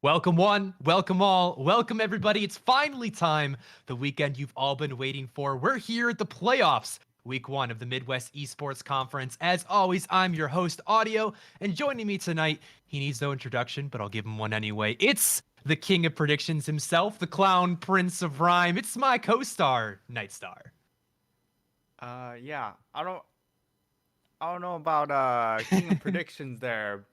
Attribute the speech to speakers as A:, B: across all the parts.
A: Welcome one, welcome all, welcome everybody. It's finally time, the weekend you've all been waiting for. We're here at the playoffs, week one of the Midwest Esports Conference. As always, I'm your host, Audio, and joining me tonight, he needs no introduction, but I'll give him one anyway. It's the king of predictions himself, the clown prince of rhyme. It's my co-star, Nightstar.
B: Yeah, I don't know about King of Predictions there.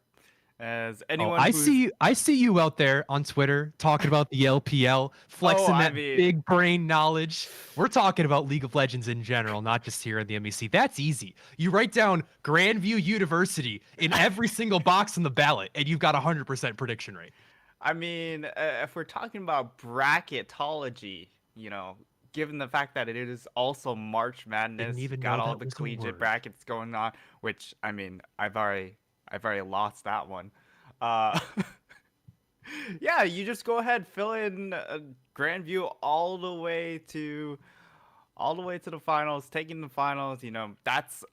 B: As
A: Oh,
B: anyone who's
A: I see you out there on Twitter talking about the LPL,
B: oh,
A: flexing
B: I
A: that
B: mean,
A: big brain knowledge. We're talking about League of Legends in general, not just here in the MEC. That's easy. You write down Grandview University in every single box on the ballot, and you've got a 100% prediction rate.
B: if we're talking about bracketology, given the fact that it is also March
A: Didn't
B: Madness, you
A: even
B: got
A: know
B: all
A: that
B: the
A: was a
B: collegiate
A: word.
B: brackets going on, which I've already lost that one. Uh, yeah, you just go ahead, fill in Grandview all the way to the finals, taking the finals. That's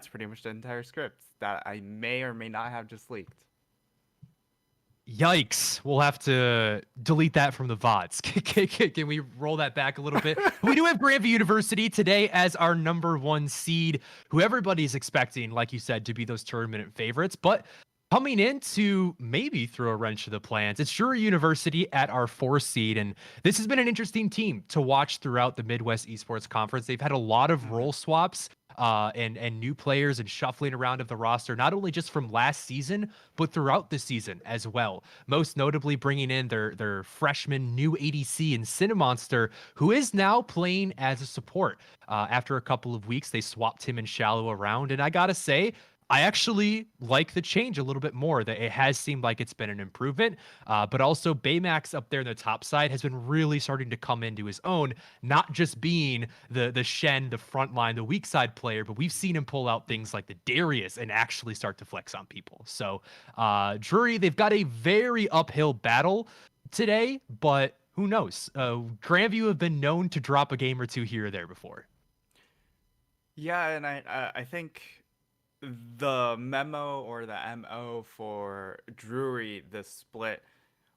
B: pretty much the entire script that I may or may not have just leaked.
A: Yikes. We'll have to delete that from the VODs. Can we roll that back a little bit? We do have Grandview University today as our number one seed, who everybody's expecting, like you said, to be those tournament favorites. But coming in to maybe throw a wrench to the plans, it's Drury University at our four seed. And this has been an interesting team to watch throughout the Midwest Esports Conference. They've had a lot of
B: Mm-hmm.
A: role swaps and new players and shuffling around of the roster, not only just from last season, but throughout the season as well. Most notably bringing in their freshman new ADC in Cinemonster, who is now playing as a support. After a couple of weeks, they swapped him and Shallow around, and I gotta say, I actually like the change a little bit more. That it has seemed like it's been an improvement, but also Baymax up there in the top side has been really starting to come into his own, not just being the Shen, the front line, the weak side player, but we've seen him pull out things like the Darius and actually start to flex on people. So Drury, they've got a very uphill battle today, but who knows? Grandview have been known to drop a game or two here or there before.
B: Yeah, and I think the memo or the MO for Drury this split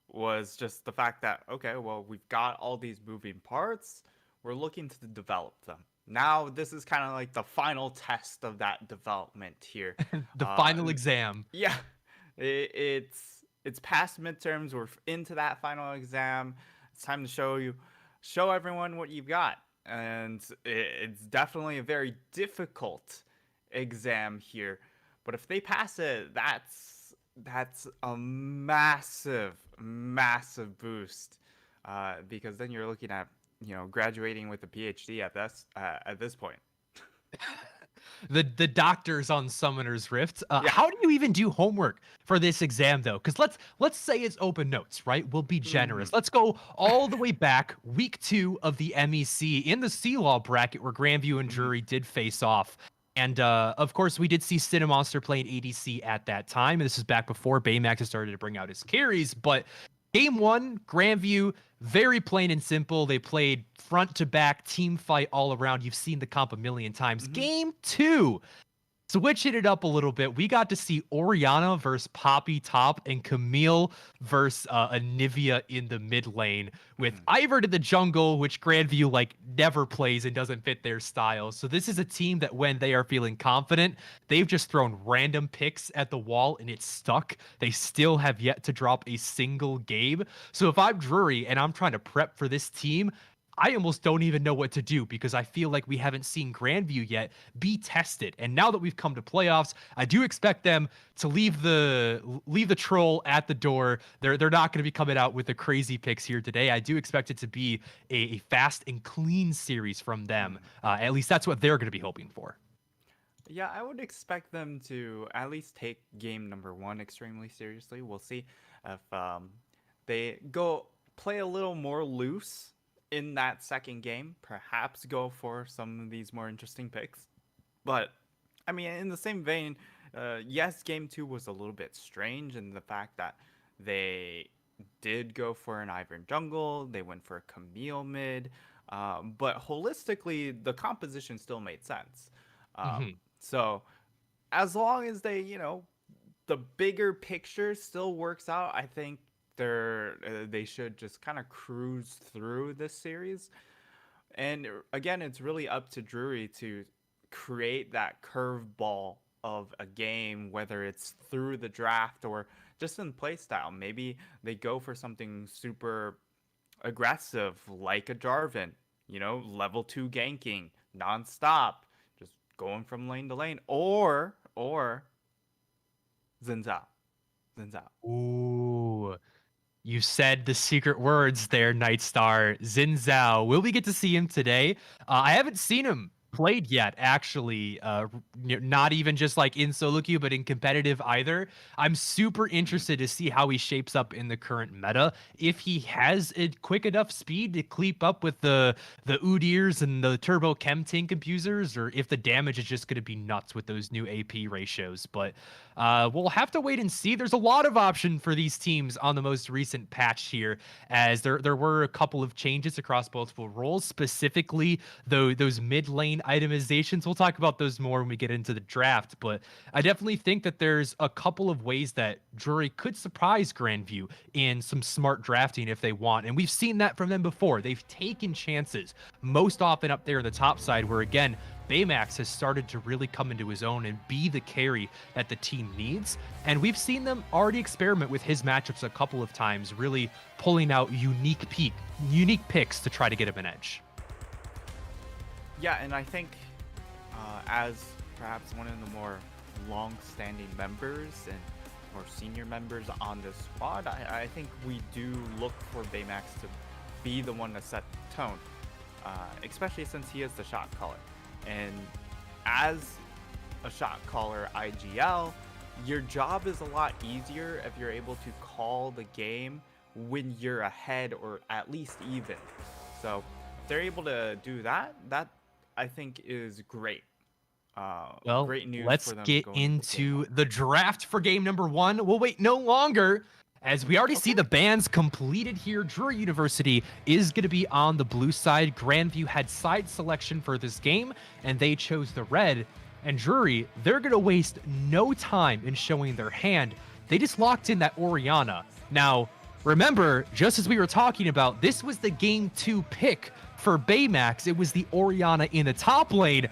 B: was just the fact that okay, well, we've got all these moving parts, we're looking to develop them. Now this is kind of like the final test of that development here.
A: The
B: Uh,
A: final exam.
B: yeah, it's past midterms. We're into that final exam. It's time to show everyone what you've got, and it's definitely a very difficult exam here. But if they pass it, that's a massive boost, because then you're looking at graduating with a PhD at this point.
A: The doctors on Summoner's Rift.
B: Yeah.
A: How do you even do homework for this exam though? Because let's say it's open notes, right? We'll be
B: Hmm.
A: generous. Let's go all the way back, week 2 of the MEC in the C-Law bracket where Grandview and
B: Hmm.
A: Drury did face off. And of course, we did see Cinemonster playing ADC at that time. And this is back before Baymax had started to bring out his carries. But game one, Grandview, very plain and simple. They played front to back team fight all around. You've seen the comp a million times.
B: Hmm.
A: Game two, switching it up a little bit, we got to see Oriana versus Poppy top and Camille versus Anivia in the mid lane with
B: Hmm.
A: Ivern in the jungle, which Grandview like never plays and doesn't fit their style. So this is a team that when they are feeling confident, they've just thrown random picks at the wall and it's stuck. They still have yet to drop a single game. So if I'm Drury and I'm trying to prep for this team, I almost don't even know what to do because I feel like we haven't seen Grandview yet be tested. And now that we've come to playoffs, I do expect them to leave the troll at the door. They're not going to be coming out with the crazy picks here today. I do expect it to be a fast and clean series from them.
B: Hmm.
A: At least that's what they're going to be hoping for.
B: Yeah, I would expect them to at least take game number one extremely seriously. We'll see if they go play a little more loose in that second game. Perhaps go for some of these more interesting picks. But I mean, in the same vein, yes, game two was a little bit strange in the fact that they did go for an Ivern jungle, they went for a Camille mid, but holistically, the composition still made sense.
A: Mhm.
B: So as long as they, the bigger picture still works out, I think they should just kind of cruise through this series. And again, it's really up to Drury to create that curveball of a game, whether it's through the draft or just in playstyle. Maybe they go for something super aggressive, like a Jarvan, level 2 ganking, nonstop, just going from lane to lane, or Xin Zhao. Xin Zhao.
A: Ooh. You said the secret words there, Nightstar. Xin Zhao. Will we get to see him today? I haven't seen him played yet, actually. Not even just like in solo queue, but in competitive either. I'm super interested to see how he shapes up in the current meta. If he has a quick enough speed to keep up with the Udyrs and the Turbo Chem tank abusers, or if the damage is just going to be nuts with those new AP ratios. But we'll have to wait and see. There's a lot of option for these teams on the most recent patch here, as there were a couple of changes across multiple roles, specifically those mid lane itemizations. We'll talk about those more when we get into the draft, but I definitely think that there's a couple of ways that Drury could surprise Grandview in some smart drafting if they want, and we've seen that from them before. They've taken chances, most often up there in the top side, where again, Baymax has started to really come into his own and be the carry that the team needs. And we've seen them already experiment with his matchups a couple of times, really pulling out unique picks to try to get him an edge.
B: Yeah, and I think as perhaps one of the more long-standing members and more senior members on this squad, I think we do look for Baymax to be the one to set the tone, especially since he is the shot caller. And as a shot caller IGL, your job is a lot easier if you're able to call the game when you're ahead or at least even. So if they're able to do that, that I think is great.
A: Well,
B: great news
A: let's
B: for them
A: get
B: going
A: into the draft for game number 1. We'll wait no longer, as we already see the bans completed here. Drury University is going to be on the blue side. Grandview had side selection for this game, and they chose the red. And Drury, they're going to waste no time in showing their hand. They just locked in that Orianna. Now, remember, just as we were talking about, this was the game 2 pick for Baymax. It was the Orianna in the top lane.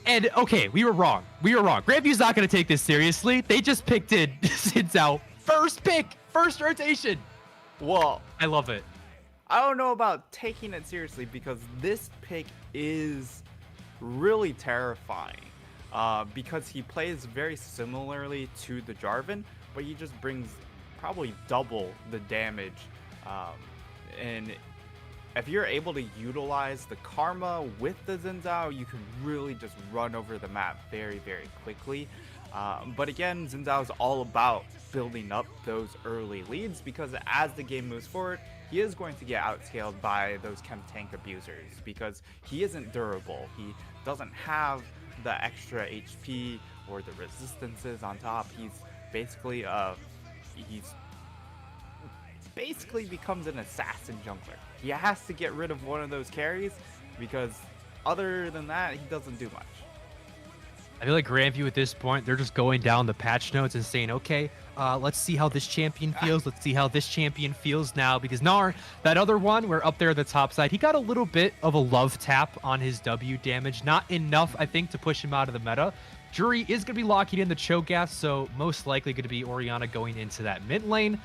A: And okay, we were wrong. Grandview's not going to take this seriously. They just picked it. It's out. First pick, first rotation.
B: Well,
A: I love it.
B: I don't know about taking it seriously, because this pick is really terrifying. Because he plays very similarly to the Jarvan, but he just brings probably double the damage. And if you're able to utilize the Karma with the Xin Zhao, you can really just run over the map very, very quickly. But again, Xin Zhao is all about building up those early leads, because as the game moves forward, he is going to get outscaled by those chem tank abusers, because he isn't durable. He doesn't have the extra HP or the resistances on top. He's basically becomes an assassin jungler. He has to get rid of one of those carries, because other than that, he doesn't do much.
A: I feel like Grandview at this point, they're just going down the patch notes and saying, okay, let's see how this champion feels. Let's see how this champion feels now. Because Gnar, that other one, we're up there at the top side, he got a little bit of a love tap on his W damage. Not enough, I think, to push him out of the meta. Drury is going to be locking in the Cho'Gath, so most likely going to be Orianna going into that mid lane.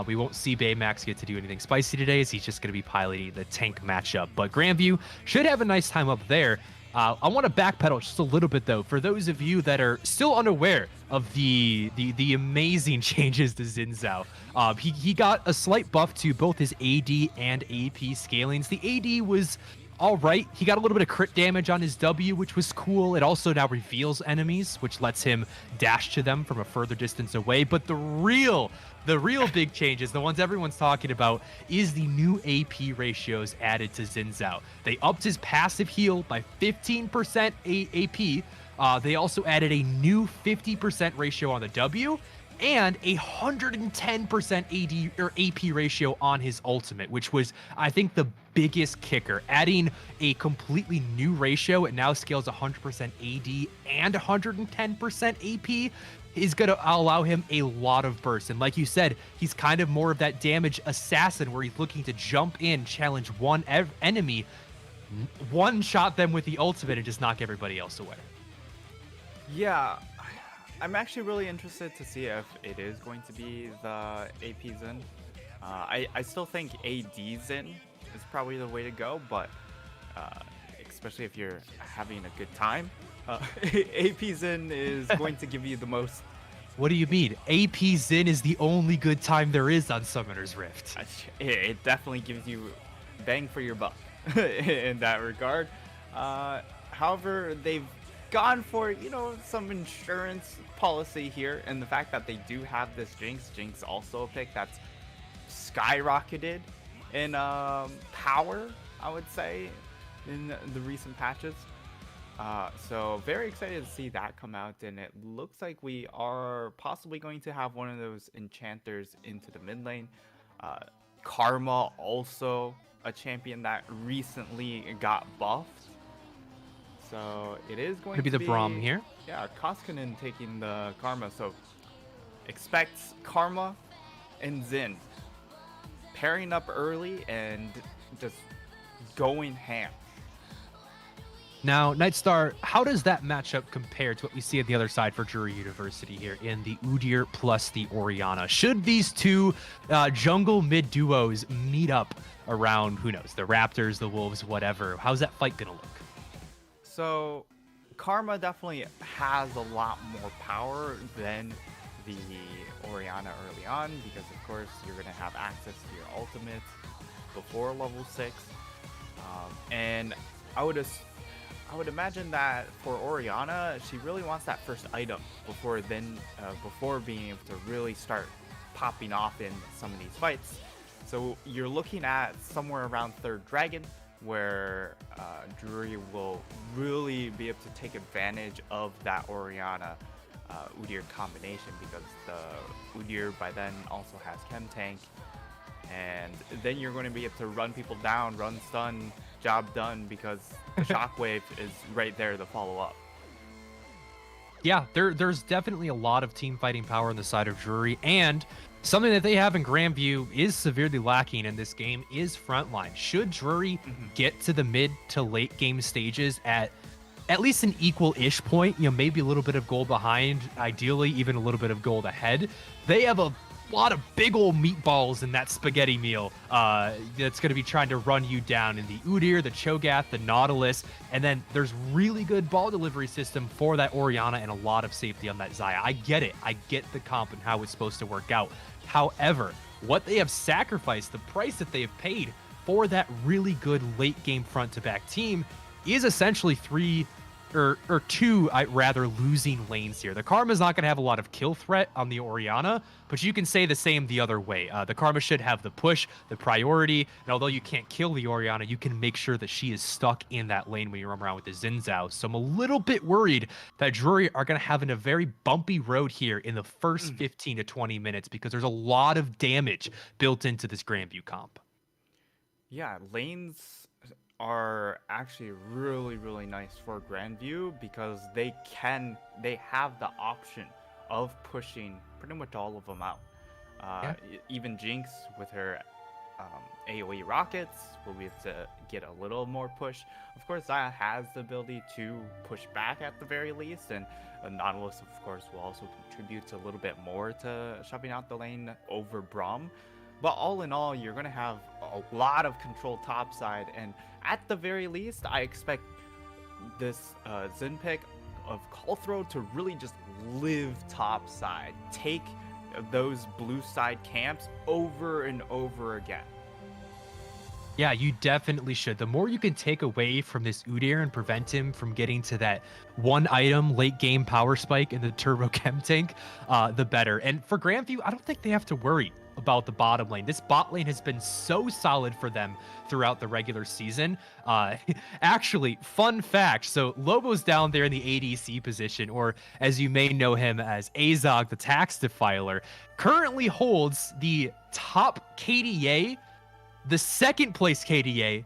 A: We won't see Baymax get to do anything spicy today, as he's just going to be piloting the tank matchup. But Grandview should have a nice time up there. I want to backpedal just a little bit, though, for those of you that are still unaware of the amazing changes to Xin Zhao. He got a slight buff to both his AD and AP scalings. The AD was all right. He got a little bit of crit damage on his W, which was cool. It also now reveals enemies, which lets him dash to them from a further distance away. But the real big changes, the ones everyone's talking about, is the new AP ratios added to Xin Zhao. They upped his passive heal by 15% AP. They also added a new 50% ratio on the W. and 110% AD or AP ratio on his ultimate, which was, I think, the biggest kicker. Adding a completely new ratio, it now scales 100% AD and 110% AP is going to allow him a lot of burst. And like you said, he's kind of more of that damage assassin where he's looking to jump in, challenge one enemy, one shot them with the ultimate, and just knock everybody else away.
B: Yeah, I'm actually really interested to see if it is going to be the AP Zen. I still think AD Zen is probably the way to go, but especially if you're having a good time, AP Zen is going to give you the most.
A: What do you mean? AP Zen is the only good time there is on Summoner's Rift.
B: It definitely gives you bang for your buck in that regard. However, they've gone for, some insurance policy here, and the fact that they do have this Jinx also a pick that's skyrocketed in power, I would say, in the recent patches. So very excited to see that come out, and it looks like we are possibly going to have one of those enchanters into the mid lane. Karma, also a champion that recently got buffed. So it is going to
A: be the Braum here.
B: Yeah, Koskinen taking the Karma. So expect Karma and Xin pairing up early and just going ham.
A: Now, Nightstar, how does that matchup compare to what we see on the other side for Drury University here in the Udyr plus the Orianna? Should these two jungle mid duos meet up around, who knows, the Raptors, the Wolves, whatever? How's that fight going to look?
B: So Karma definitely has a lot more power than the Orianna early on, because of course you're going to have access to your ultimate before level 6. And I would imagine that for Orianna, she really wants that first item before being able to really start popping off in some of these fights. So you're looking at somewhere around 3rd Dragon, where Drury will really be able to take advantage of that Orianna Udyr combination, because the Udyr by then also has Chem Tank, and then you're going to be able to run people down, run stun, job done, because the shockwave is right there to follow up.
A: Yeah, there's definitely a lot of team fighting power on the side of Drury, and something that they have in Grandview is severely lacking in this game is frontline. Should Drury get to the mid to late game stages at least an equal-ish point, maybe a little bit of gold behind, ideally even a little bit of gold ahead, they have a lot of big old meatballs in that spaghetti meal that's going to be trying to run you down in the Udyr, the Cho'Gath, the Nautilus, and then there's really good ball delivery system for that Orianna and a lot of safety on that Xayah. I get it. I get the comp and how it's supposed to work out. However, what they have sacrificed, the price that they have paid for that really good late game front to back team is essentially two losing lanes here. The Karma's not going to have a lot of kill threat on the Orianna, but you can say the same the other way. The Karma should have the push, the priority, and although you can't kill the Orianna, you can make sure that she is stuck in that lane when you run around with the Xin Zhao. So I'm a little bit worried that Drury are going to have a very bumpy road here in the first 15 to 20 minutes, because there's a lot of damage built into this Grandview comp.
B: Yeah, lanes are actually really, really nice for Grandview, because they have the option of pushing pretty much all of them out. Even Jinx with her AoE rockets will be able to get a little more push. Of course, Xayah has the ability to push back at the very least, and Nautilus, of course, will also contribute a little bit more to shoving out the lane over Braum. But all in all, you're going to have a lot of control topside, and at the very least, I expect this Xin pick of Callthrow to really just live topside. Take those blue side camps over and over again.
A: Yeah, you definitely should. The more you can take away from this Udyr and prevent him from getting to that one item late game power spike in the Turbo Chem Tank, the better. And for Grandview, I don't think they have to worry about the bottom lane. This bot lane has been so solid for them throughout the regular season. Actually, fun fact. So Lobo's down there in the ADC position, or as you may know him as Azog, the tax defiler, currently holds the top KDA, the second place KDA,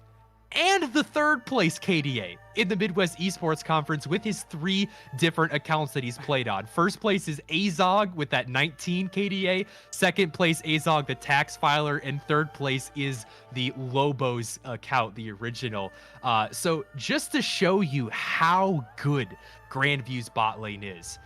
A: and the third place KDA in the Midwest Esports Conference with his 3 different accounts that he's played on. First place is Azog with that 19 KDA. Second place, Azog, the tax filer. And third place is the Lobos account, the original. So just to show you how good Grandview's bot lane is,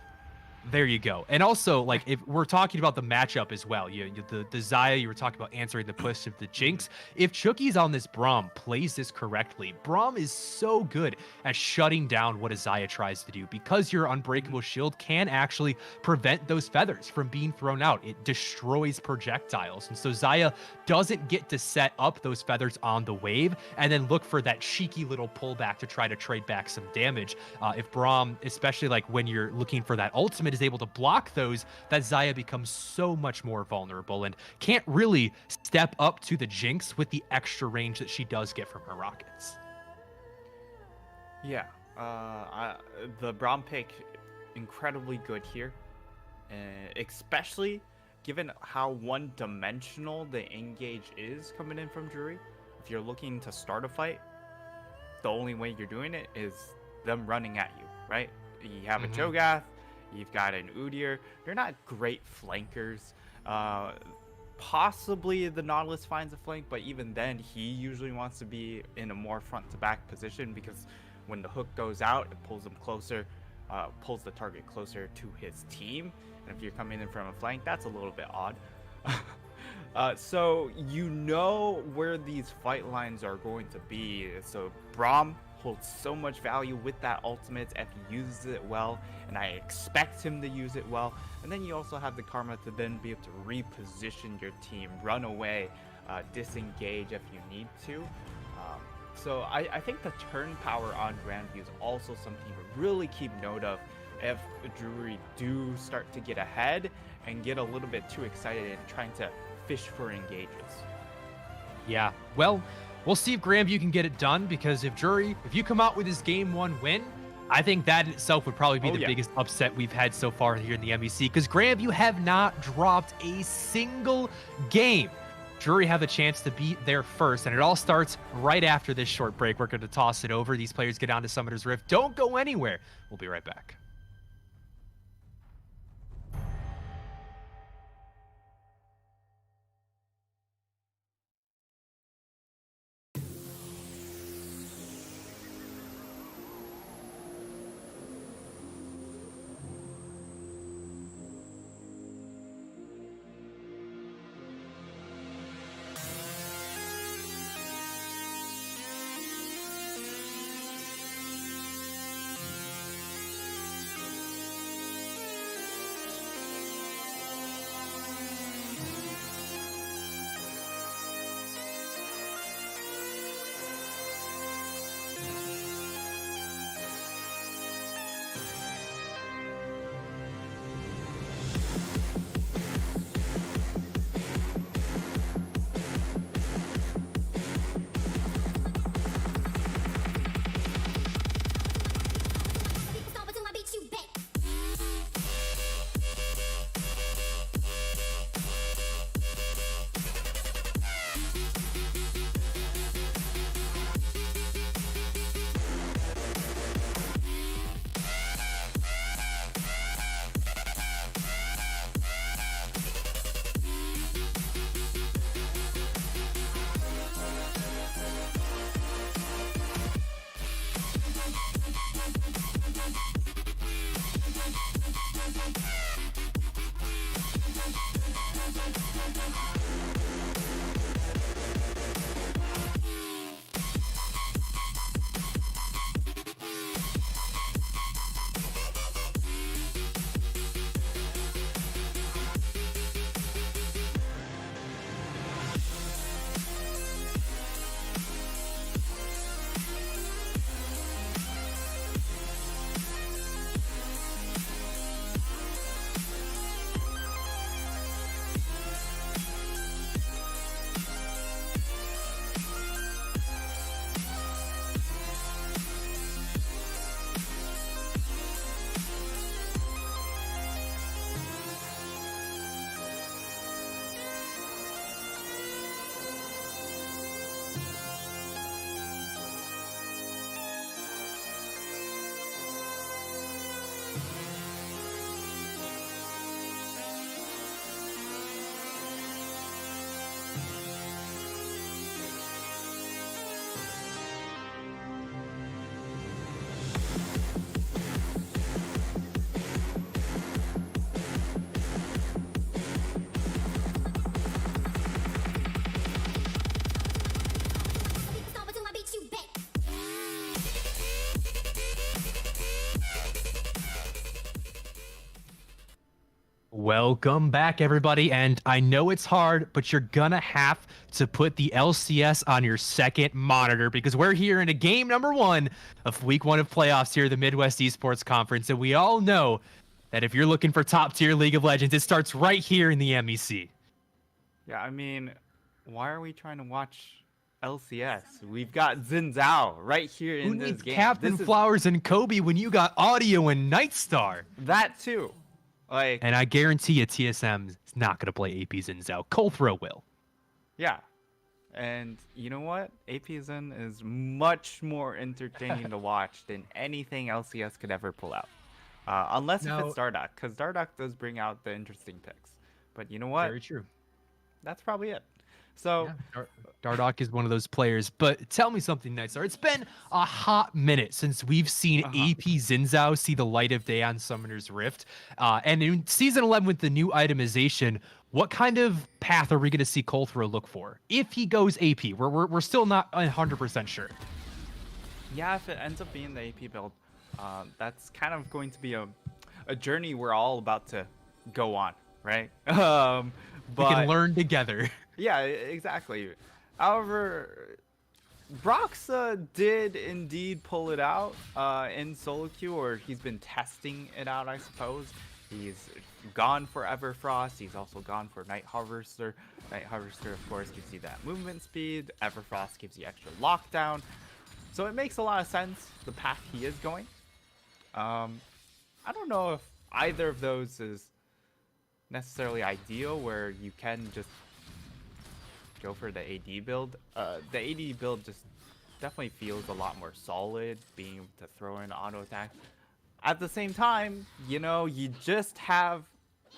A: there you go. And also, like, if we're talking about the matchup as well, the Xayah, you were talking about answering the push of the Jinx. If Chuki's on this Braum plays this correctly, Braum is so good at shutting down what a Xayah tries to do, because your unbreakable shield can actually prevent those feathers from being thrown out. It destroys projectiles. And so Xayah doesn't get to set up those feathers on the wave and then look for that cheeky little pullback to try to trade back some damage. If Braum, especially like when you're looking for that ultimate, is able to block those, that Xayah becomes so much more vulnerable and can't really step up to the Jinx with the extra range that she does get from her rockets.
B: Yeah, the Braum pick, incredibly good here, especially given how one-dimensional the engage is coming in from Drury. If you're looking to start a fight, the only way you're doing it is them running at you, right? You have a Cho'Gath, you've got an Udyr. They're not great flankers. Possibly the Nautilus finds a flank, but even then, he usually wants to be in a more front-to-back position, because when the hook goes out, it pulls him closer, pulls the target closer to his team. And if you're coming in from a flank, that's a little bit odd. So you know where these fight lines are going to be. So Braum holds so much value with that ultimate if he uses it well, and I expect him to use it well. And then you also have the karma to then be able to reposition your team, run away, disengage if you need to. So I think the turn power on Grandview is also something to really keep note of if Drury do start to get ahead and get a little bit too excited and trying to fish for engages.
A: Yeah, well, we'll see if Grandview can get it done, because if you come out with this game 1 win, I think that in itself would probably be the biggest upset we've had so far here in the MEC, because Grandview have not dropped a single game. Drury have a chance to beat their first, and it all starts right after this short break. We're going to toss it over. These players get on to Summoner's Rift. Don't go anywhere. We'll be right back. Welcome back, everybody. And I know it's hard, but you're gonna have to put the LCS on your second monitor because we're here into game number 1 of week 1 of playoffs here at the Midwest Esports Conference. And we all know that if you're looking for top tier League of Legends, it starts right here in the MEC.
B: Yeah, I mean, why are we trying to watch LCS? We've got Xin Zhao right here
A: Who
B: in this
A: needs
B: game.
A: Captain
B: This is
A: Flowers and Kobe when you got Audio and Nightstar?
B: that too. Like,
A: And I guarantee you TSM is not going to play AP Zinzao. Colthrow will.
B: yeah. And you know what? AP Zen is much more entertaining to watch than anything LCS could ever pull out. Unless if it's Dardoch, because Dardoch does bring out the interesting picks. But you know what?
A: Very true.
B: That's probably it. So,
A: yeah, Dardoch is one of those players. But tell me something, Nightstar. It's been a hot minute since we've seen AP Zinzao see the light of day on Summoner's Rift. And in Season 11 with the new itemization, what kind of path are we going to see Colthrow look for? If he goes AP, we're still not 100% sure.
B: yeah, if it ends up being the AP build, that's kind of going to be a journey we're all about to go on, right? But
A: we can learn together.
B: Yeah, exactly. However, Broxa did indeed pull it out in solo queue, or he's been testing it out, I suppose. He's gone for Everfrost. He's also gone for Night Harvester. Night Harvester, of course, gives you that movement speed. Everfrost gives you extra lockdown. So it makes a lot of sense, the path he is going. I don't know if either of those is necessarily ideal, where you can just go for the AD build. The AD build just definitely feels a lot more solid, being able to throw in auto attack. At the same time, you know, you just have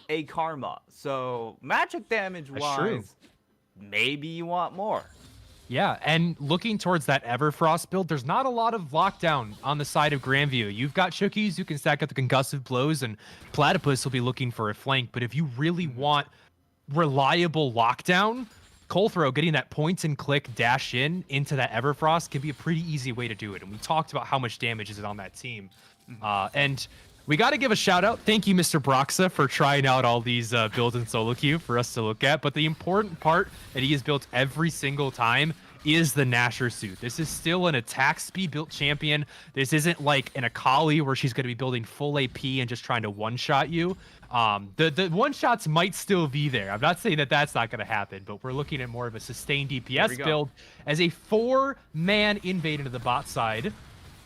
B: a Karma, so magic damage wise, maybe you want more.
A: Yeah, and looking towards that Everfrost build, there's not a lot of lockdown on the side of Grandview. You've got Chookies who can stack up the concussive blows, and Platypus will be looking for a flank. But if you really want reliable lockdown, Colthrow getting that point and click dash into that Everfrost can be a pretty easy way to do it. And we talked about how much damage is on that team. And we got to give a shout out. Thank you, Mr. Broxa, for trying out all these builds in solo queue for us to look at. But the important part that he has built every single time is the Nasher suit. This is still an attack speed built champion. This isn't like an Akali where she's going to be building full AP and just trying to one-shot you. The one-shots might still be there. I'm not saying that that's not going to happen, but we're looking at more of a sustained DPS build as a 4-man invade into the bot side.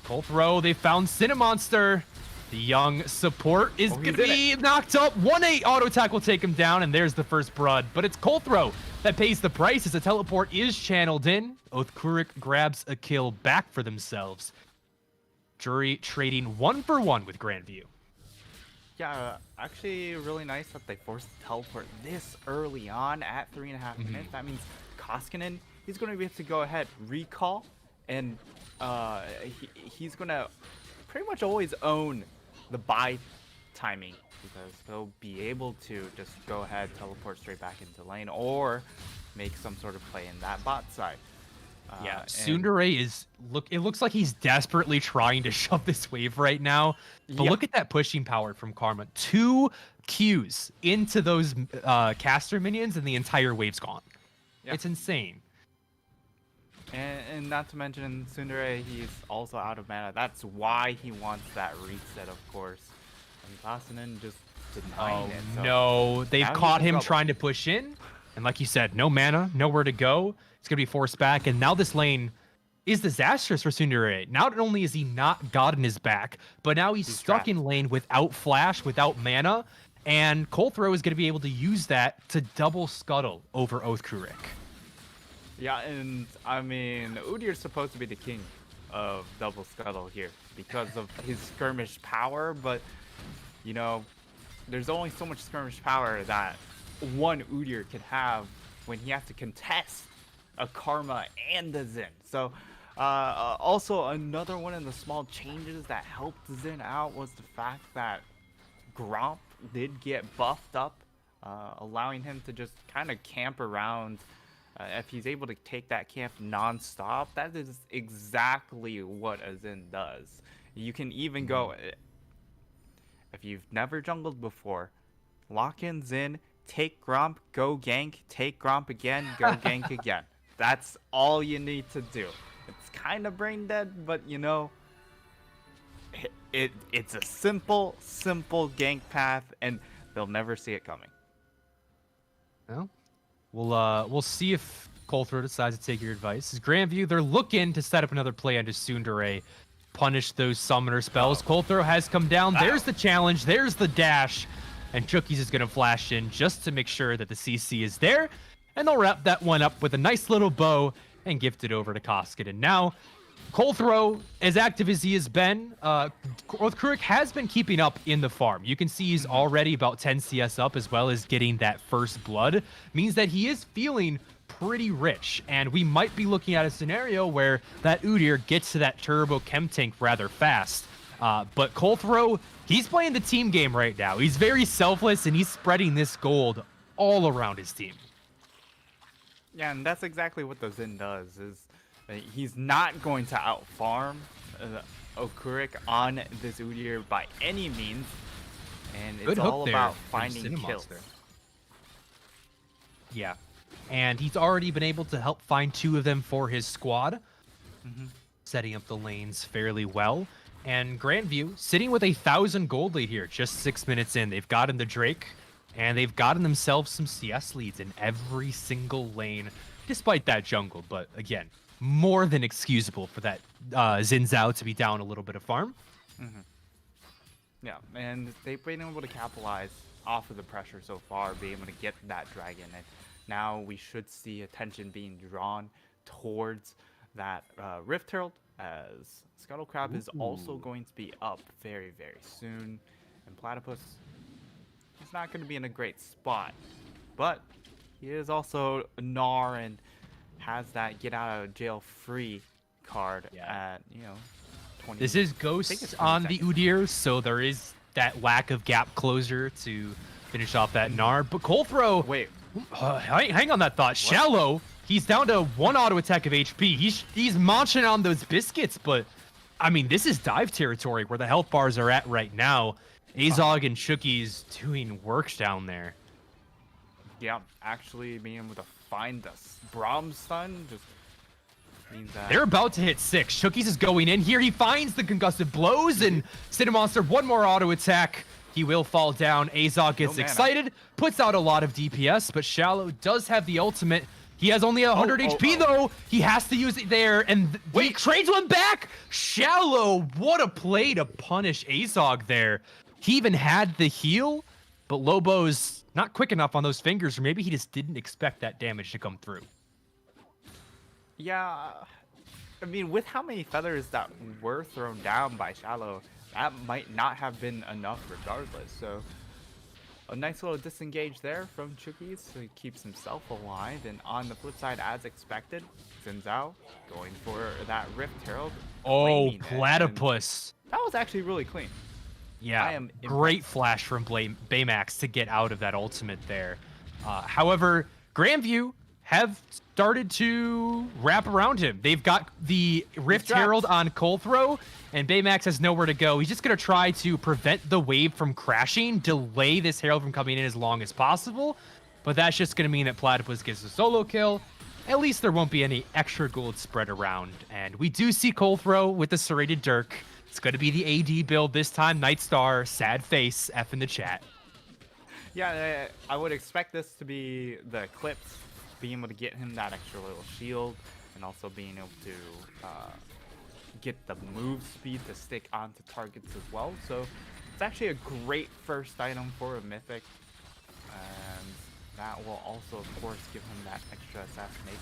A: Colthrow, they found Cinemonster. The young support is going to be knocked up. 1-8 auto attack will take him down, and there's the first blood. But it's Colthrow that pays the price as the teleport is channeled in. Oathkurik grabs a kill back for themselves. Jury trading 1-for-1 with Grandview.
B: Yeah, actually really nice that they forced the teleport this early on at 3.5 minutes. That means Koskinen, he's going to be able to go ahead, recall, and he's going to pretty much always own the buy timing, because he'll be able to just go ahead, teleport straight back into lane, or make some sort of play in that bot side.
A: Yeah, Tsundere is it looks like he's desperately trying to shove this wave right now. But look at that pushing power from Karma. 2 Qs into those caster minions and the entire wave's gone. It's insane.
B: And not to mention Tsundere, he's also out of mana. That's why he wants that reset, of course. And Koskinen just denying it. So
A: no, they've caught him trying to push in. And like you said, no mana, nowhere to go. It's going to be forced back. And now this lane is disastrous for Tsundere. Not only is he not gotten his back, but now he's stuck in lane without flash, without mana. And Colthrow is going to be able to use that to double scuttle over Oathkurik.
B: Yeah, and I mean, Udyr's supposed to be the king of double scuttle here because of his skirmish power, but, you know, there's only so much skirmish power that one Udyr can have when he has to contest a Karma and a Xin. So, also another one of the small changes that helped Xin out was the fact that Gromp did get buffed up, allowing him to just kind of camp around. If he's able to take that camp non-stop, that is exactly what a Xin does. You can even go, if you've never jungled before, Lock-ins in, take Gromp, go gank, take Gromp again, go gank again. That's all you need to do. It's kind of brain dead, but you know, it's a simple gank path, and they'll never see it coming.
A: Well, we'll see if Colthrow decides to take your advice. As Grandview, they're looking to set up another play onto Tsundere, punish those summoner spells. Colthrow has come down. There's the challenge. There's the dash. And Chookies is going to flash in just to make sure that the CC is there. And they'll wrap that one up with a nice little bow and gift it over to Koskinen. And now, Colthrow, as active as he has been, Kruik has been keeping up in the farm. You can see he's already about 10 CS up, as well as getting that first blood. Means that he is feeling pretty rich, and we might be looking at a scenario where that Udyr gets to that turbo chem tank rather fast. But Colthrow, he's playing the team game right now. He's very selfless, and he's spreading this gold all around his team.
B: Yeah, and that's exactly what the Xin does, is he's not going to outfarm Okurik on this Udyr by any means, and it's all about finding kills.
A: Yeah, and he's already been able to help find 2 of them for his squad, setting up the lanes fairly well. And Grandview sitting with 1,000 gold lead here, just 6 minutes in. They've gotten the Drake, and they've gotten themselves some CS leads in every single lane, despite that jungle. But again, more than excusable for that Xin Zhao to be down a little bit of farm.
B: Yeah, and they've been able to capitalize off of the pressure so far, being able to get that dragon. And now we should see attention being drawn towards that Rift Herald, as Scuttle Crab is also going to be up very, very soon. And Platypus, he's not going to be in a great spot, but he is also a Gnar and has that get out of jail free card at, 20.
A: This is Ghost on the Udyr, so there is that lack of gap closure to finish off that Gnar. But Colthrow,
B: wait,
A: hang on that thought. What? Shallow, he's down to 1 auto attack of HP. He's munching on those biscuits, but I mean, this is dive territory where the health bars are at right now. Azog and Chookies doing work down there.
B: Yeah, actually being able to find the Braum stun just means that
A: they're about to hit 6. Chookies is going in here. He finds the concussive blows, and Cinemonster, 1 more auto attack. He will fall down. Azog gets excited, puts out a lot of DPS, but Shallow does have the ultimate. He has only 100 HP though. He has to use it there, and he trades one back. Shallow, what a play to punish Azog there. He even had the heal, but Lobo's not quick enough on those fingers, or maybe he just didn't expect that damage to come through.
B: Yeah, I mean, with how many feathers that were thrown down by Shallow, that might not have been enough regardless. So a nice little disengage there from Chookies, so he keeps himself alive. And on the flip side, as expected, Xin Zhao going for that Rift Herald.
A: Oh, Platypus.
B: That was actually really clean.
A: Yeah, great flash from Baymax to get out of that ultimate there. However, Grandview have started to wrap around him. They've got the Rift Herald on Colthrow, and Baymax has nowhere to go. He's just going to try to prevent the wave from crashing, delay this Herald from coming in as long as possible, but that's just going to mean that Platypus gets a solo kill. At least there won't be any extra gold spread around, and we do see Colthrow with the serrated Dirk. It's going to be the AD build this time. Nightstar, sad face, F in the chat.
B: Yeah, I would expect this to be the Eclipse, being able to get him that extra little shield, and also being able to get the move speed to stick onto targets as well. So it's actually a great first item for a Mythic, and that will also, of course, give him that extra assassination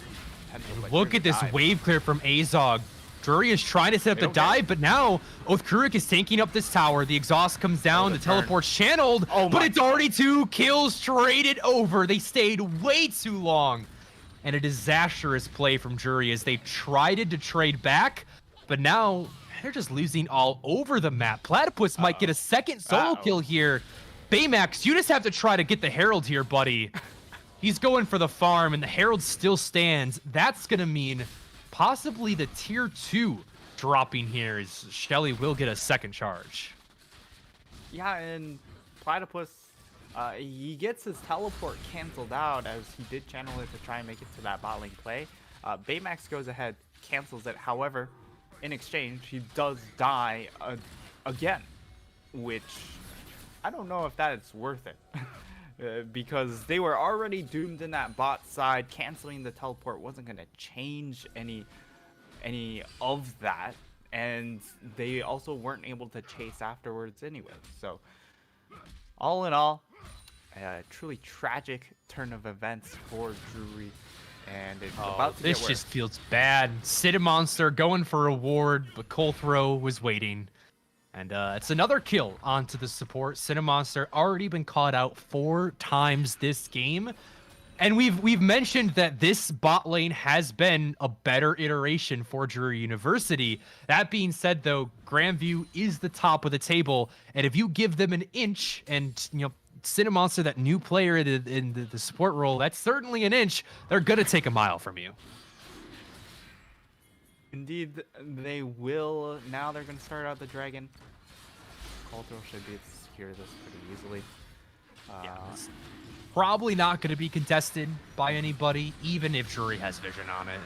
B: potential.
A: Look at this wave clear from Azog. Drury is trying to set up the dive, but now Oathkruik is tanking up this tower. The exhaust comes down, the teleport's channeled, but it's already 2 kills traded over. They stayed way too long. And a disastrous play from Drury as they tried to trade back, but now they're just losing all over the map. Platypus might get a second solo kill here. Baymax, you just have to try to get the Herald here, buddy. He's going for the farm, and the Herald still stands. That's going to mean possibly the tier 2 dropping here, as Shelly will get a second charge.
B: Yeah, and Platypus He gets his teleport canceled out as he did channel it to try and make it to that bot lane play. Baymax goes ahead, cancels it. However, in exchange, he does die again, which I don't know if that is worth it. Because they were already doomed in that bot side. Canceling the teleport wasn't going to change any of that. And they also weren't able to chase afterwards anyway. So, all in all, a truly tragic turn of events for Drury. And it's about to
A: this
B: get worse.
A: just feels bad. Cinemonster going for a ward, but Colthrow was waiting. And it's another kill onto the support. Cinemonster already been caught out 4 times this game. And we've mentioned that this bot lane has been a better iteration for Drury University. That being said, though, Grandview is the top of the table. And if you give them an inch and, you know, Cinemonster, that new player in the support role, that's certainly an inch. They're going to take a mile from you.
B: Indeed, they will. Now they're going to start out the dragon. Cultural should be able to secure this pretty easily.
A: It's probably not going to be contested by anybody, even if Drury has vision on it.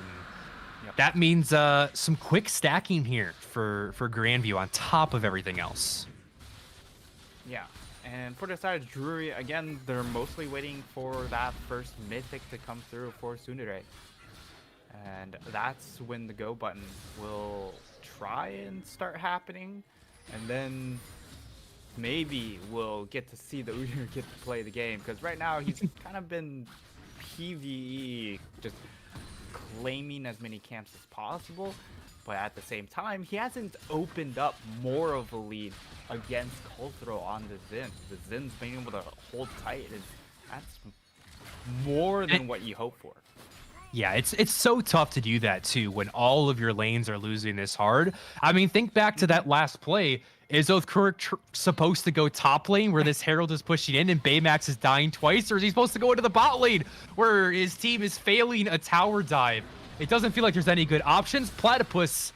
A: And that means some quick stacking here for Grandview on top of everything else.
B: Yeah. And for the side of Drury, again, they're mostly waiting for that first mythic to come through for Tsundere. And that's when the go button will try and start happening. And then maybe we'll get to see the Udyr get to play the game. Because right now he's kind of been PvE, just claiming as many camps as possible. But at the same time, he hasn't opened up more of a lead against Colthrow on the Xin. The Xin's being able to hold tight. That's more than what you hope for.
A: Yeah, it's so tough to do that too when all of your lanes are losing this hard. I mean, think back to that last play. Is Oathquark supposed to go top lane where this Herald is pushing in and Baymax is dying twice? Or is he supposed to go into the bot lane where his team is failing a tower dive? It doesn't feel like there's any good options. Platypus,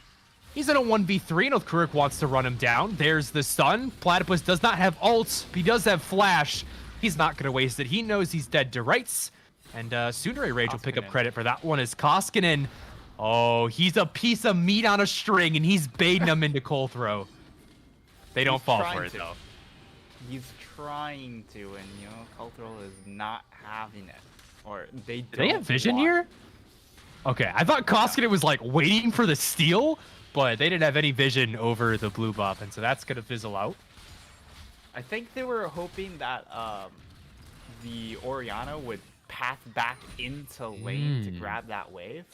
A: he's in a 1v3 and Oathquark wants to run him down. There's the stun. Platypus does not have ult, but he does have flash. He's not going to waste it. He knows he's dead to rights. And Tsundere Rage will pick up credit for that one as Koskinen. Oh, he's a piece of meat on a string, and he's baiting him into Colthrow. They don't fall for it, though.
B: He's trying to, and, you know, Colthrow is not having it. Or they don't.
A: Do they have vision here? Okay, I thought Koskinen was, like, waiting for the steal, but they didn't have any vision over the blue buff, and so that's going to fizzle out.
B: I think they were hoping that the Orianna would path back into lane to grab that wave.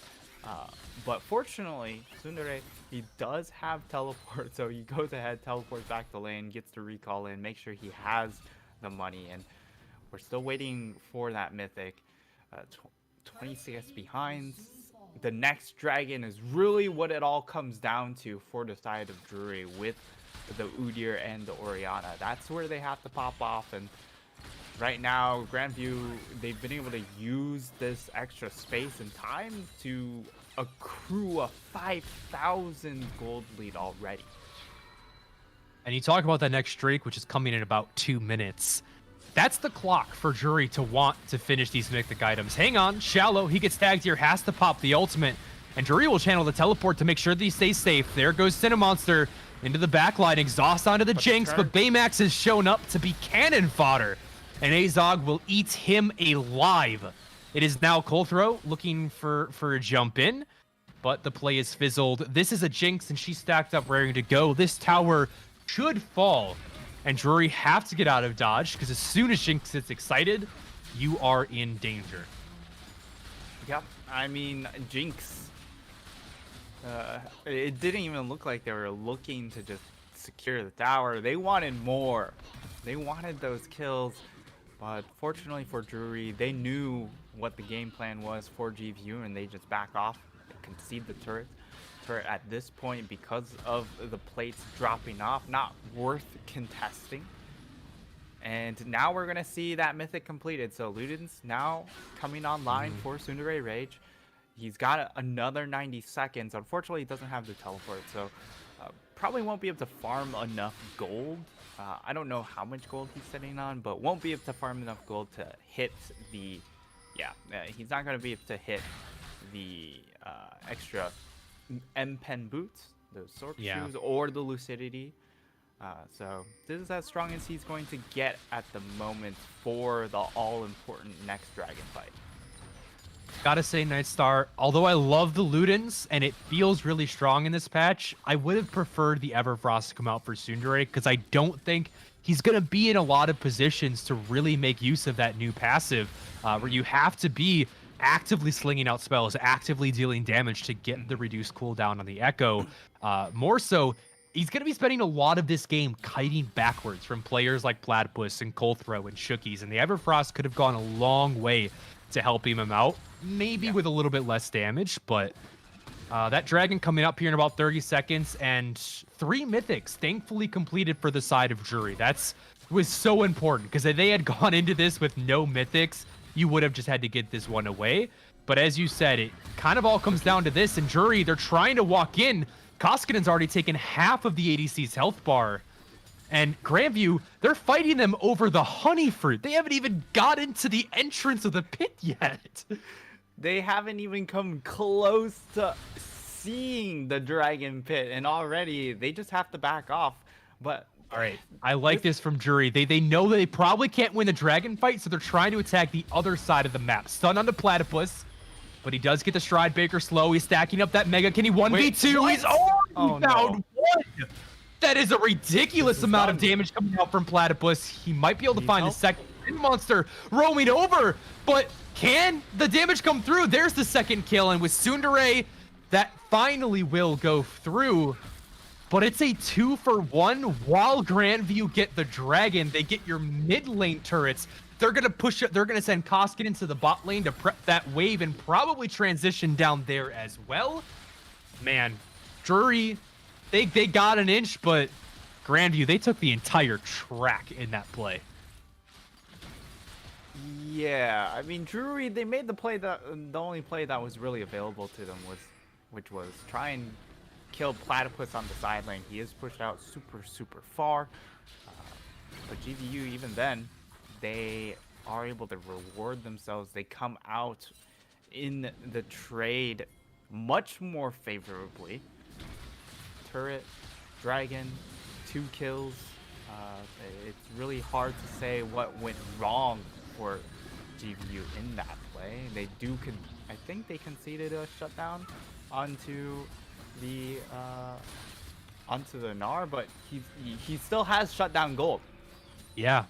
B: But fortunately, Tsundere, he does have teleport, so he goes ahead, teleports back to lane, gets to recall in, make sure he has the money, and we're still waiting for that mythic. 26 behind. The next dragon is really what it all comes down to for the side of Drury with the Udyr and the Orianna. That's where they have to pop off, and right now, Grandview, they've been able to use this extra space and time to accrue a 5,000 gold lead already.
A: And you talk about that next streak, which is coming in about 2 minutes. That's the clock for Drury to want to finish these mythic items. Hang on, Shallow, he gets tagged here, has to pop the ultimate. And Drury will channel the teleport to make sure that he stays safe. There goes Cinemonster into the backline, exhaust onto the Jinx, but Baymax has shown up to be cannon fodder. And Azog will eat him alive. It is now Colthrow looking for a jump in, but the play is fizzled. This is a Jinx, and she's stacked up, raring to go. This tower should fall, and Drury have to get out of dodge, because as soon as Jinx gets excited, you are in danger.
B: Yep, I mean, Jinx. It didn't even look like they were looking to just secure the tower. They wanted more. They wanted those kills. But fortunately for Drury, they knew what the game plan was for GVU, and they just back off, concede the turret. Turret at this point, because of the plates dropping off, not worth contesting. And now we're going to see that mythic completed. So Luden's now coming online for Tsundere Rage. He's got another 90 seconds. Unfortunately, he doesn't have the teleport, so Probably won't be able to farm enough gold. I don't know how much gold he's sitting on, but won't be able to farm enough gold to hit the. Yeah, he's not going to be able to hit the extra M-Pen boots, the Sork shoes, or the Lucidity. So this is as strong as he's going to get at the moment for the all-important next dragon fight.
A: Gotta say, Nightstar, although I love the Ludens and it feels really strong in this patch, I would have preferred the Everfrost to come out for Tsundere because I don't think he's going to be in a lot of positions to really make use of that new passive where you have to be actively slinging out spells, actively dealing damage to get the reduced cooldown on the Echo. More so, he's going to be spending a lot of this game kiting backwards from players like Platypus and Colthrow and Shookies, and the Everfrost could have gone a long way to helping him out, maybe with a little bit less damage, but that dragon coming up here in about 30 seconds, and 3 mythics thankfully completed for the side of Jury. Was so important, because if they had gone into this with no mythics, you would have just had to get this one away. But as you said, it kind of all comes down to this, and Jury, they're trying to walk in. Koskinen's already taken half of the ADC's health bar. And Grandview, they're fighting them over the honey fruit. They haven't even got into the entrance of the pit yet.
B: They haven't even come close to seeing the dragon pit, and already they just have to back off. But
A: all right, I like this from Jury. They know they probably can't win the dragon fight, so they're trying to attack the other side of the map. Stun on the Platypus, but he does get the Stride Breaker slow. He's stacking up that Mega. Can he 1v2? He's already found one. That is a ridiculous amount of damage coming out from Platypus. He might be able to find the second monster roaming over, but can the damage come through? There's the second kill, and with Tsundere, that finally will go through. But it's a 2-for-1 while Grandview get the dragon. They get your mid lane turrets. They're going to push it. They're going to send Koskinen into the bot lane to prep that wave and probably transition down there as well. Man, Drury, they got an inch, but Grandview, they took the entire track in that play.
B: Yeah, I mean, Drury, they made the play that the only play that was really available to them which was try and kill Platypus on the side lane. He is pushed out super far, but GVU, even then, they are able to reward themselves. They come out in the trade much more favorably. Turret, dragon, 2 kills. It's really hard to say what went wrong for GVU in that play. I think they conceded a shutdown onto the Gnar, but he still has shutdown gold.
A: Yeah.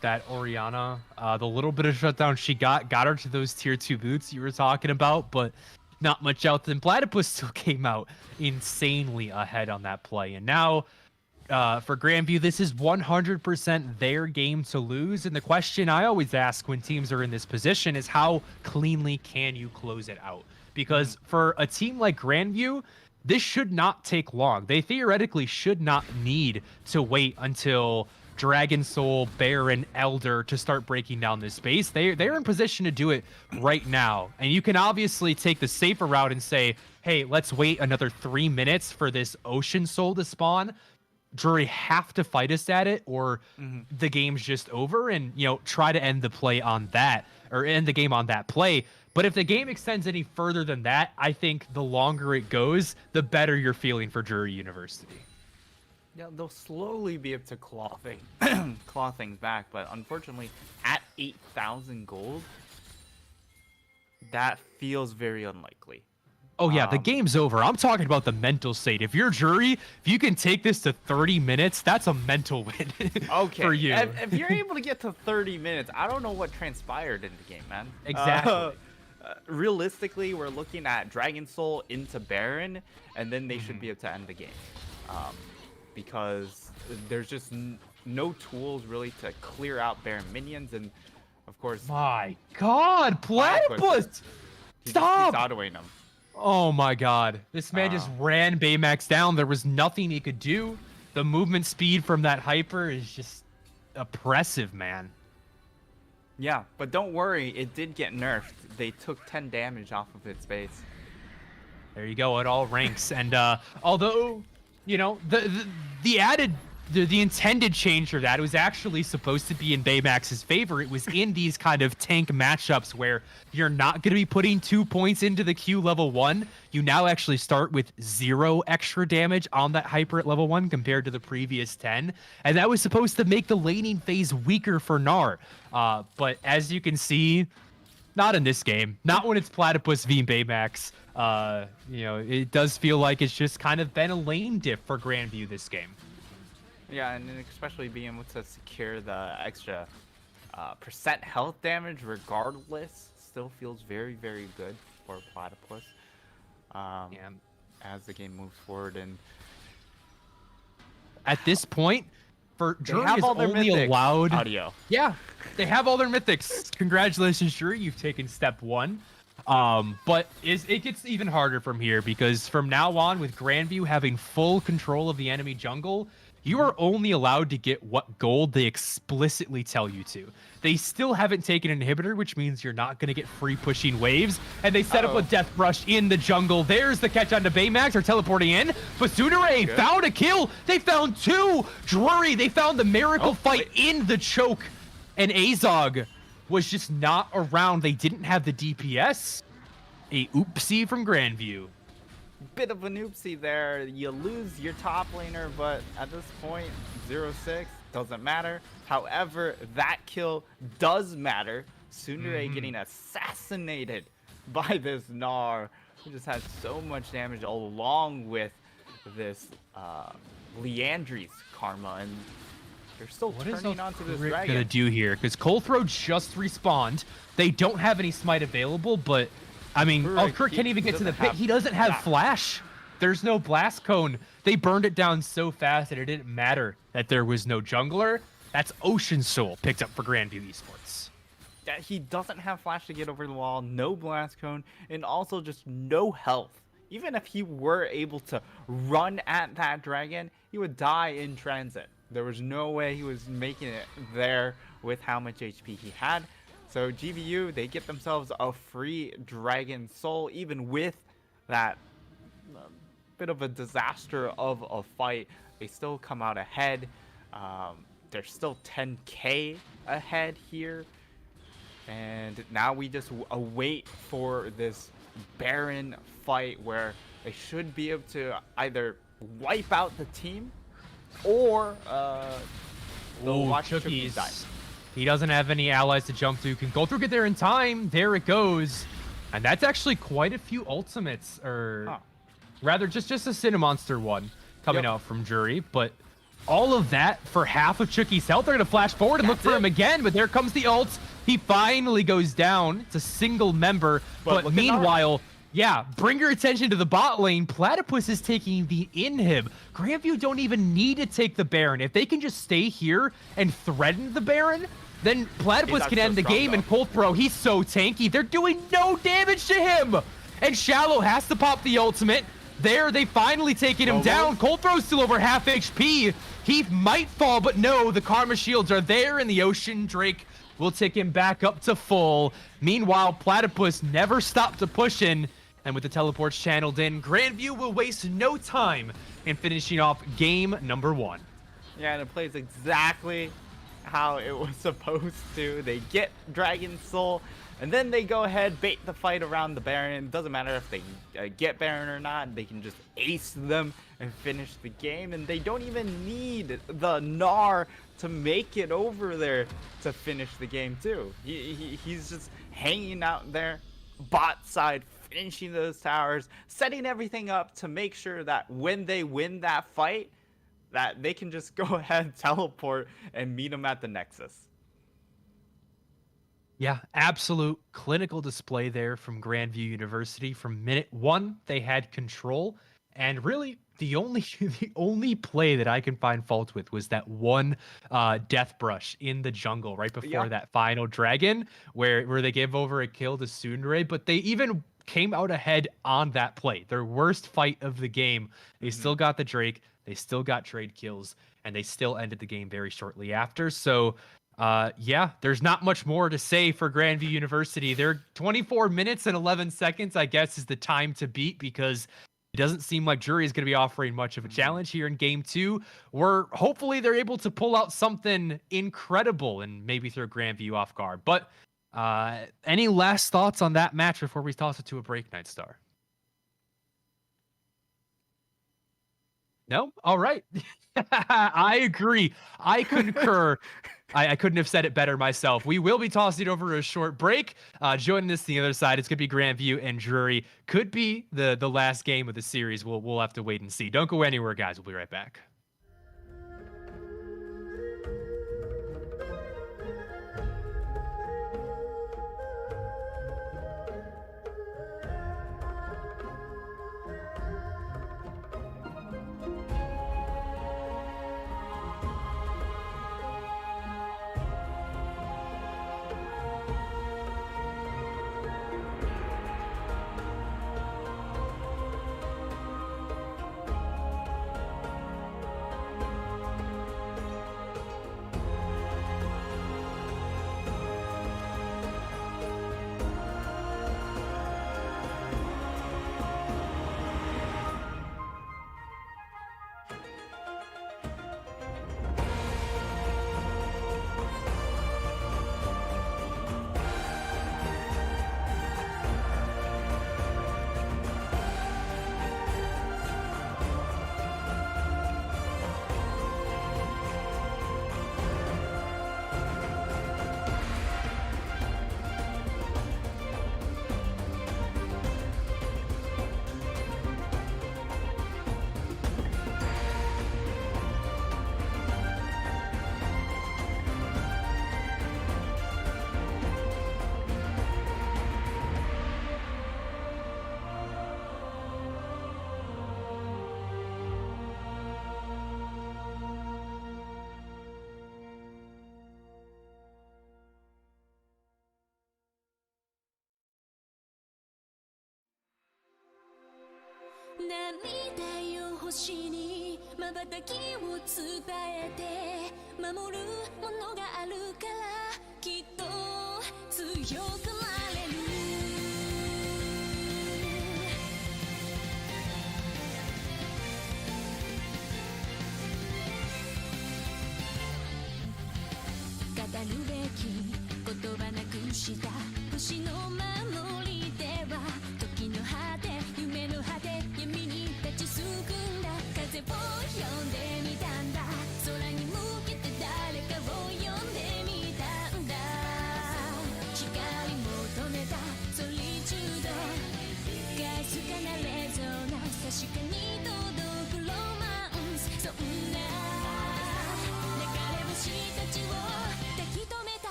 A: That Orianna, the little bit of shutdown she got her to those tier 2 boots you were talking about, but not much else. And Platypus still came out insanely ahead on that play. And now for Grandview, this is 100% their game to lose. And the question I always ask when teams are in this position is how cleanly can you close it out? Because for a team like Grandview, this should not take long. They theoretically should not need to wait until Dragon Soul, Baron, Elder to start breaking down this space. They're in position to do it right now. And you can obviously take the safer route and say, hey, let's wait another 3 minutes for this Ocean Soul to spawn. Drury have to fight us at it, or the game's just over, and try to end the play on that, or end the game on that play. But if the game extends any further than that, I think the longer it goes, the better you're feeling for Drury University.
B: Yeah, they'll slowly be able to claw things back, but unfortunately, at 8,000 gold, that feels very unlikely.
A: Oh yeah, the game's over. I'm talking about the mental state. If you're Jury, if you can take this to 30 minutes, that's a mental win for you.
B: If you're able to get to 30 minutes, I don't know what transpired in the game, man.
A: Exactly.
B: Realistically, we're looking at Dragon Soul into Baron, and then they should be able to end the game. Because there's just no tools really to clear out Baron minions, and of course...
A: My God, Platypus! Stop!
B: He's autoing them.
A: Oh my God. This man just ran Baymax down. There was nothing he could do. The movement speed from that hyper is just oppressive, man.
B: Yeah, but don't worry. It did get nerfed. They took 10 damage off of its base.
A: There you go. It all ranks. And although, you know, the added the intended change for that was actually supposed to be in Baymax's favor. It was in these kind of tank matchups where you're not going to be putting 2 points into the Q level 1. You now actually start with 0 extra damage on that hyper at level 1 compared to the previous 10. And that was supposed to make the laning phase weaker for Gnar. But as you can see, not in this game. Not when it's Platypus v Baymax. You know, it does feel like it's just kind of been a lane diff for Grandview this game.
B: Yeah, and especially being able to secure the extra percent health damage regardless still feels very, very good for Platypus
A: Yeah.
B: as the game moves forward. And
A: at this point, for
B: they
A: Jury
B: have
A: is
B: all their
A: only
B: mythics.
A: allowed
B: Audio.
A: Yeah, they have all their mythics. Congratulations, Jury, you've taken step 1. But it gets even harder from here because from now on, with Grandview having full control of the enemy jungle, you are only allowed to get what gold they explicitly tell you to. They still haven't taken an inhibitor, which means you're not going to get free pushing waves. And they set up a death brush in the jungle. There's the catch on to Baymax. They're teleporting in. But Sundere found a kill. They found 2. Drury, they found the miracle fight in the choke. And Azog was just not around. They didn't have the DPS. A oopsie from Grandview.
B: Bit of an oopsie there. You lose your top laner, but at this point, 0-6 doesn't matter. However, that kill does matter. Sundere getting assassinated by this Gnar, who just had so much damage along with this Leandri's karma, and they're still turning onto this dragon.
A: Gonna do here because Colthrow just respawned. They don't have any smite available, but I mean, Kurt can't even get to the pit. He doesn't have flash. There's no blast cone. They burned it down so fast that it didn't matter that there was no jungler. That's Ocean Soul picked up for Grandview Esports.
B: Yeah, he doesn't have flash to get over the wall, no blast cone, and also just no health. Even if he were able to run at that dragon, he would die in transit. There was no way he was making it there with how much HP he had. So GVU, they get themselves a free Dragon Soul, even with that bit of a disaster of a fight. They still come out ahead. They're still 10k ahead here. And now we just await for this Baron fight where they should be able to either wipe out the team or they'll watch Chookies die.
A: He doesn't have any allies to jump through. Can go through, get there in time. There it goes. And that's actually quite a few ultimates, or rather just a Cinemonster one coming out from Jury. But all of that for half of Chooki's health. They're going to flash forward and look for him again, but there comes the ult. He finally goes down. It's a single member. But meanwhile, bring your attention to the bot lane. Platypus is taking the inhib. Grandview don't even need to take the Baron. If they can just stay here and threaten the Baron, then Platypus can end the game. And Colthrow, he's so tanky. They're doing no damage to him. And Shallow has to pop the ultimate. There, they finally taken him down. Colthrow's still over half HP. He might fall, but no, the Karma Shields are there in the ocean. Drake will take him back up to full. Meanwhile, Platypus never stopped to push in. And with the teleports channeled in, Grandview will waste no time in finishing off game number 1.
B: Yeah, and it plays exactly how it was supposed to. They get Dragon Soul, and then they go ahead, bait the fight around the Baron. Doesn't matter if they get Baron or not. They can just ace them and finish the game. And they don't even need the Gnar to make it over there to finish the game too. He's just hanging out there, bot side, finishing those towers, setting everything up to make sure that when they win that fight, that they can just go ahead, teleport, and meet them at the Nexus.
A: Yeah, absolute clinical display there from Grandview University. From minute 1, they had control, and really the only play that I can find fault with was that one death brush in the jungle right before that final dragon, where they gave over a kill to Sundere, but they even came out ahead on that play. Their worst fight of the game. They still got the Drake. They still got trade kills, and they still ended the game very shortly after. So Yeah, there's not much more to say for Grandview University. They're 24 minutes and 11 seconds, I guess, is the time to beat because it doesn't seem like Jury is going to be offering much of a
B: Mhm.
A: challenge here in game two. Where hopefully they're able to pull out something incredible and maybe throw Grandview off guard. But any last thoughts on that match before we toss it to a break, Night Star? No? All right. I agree. I concur. I couldn't have said it better myself. We will be tossing it over to a short break. Joining us on the other side, it's going to be Grandview and Drury. Could be the last game of the series. We'll have to wait and see. Don't go anywhere, guys. We'll be right back.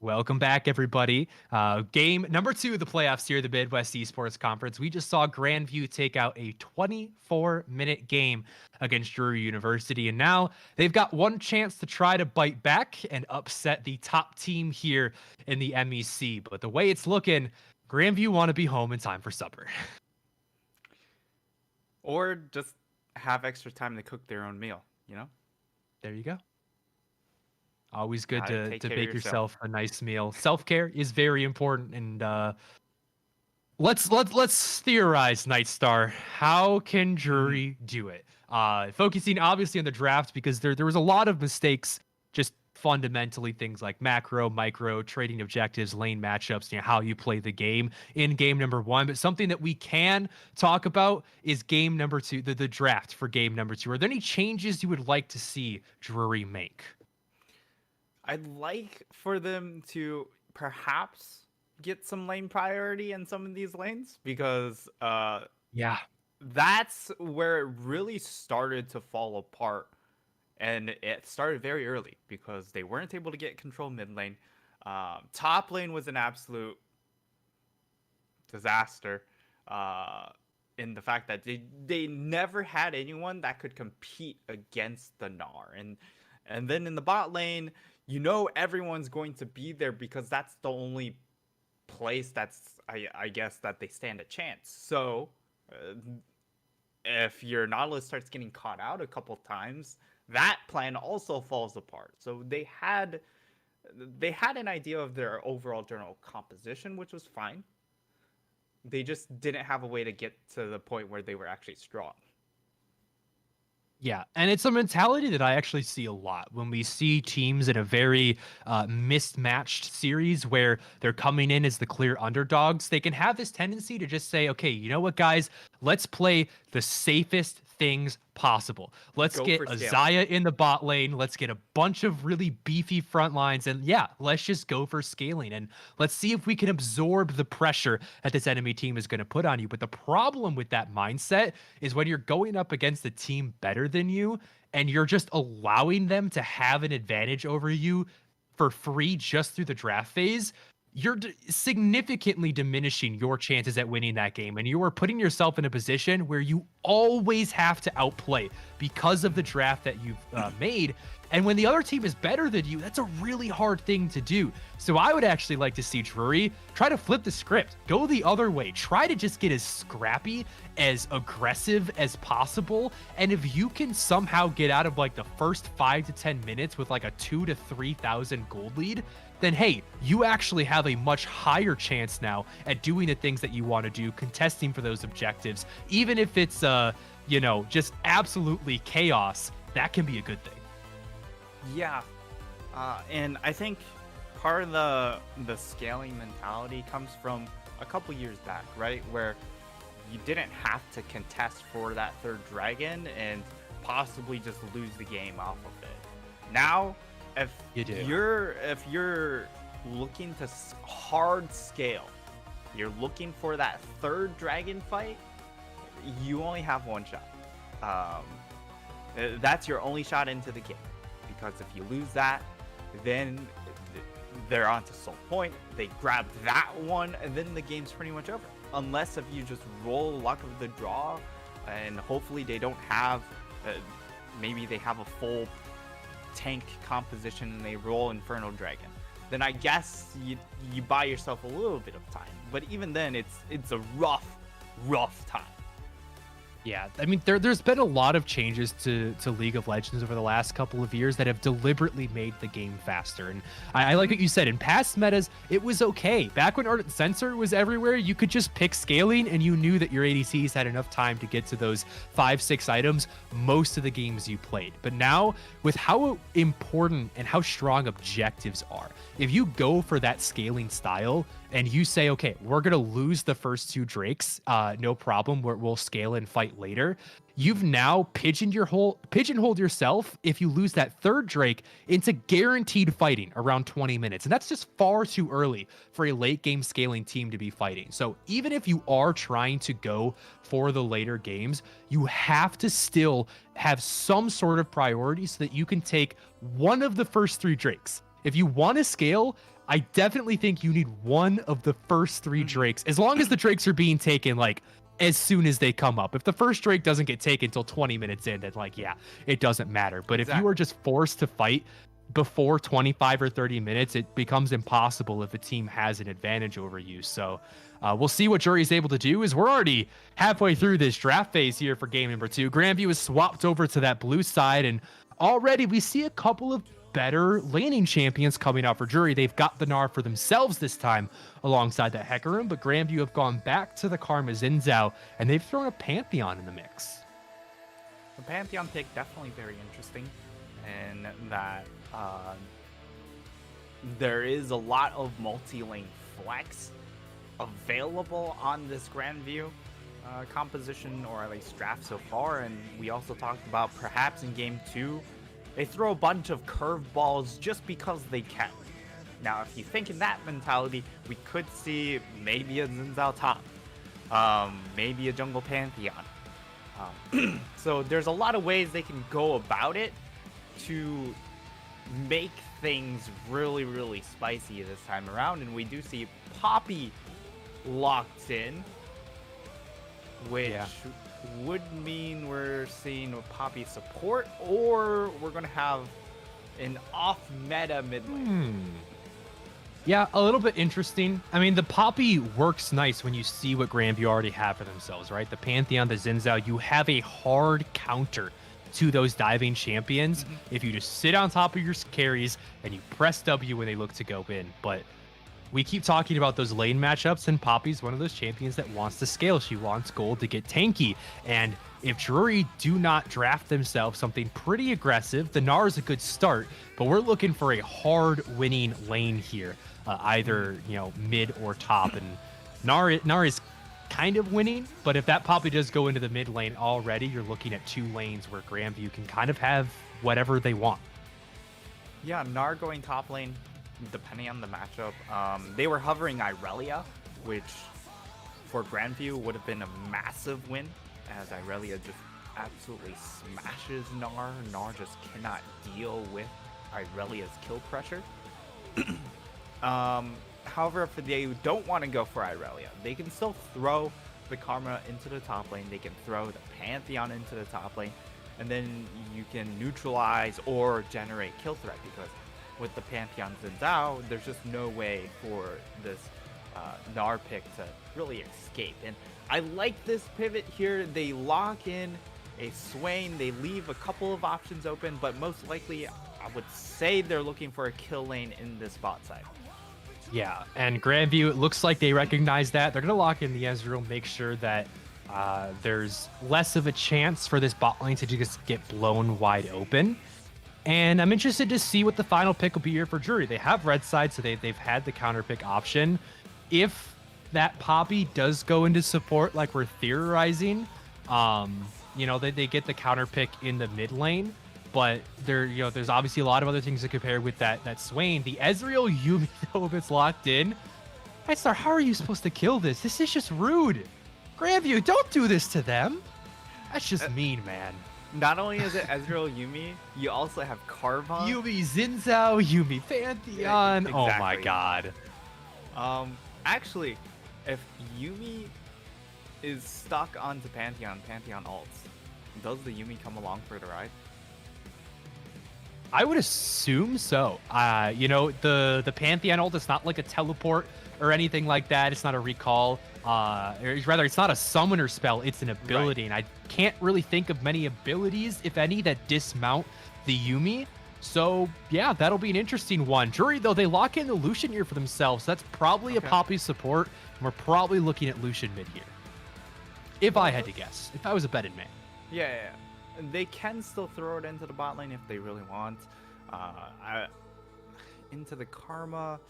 A: Welcome back, everybody. Game number 2 of the playoffs here, the Midwest Esports Conference. We just saw Grandview take out a 24-minute game against Drury University, and now they've got one chance to try to bite back and upset the top team here in the MEC. But the way it's looking, Grandview want to be home in time for supper.
B: Or just have extra time to cook their own meal, you know?
A: There you go. Always good
B: Gotta
A: to
B: take care of
A: make
B: yourself.
A: yourself a nice meal. Self-care is very important, and let's theorize, Nightstar. How can
B: Mhm.
A: Drury do it? Focusing obviously on the draft, because there was a lot of mistakes, just fundamentally things like macro, micro, trading objectives, lane matchups, how you play the game in game number 1. But something that we can talk about is game number 2, the draft for game number 2. Are there any changes you would like to see Drury make?
B: I'd like for them to perhaps get some lane priority in some of these lanes because
A: Yeah.
B: that's where it really started to fall apart And it started very early because they weren't able to get control mid lane. Top lane was an absolute disaster in the fact that they never had anyone that could compete against the Gnar. And then in the bot lane, everyone's going to be there because that's the only place that's I guess that they stand a chance. So if your Nautilus starts getting caught out a couple times, that plan also falls apart. So they had an idea of their overall general composition, which was fine. They just didn't have a way to get to the point where they were actually strong.
A: Yeah, and it's a mentality that I actually see a lot when we see teams in a very mismatched series where they're coming in as the clear underdogs. They can have this tendency to just say, okay, you know what, guys, let's play the safest things possible. Let's
B: Go
A: get
B: for
A: a
B: scale.
A: Xayah in the bot lane. Let's get a bunch of really beefy front lines. And yeah, let's just go for scaling. And let's see if we can absorb the pressure that this enemy team is going to put on you. But the problem with that mindset is when you're going up against a team better than you and you're just allowing them to have an advantage over you for free just through the draft phase, you're significantly diminishing your chances at winning that game. And you are putting yourself in a position where you always have to outplay because of the draft that you've made. And when the other team is better than you, that's a really hard thing to do. So I would actually like to see Drury try to flip the script, go the other way, try to just get as scrappy, as aggressive as possible. And if you can somehow get out of like the first 5 to 10 minutes with like a 2,000 to 3,000 gold lead, then hey, you actually have a much higher chance now at doing the things that you want to do, contesting for those objectives. Even if it's, just absolutely chaos, that can be a good thing.
B: Yeah, and I think part of the scaling mentality comes from a couple years back, right, where you didn't have to contest for that third dragon and possibly just lose the game off of it. Now, if you're looking to hard scale, you're looking for that third dragon fight, you only have one shot. That's your only shot into the game. Because if you lose that, then they're on to Soul Point. They grab that one, and then the game's pretty much over. Unless if you just roll luck of the draw, and hopefully they don't have, maybe they have a full tank composition and they roll Infernal Dragon. Then I guess you buy yourself a little bit of time. But even then, it's a rough time.
A: Yeah, I mean, there's been a lot of changes to League of Legends over the last couple of years that have deliberately made the game faster. And I like what you said. In past metas, it was okay. Back when Ardent Sensor was everywhere, you could just pick scaling and you knew that your ADCs had enough time to get to those 5-6 items most of the games you played. But now, with how important and how strong objectives are, if you go for that scaling style and you say, okay, we're going to lose the first 2 Drakes, no problem, we'll scale and fight later, you've now pigeonholed yourself, if you lose that third Drake, into guaranteed fighting around 20 minutes. And that's just far too early for a late game scaling team to be fighting. So even if you are trying to go for the later games, you have to still have some sort of priority so that you can take one of the first 3 Drakes. If you want to scale, I definitely think you need one of the first 3 Drakes, as long as the Drakes are being taken like as soon as they come up. If the first Drake doesn't get taken until 20 minutes in, then like, yeah, it doesn't matter. But if you are just forced to fight before 25 or 30 minutes, it becomes impossible if a team has an advantage over you. So we'll see what Jury is able to do, as we're already halfway through this draft phase here for game number 2. Grandview is swapped over to that blue side, and already we see a couple of better laning champions coming out for Jury. They've got the Gnar for themselves this time alongside that Hecarim, but Grandview have gone back to the Karma Xin Zhao, and they've thrown a Pantheon in the mix.
B: The Pantheon pick definitely very interesting, and that there is a lot of multi-lane flex available on this Grandview composition, or at least draft so far. And we also talked about perhaps in game 2 they throw a bunch of curveballs just because they can. Now, if you think in that mentality, we could see maybe a Xin Zhao top, maybe a Jungle Pantheon. So there's a lot of ways they can go about it. to make things really, really spicy this time around, and we do see Poppy locked in, which would mean we're seeing Poppy support, or we're gonna have an off-meta mid lane.
A: Yeah, a little bit interesting. I mean, the Poppy works nice when you see what Grandview already have for themselves, right? The Pantheon, the Xin Zhao, you have a hard counter to those diving champions if you just sit on top of your carries and you press W when they look to go in. But we keep talking about those lane matchups, and Poppy's one of those champions that wants to scale. She wants gold to get tanky. And if Drury do not draft themselves something pretty aggressive, the Gnar is a good start, but we're looking for a hard winning lane here, either mid or top. And Gnar is kind of winning, but if that Poppy does go into the mid lane already, you're looking at 2 lanes where Grandview can kind of have whatever they want.
B: Yeah, Gnar going top lane, depending on the matchup. They were hovering Irelia, which for Grandview would have been a massive win, as Irelia just absolutely smashes Gnar. Gnar just cannot deal with Irelia's kill pressure. However, if they don't want to go for Irelia, they can still throw the Karma into the top lane. They can throw the Pantheon into the top lane, and then you can neutralize or generate kill threat, because with the Pantheon Xin Zhao, there's just no way for this Gnar pick to really escape. And I like this pivot here. They lock in a Swain. They leave a couple of options open, but most likely I would say they're looking for a kill lane in this bot side.
A: Yeah, and Grandview, it looks like they recognize that. They're going to lock in the Ezreal, make sure that there's less of a chance for this bot lane to just get blown wide open. And I'm interested to see what the final pick will be here for Drury. They have red side, so they've had the counter pick option. If that Poppy does go into support like we're theorizing, they get the counter pick in the mid lane. But there's obviously a lot of other things to compare with that Swain. The Ezreal Yuumi, though, if it's locked in, Nightstar, how are you supposed to kill this? This is just rude. Grandview, don't do this to them. That's just mean, man.
B: Not only is it Ezreal Yuumi, you also have Carva.
A: Yuumi Xin Zhao, Yuumi Pantheon. Yeah, exactly. Oh my god.
B: Actually, if Yuumi is stuck onto Pantheon ults, does the Yuumi come along for the ride?
A: I would assume so. The Pantheon ult is not like a teleport or anything like that. It's not a recall. Or rather, it's not a summoner spell. It's an ability, right. And I can't really think of many abilities, if any, that dismount the Yuumi. So, yeah, that'll be an interesting one. Drury, though, they lock in the Lucian here for themselves. That's probably a Poppy support, and we're probably looking at Lucian mid here. If I had to guess. If I was a betting man.
B: Yeah. They can still throw it into the bot lane if they really want. Into the Karma.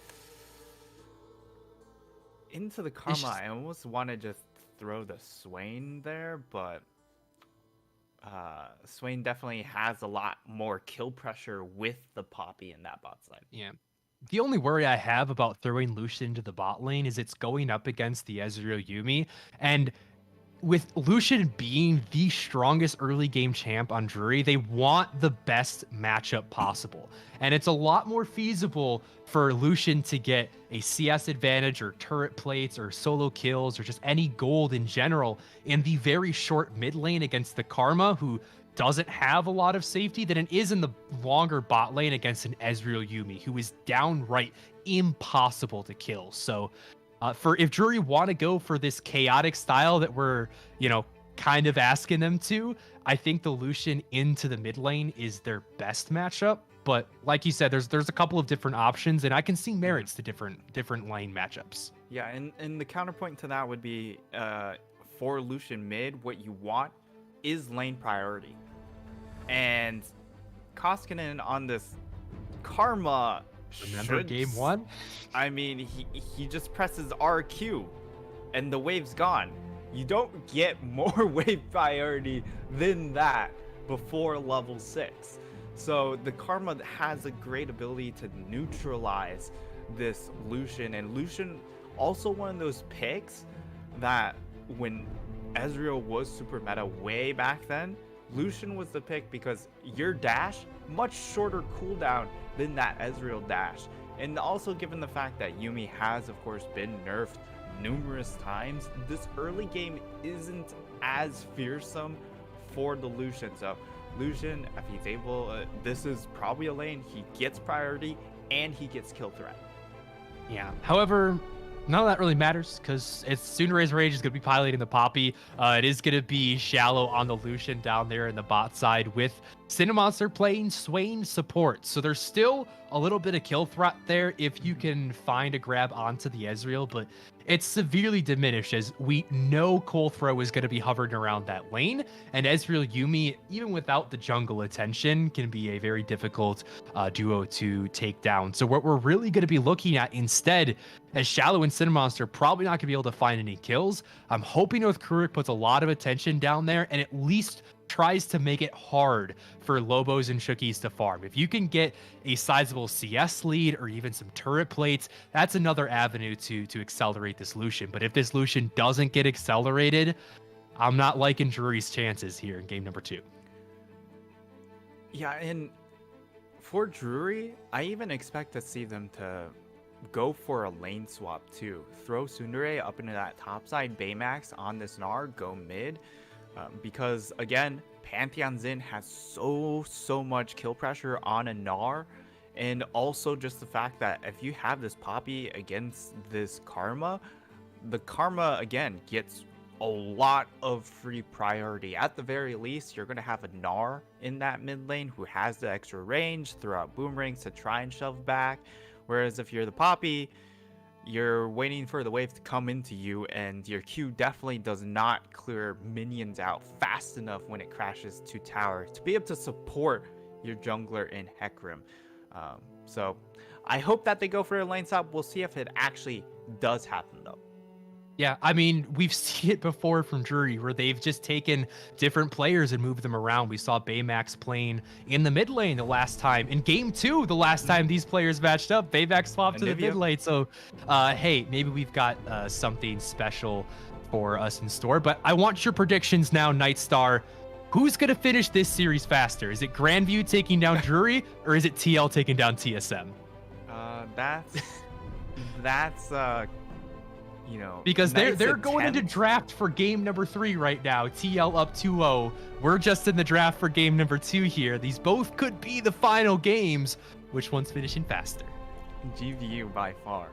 B: I almost want to just throw the Swain there, but Swain definitely has a lot more kill pressure with the Poppy in that bot side.
A: Yeah. The only worry I have about throwing Lucian into the bot lane is it's going up against the Ezreal Yuumi, and with Lucian being the strongest early game champ on Drury, they want the best matchup possible. And it's a lot more feasible for Lucian to get a CS advantage or turret plates or solo kills or just any gold in general in the very short mid lane against the Karma, who doesn't have a lot of safety, than it is in the longer bot lane against an Ezreal Yuumi, who is downright impossible to kill. So if Drury want to go for this chaotic style that we're, kind of asking them to, I think the Lucian into the mid lane is their best matchup. But like you said, there's a couple of different options, and I can see merits to different lane matchups.
B: Yeah, and the counterpoint to that would be for Lucian mid, what you want is lane priority. And Koskinen on this Karma.
A: Remember game 1?
B: I mean, he just presses RQ and the wave's gone. You don't get more wave priority than that before level 6. So the Karma has a great ability to neutralize this Lucian. And Lucian also one of those picks that when Ezreal was super meta way back then, Lucian was the pick because your dash, much shorter cooldown than that Ezreal dash. And also given the fact that Yuumi has, of course, been nerfed numerous times, this early game isn't as fearsome for the Lucian. So Lucian, if he's able, this is probably a lane he gets priority and he gets kill threat.
A: Yeah. However, none of that really matters because it's Sundare's Rage is going to be piloting the Poppy. It is going to be shallow on the Lucian down there in the bot side with Cinemonster playing Swain support. So there's still a little bit of kill threat there if you can find a grab onto the Ezreal, but it's severely diminished as we know Cold Throw is going to be hovering around that lane, and Ezreal Yuumi, even without the jungle attention, can be a very difficult duo to take down. So what we're really going to be looking at instead, as Shallow and Cinemonster probably not going to be able to find any kills, I'm hoping North Kurik puts a lot of attention down there and at least tries to make it hard for Lobos and Shookies to farm. If you can get a sizable CS lead or even some turret plates, that's another avenue to accelerate this Lucian. But if this Lucian doesn't get accelerated, I'm not liking Drury's chances here in game number 2.
B: Yeah, and for Drury, I even expect to see them to go for a lane swap too. Throw Tsundere up into that top side Baymax on this Gnar, go mid. Because again, Pantheon Xin has so much kill pressure on a Gnar, and also just the fact that if you have this Poppy against this Karma, the Karma again gets a lot of free priority. At the very least, you're going to have a Gnar in that mid lane who has the extra range, throw out boomerangs to try and shove back, whereas if you're the Poppy, you're waiting for the wave to come into you, and your Q definitely does not clear minions out fast enough when it crashes to tower to be able to support your jungler in Hecarim. So I hope that they go for a lane swap. We'll see if it actually does happen though.
A: Yeah, I mean, we've seen it before from Drury where they've just taken different players and moved them around. We saw Baymax playing in the mid lane the last time. In game 2, the last time these players matched up, Baymax swapped to the mid lane. So, hey, maybe we've got something special for us in store. But I want your predictions now, Nightstar. Who's going to finish this series faster? Is it Grandview taking down Drury, or is it TL taking down TSM?
B: That's you know,
A: because
B: nice
A: they're going into draft for game number 3 right now. TL up 2-0. We're just in the draft for game number 2 here. These both could be the final games. Which one's finishing faster?
B: GVU by far.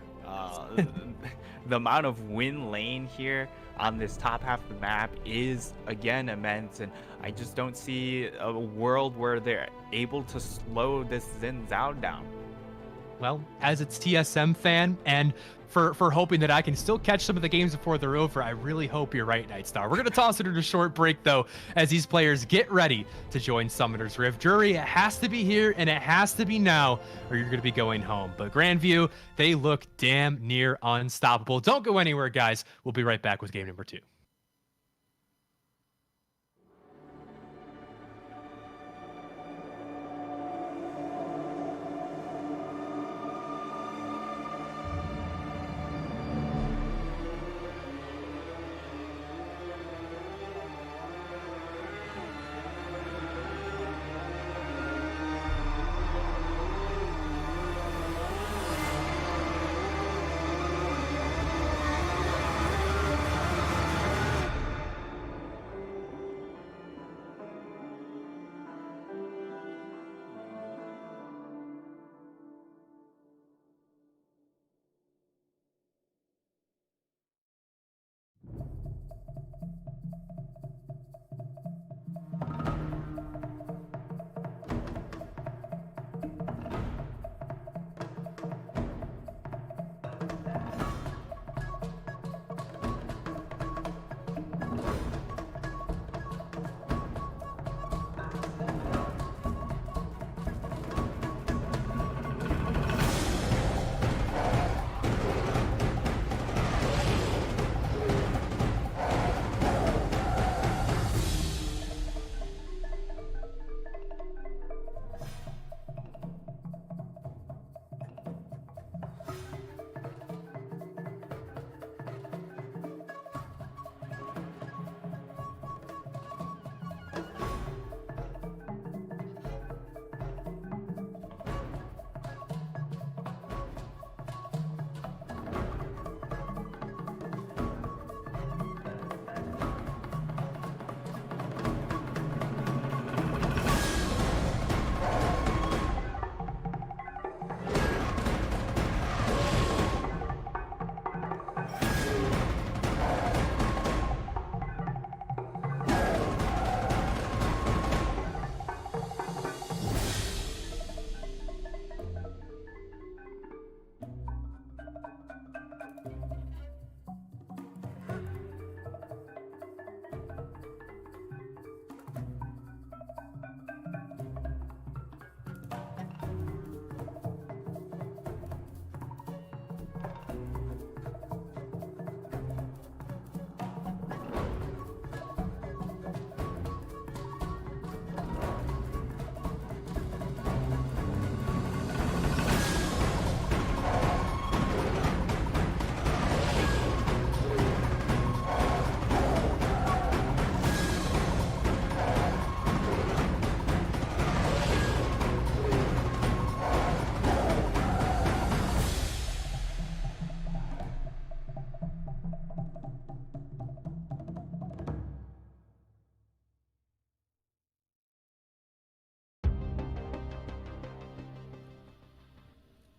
B: The amount of win lane here on this top half of the map is again immense, and I just don't see a world where they're able to slow this Xin Zhao down.
A: Well, as a TSM fan, and for hoping that I can still catch some of the games before they're over, I really hope you're right, Nightstar. We're going to toss it in a short break, though, as these players get ready to join Summoner's Rift. Drury, it has to be here, and it has to be now, or you're going to be going home. But Grandview, they look damn near unstoppable. Don't go anywhere, guys. We'll be right back with game number 2.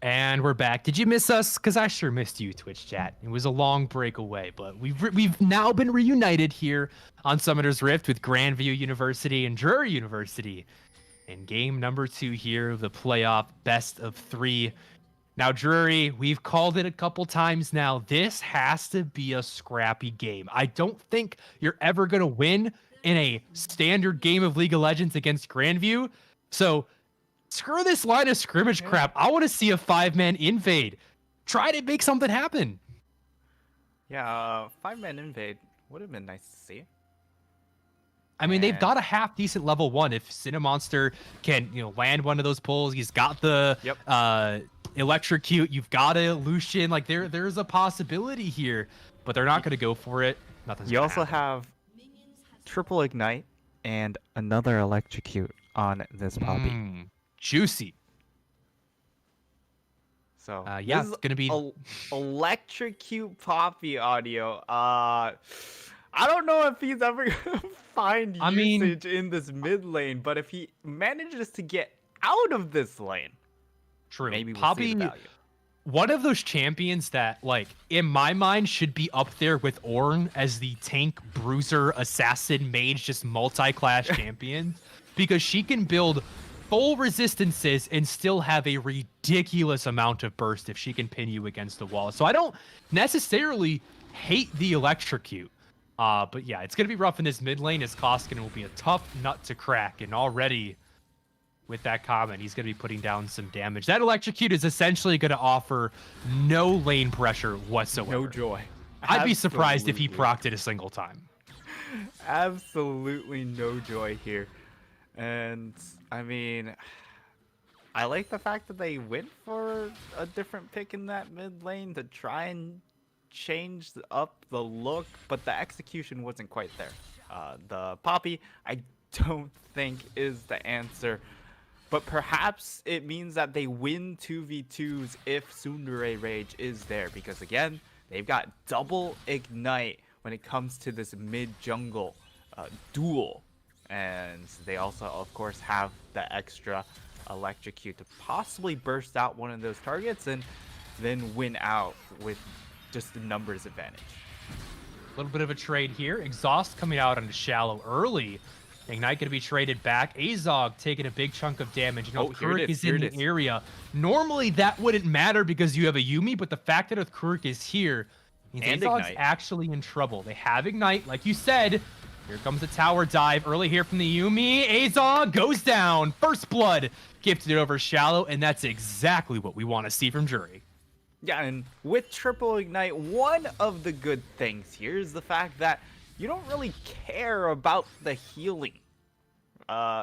A: And we're back. Did you miss us? Because I sure missed you, Twitch chat. It was a long break away, but we've now been reunited here on Summoner's Rift with Grandview University and Drury University. In game number 2 here of the playoff best of 3. Now, Drury, we've called it a couple times now. This has to be a scrappy game. I don't think you're ever going to win in a standard game of League of Legends against Grandview. So screw this line of scrimmage crap. I want to see a 5-man invade. Try to make something happen.
B: Yeah, 5-man invade would have been nice to see.
A: I mean, they've got a half decent level 1. If Cinemonster can, land one of those pulls, he's got the electrocute. You've got a Lucian. Like there's a possibility here, but they're not going to go for it. Nothing's.
B: You also have triple ignite and another electrocute on this Poppy.
A: Juicy.
B: So
A: yeah, it's gonna be
B: electrocute Poppy audio. I don't know if he's ever gonna find usage in this mid lane, but if he manages to get out of this lane,
A: true.
B: Maybe we'll
A: Poppy,
B: see the value.
A: One of those champions that, like, in my mind, should be up there with Ornn as the tank, bruiser, assassin, mage, just multi-class champion, because she can build full resistances and still have a ridiculous amount of burst if she can pin you against the wall. So I don't necessarily hate the electrocute. But yeah, it's going to be rough in this mid lane as Koskinen will be a tough nut to crack. And already with that comment, he's going to be putting down some damage. That electrocute is essentially going to offer no lane pressure whatsoever.
B: No joy.
A: I'd be surprised if he procced it a single time.
B: Absolutely no joy here. And I mean, I like the fact that they went for a different pick in that mid lane to try and change up the look, but the execution wasn't quite there. The Poppy, I don't think is the answer, but perhaps it means that they win 2v2s if Tsundere Rage is there, because again, they've got double ignite when it comes to this mid jungle duel. And they also, of course, have the extra electrocute to possibly burst out one of those targets and then win out with just the numbers advantage.
A: A little bit of a trade here. Exhaust coming out onto shallow early. Ignite going to be traded back. Azog taking a big chunk of damage. Kuruk is in the area. Normally that wouldn't matter because you have a Yuumi, but the fact that Kuruk is here means Azog's actually in trouble. They have Ignite, like you said. Here comes the tower dive early here from the Yuumi. Azog goes down. First blood gifted it over shallow, and that's exactly what we want to see from Jury.
B: Yeah, and with triple ignite, one of the good things here is the fact that you don't really care about the healing.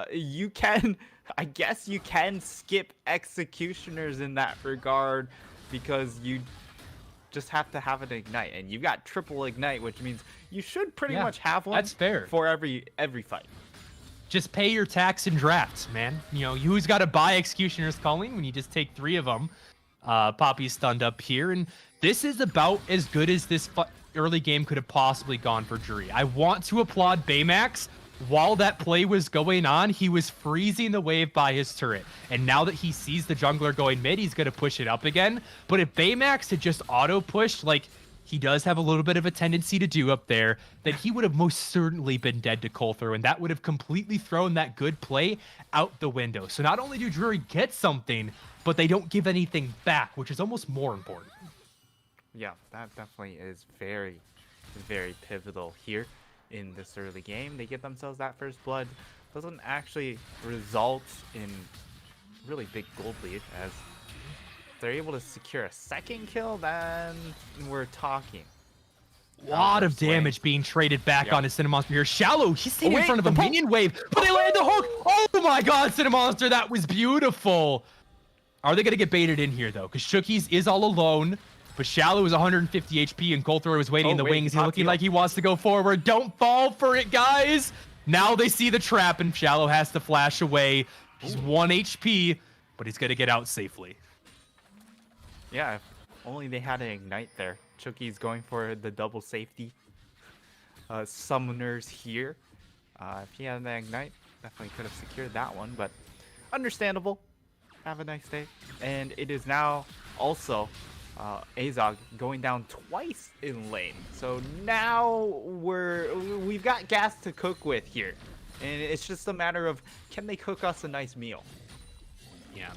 B: You can, I guess you can skip executioners in that regard because you just have to have an ignite, and you've got triple ignite, which means you should pretty much have one.
A: That's fair.
B: For every fight.
A: Just pay your tax in drafts, man. Who's got to buy Executioner's Calling when you just take 3 of them? Poppy's stunned up here, and this is about as good as this early game could have possibly gone for Jury. I want to applaud Baymax. While that play was going on, he was freezing the wave by his turret. And now that he sees the jungler going mid, he's going to push it up again. But if Baymax had just auto-pushed, like he does have a little bit of a tendency to do up there, then he would have most certainly been dead to Coulthro, and that would have completely thrown that good play out the window. So not only do Drury get something, but they don't give anything back, which is almost more important.
B: Yeah, that definitely is very, very pivotal here in this early game. They get themselves that first blood. Doesn't actually result in really big gold lead, as they're able to secure a second kill, then we're talking.
A: A lot of damage being traded back onto Cinemonster here. Shallow, he's sitting in front of a minion wave, but they land the hook. Oh my god, Cinemonster, that was beautiful. Are they going to get baited in here, though? Because Shookies is all alone, but Shallow is 150 HP, and Coulthro is waiting in the wings. He's looking like he wants to go forward. Don't fall for it, guys. Now they see the trap, and Shallow has to flash away. He's 1 HP, but he's going to get out safely.
B: Yeah, if only they had an ignite there. Chucky's going for the double safety. Summoners here. If he had an ignite, definitely could have secured that one, but understandable. Have a nice day. And it is now also Azog going down twice in lane. So now we've got gas to cook with here. And it's just a matter of, can they cook us a nice meal?
A: Yeah.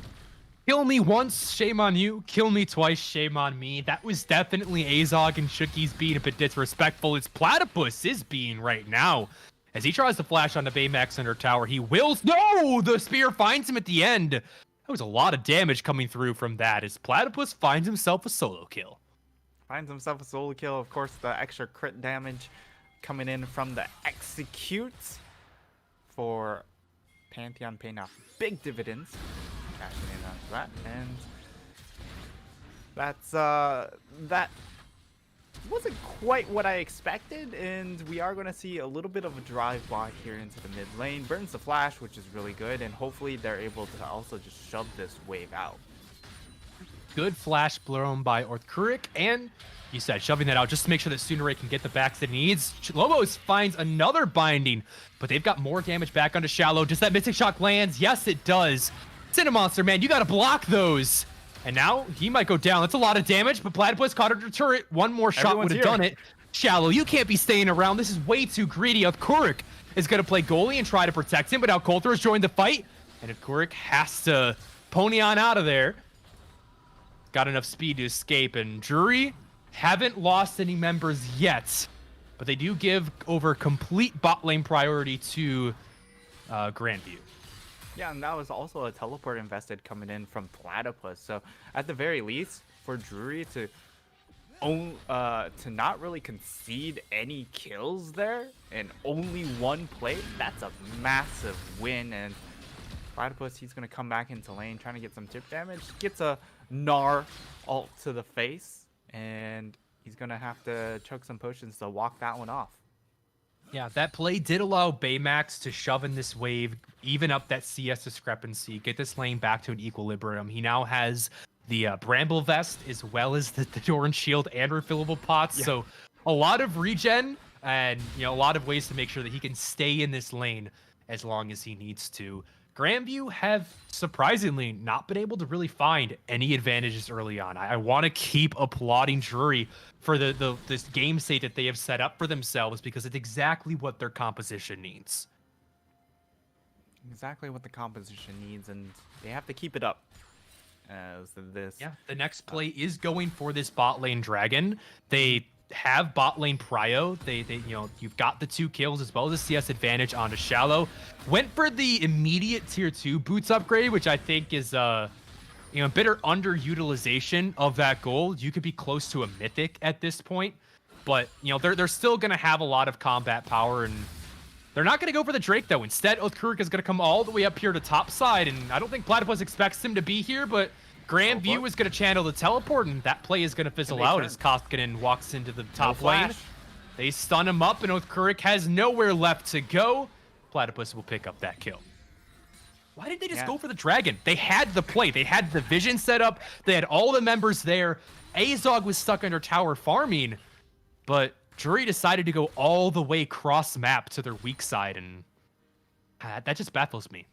A: Kill me once, shame on you. Kill me twice, shame on me. That was definitely Azog and Shuki's being a bit disrespectful. As Platypus is being right now. As he tries to flash onto Baymax under tower, he wills. No! The spear finds him at the end. That was a lot of damage coming through from that as Platypus finds himself a solo kill.
B: Finds himself a solo kill. Of course, the extra crit damage coming in from the executes for Pantheon paying off big dividends. Cashing in on that, and that's that wasn't quite what I expected, and we are going to see a little bit of a drive bot here into the mid lane. Burns the flash, which is really good, and hopefully they're able to also just shove this wave out.
A: Good flash blown by Orthkurik, and you said shoving that out just to make sure that Tsunere can get the backs that he needs. Lobos finds another binding, but they've got more damage back onto Shallow. Does that Mystic Shock lands? Yes, it does. Cinemonster, man, you gotta block those. And now he might go down. That's a lot of damage, but Platypus caught her turret. One more shot would have done it. Shallow, you can't be staying around. This is way too greedy. Upsurge is gonna play goalie and try to protect him, but now Coulter has joined the fight, and Upsurge has to pony on out of there. Got enough speed to escape, and Jury haven't lost any members yet, but they do give over complete bot lane priority to Grandview.
B: Yeah, and that was also a teleport invested coming in from Platypus. So at the very least, for Drury to not really concede any kills there and only one play, that's a massive win. And Platypus, he's gonna come back into lane, trying to get some tip damage. Gets a Gnar ult to the face, and he's gonna have to chug some potions to walk that one off.
A: Yeah, that play did allow Baymax to shove in this wave, even up that CS discrepancy, get this lane back to an equilibrium. He now has the Bramble Vest as well as the Doran Shield and refillable pots. Yeah. So a lot of regen and a lot of ways to make sure that he can stay in this lane as long as he needs to. Grandview have surprisingly not been able to really find any advantages early on. I want to keep applauding Drury for this game state that they have set up for themselves, because it's exactly what their composition needs.
B: Exactly what the composition needs, and they have to keep it up.
A: The next play is going for this bot lane dragon. They have bot lane prio. They you've got the 2 kills as well as a CS advantage onto Shallow. Went for the immediate tier 2 boots upgrade, which I think is a bitter underutilization of that gold. You could be close to a mythic at this point, but they're still gonna have a lot of combat power, and they're not gonna go for the Drake though. Instead, Oathkurik is gonna come all the way up here to top side, and I don't think Platypus expects him to be here, but Grandview is going to channel the teleport, and that play is going to fizzle out as Koskinen walks into the top lane. They stun him up, and Oathkurik has nowhere left to go. Platypus will pick up that kill. Why did they just go for the dragon? They had the play. They had the vision set up. They had all the members there. Azog was stuck under tower farming, but Drury decided to go all the way cross-map to their weak side, and that just baffles me.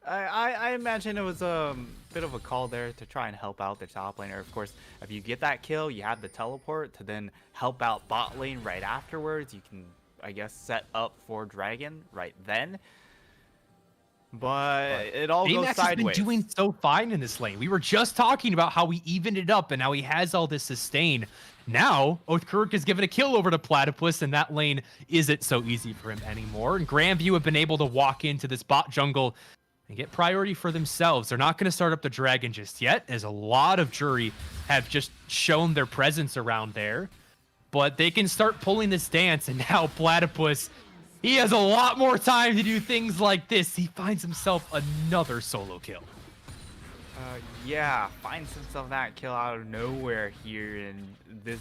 B: I imagine it was a bit of a call there to try and help out the top laner. Of course, if you get that kill, you have the teleport to then help out bot lane right afterwards. You can, I guess, set up for Dragon right then. But it all goes sideways.
A: Baymax has been doing so fine in this lane. We were just talking about how he evened it up and how he has all this sustain. Now, Oathkurik is given a kill over to Platypus, and that lane isn't so easy for him anymore. And Grandview have been able to walk into this bot jungle and get priority for themselves. They're not going to start up the dragon just yet, as a lot of Jury have just shown their presence around there. But they can start pulling this dance, and now Platypus, he has a lot more time to do things like this. He finds himself another solo kill.
B: Yeah, finds himself that kill out of nowhere here, and this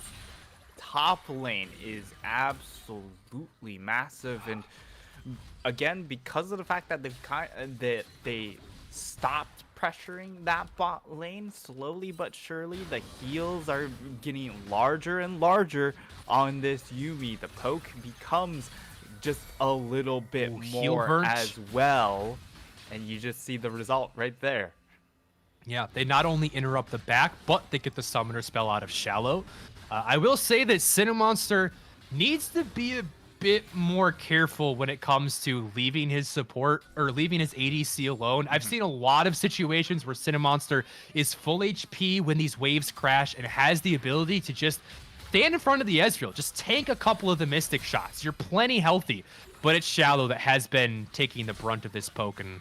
B: top lane is absolutely massive. And again, because of the fact that they stopped pressuring that bot lane slowly but surely, the heals are getting larger and larger on this Yuumi. The poke becomes just a little bit more as well, and you just see the result right there.
A: Yeah, they not only interrupt the back, but they get the summoner spell out of Shallow. I will say that Cinemonster needs to be a bit more careful when it comes to leaving his support or leaving his ADC alone. I've seen a lot of situations where Cinemonster is full HP when these waves crash and has the ability to just stand in front of the Ezreal, just tank a couple of the Mystic shots. You're plenty healthy, but it's Shallow that has been taking the brunt of this poke. And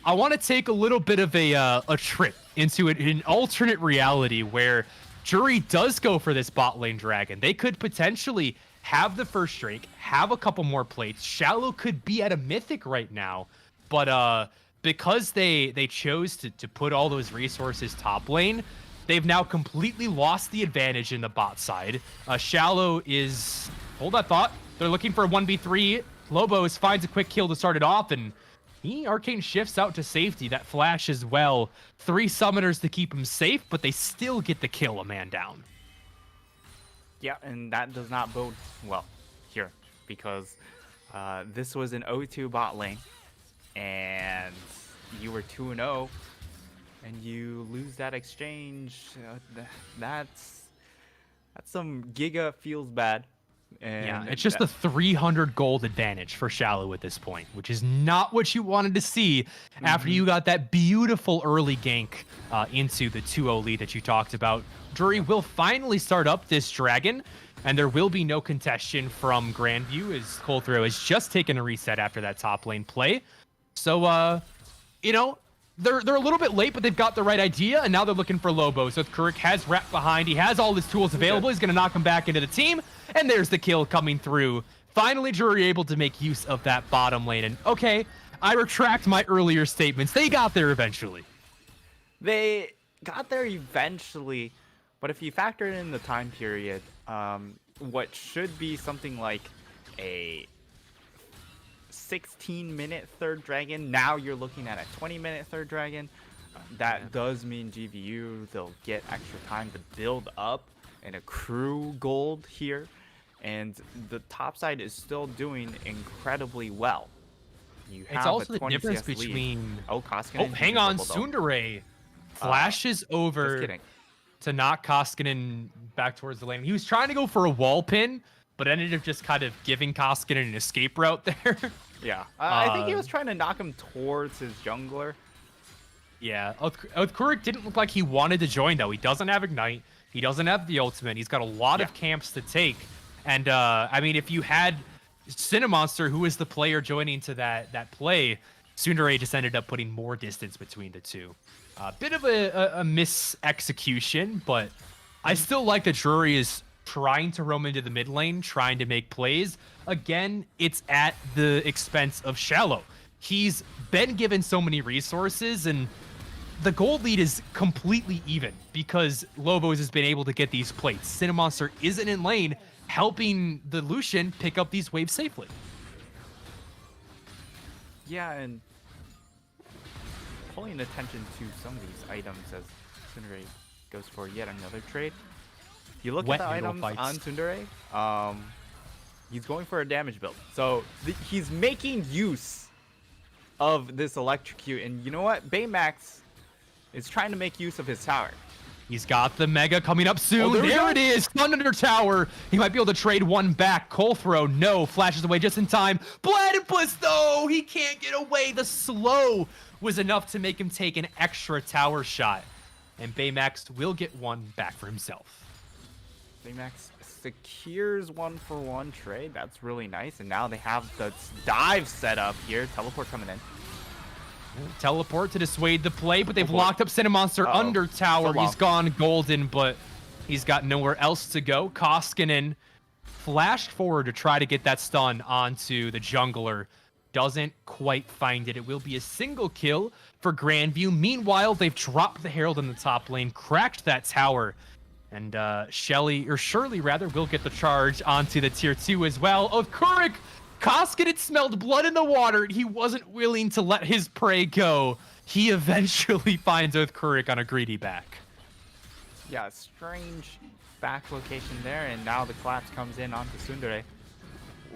A: I want to take a little bit of a trip into an alternate reality where Jury does go for this bot lane dragon. They could potentially have the first Drake, have a couple more plates. Shallow could be at a mythic right now, but because they chose to put all those resources top lane, they've now completely lost the advantage in the bot side. Shallow is, hold that thought, they're looking for a 1v3. Lobos finds a quick kill to start it off, and he Arcane shifts out to safety. That flash as well. 3 summoners to keep him safe, but they still get the kill, a man down.
B: Yeah, and that does not bode well here, because this was an 0-2 bot lane, and you were 2-0, and you lose that exchange. That's some Giga feels bad. And
A: yeah, it's just a 300 gold advantage for Shallow at this point, which is not what you wanted to see after you got that beautiful early gank into the 2-0 lead that you talked about. Drury will finally start up this dragon, and there will be no contestation from Grandview as Colthrow has just taken a reset after that top lane play. So, you know, they're a little bit late, but they've got the right idea, and now they're looking for Lobo. So Kurik has wrapped behind. He has all his tools available. He's going to knock him back into the team, and there's the kill coming through. Finally, Drury able to make use of that bottom lane. And okay, I retract my earlier statements. They got there eventually.
B: They got there eventually, but if you factor in the time period, what should be something like a 16-minute third dragon, now you're looking at a 20-minute third dragon. That does mean GVU, they'll get extra time to build up and accrue gold here, and the top side is still doing incredibly well. You have
A: It's also
B: a
A: the
B: 20
A: difference
B: CS lead.
A: between...
B: Oh, Koskinen.
A: Oh, hang on, Tsundere flashes over to knock Koskinen back towards the lane. He was trying to go for a wall pin, but ended up just kind of giving Koskinen an escape route there.
B: Yeah, I think he was trying to knock him towards his jungler.
A: Yeah, Kurik didn't look like he wanted to join, though. He doesn't have Ignite. He doesn't have the ultimate. He's got a lot of camps to take. And, I mean, if you had Cinemonster, who was the player joining to that play, Tsundere just ended up putting more distance between the two. Bit of a mis-execution, but I still like that Drury is trying to roam into the mid lane, trying to make plays. Again, it's at the expense of Shallow. He's been given so many resources, and the gold lead is completely even because Lobos has been able to get these plates. Cinemonster isn't in lane, helping the Lucian pick up these waves safely.
B: Yeah, and pulling attention to some of these items as Tsundere goes for yet another trade. If you look at the items on Tsundere, he's going for a damage build. So he's making use of this electrocute, and you know what? Baymax is trying to make use of his tower.
A: He's got the Mega coming up soon. There it is. Sun Under Tower. He might be able to trade one back. Colthrow, no. Flashes away just in time. Platypus, though. He can't get away. The slow was enough to make him take an extra tower shot. And Baymax will get one back for himself.
B: Baymax secures 1-for-1 trade. That's really nice. And now they have the dive set up here. Teleport coming in.
A: Teleport to dissuade the play, but they've locked up Cinemonster under tower. He's gone golden, but he's got nowhere else to go. Koskinen flashed forward to try to get that stun onto the jungler. Doesn't quite find it. It will be a single kill for Grandview. Meanwhile, they've dropped the Herald in the top lane, cracked that tower, and Shirley will get the charge onto the tier 2 as well. Of Kurik, Koskinen smelled blood in the water. He wasn't willing to let his prey go. He eventually finds Kurik on a greedy back.
B: Yeah, strange back location there, and now the collapse comes in onto Tsundere.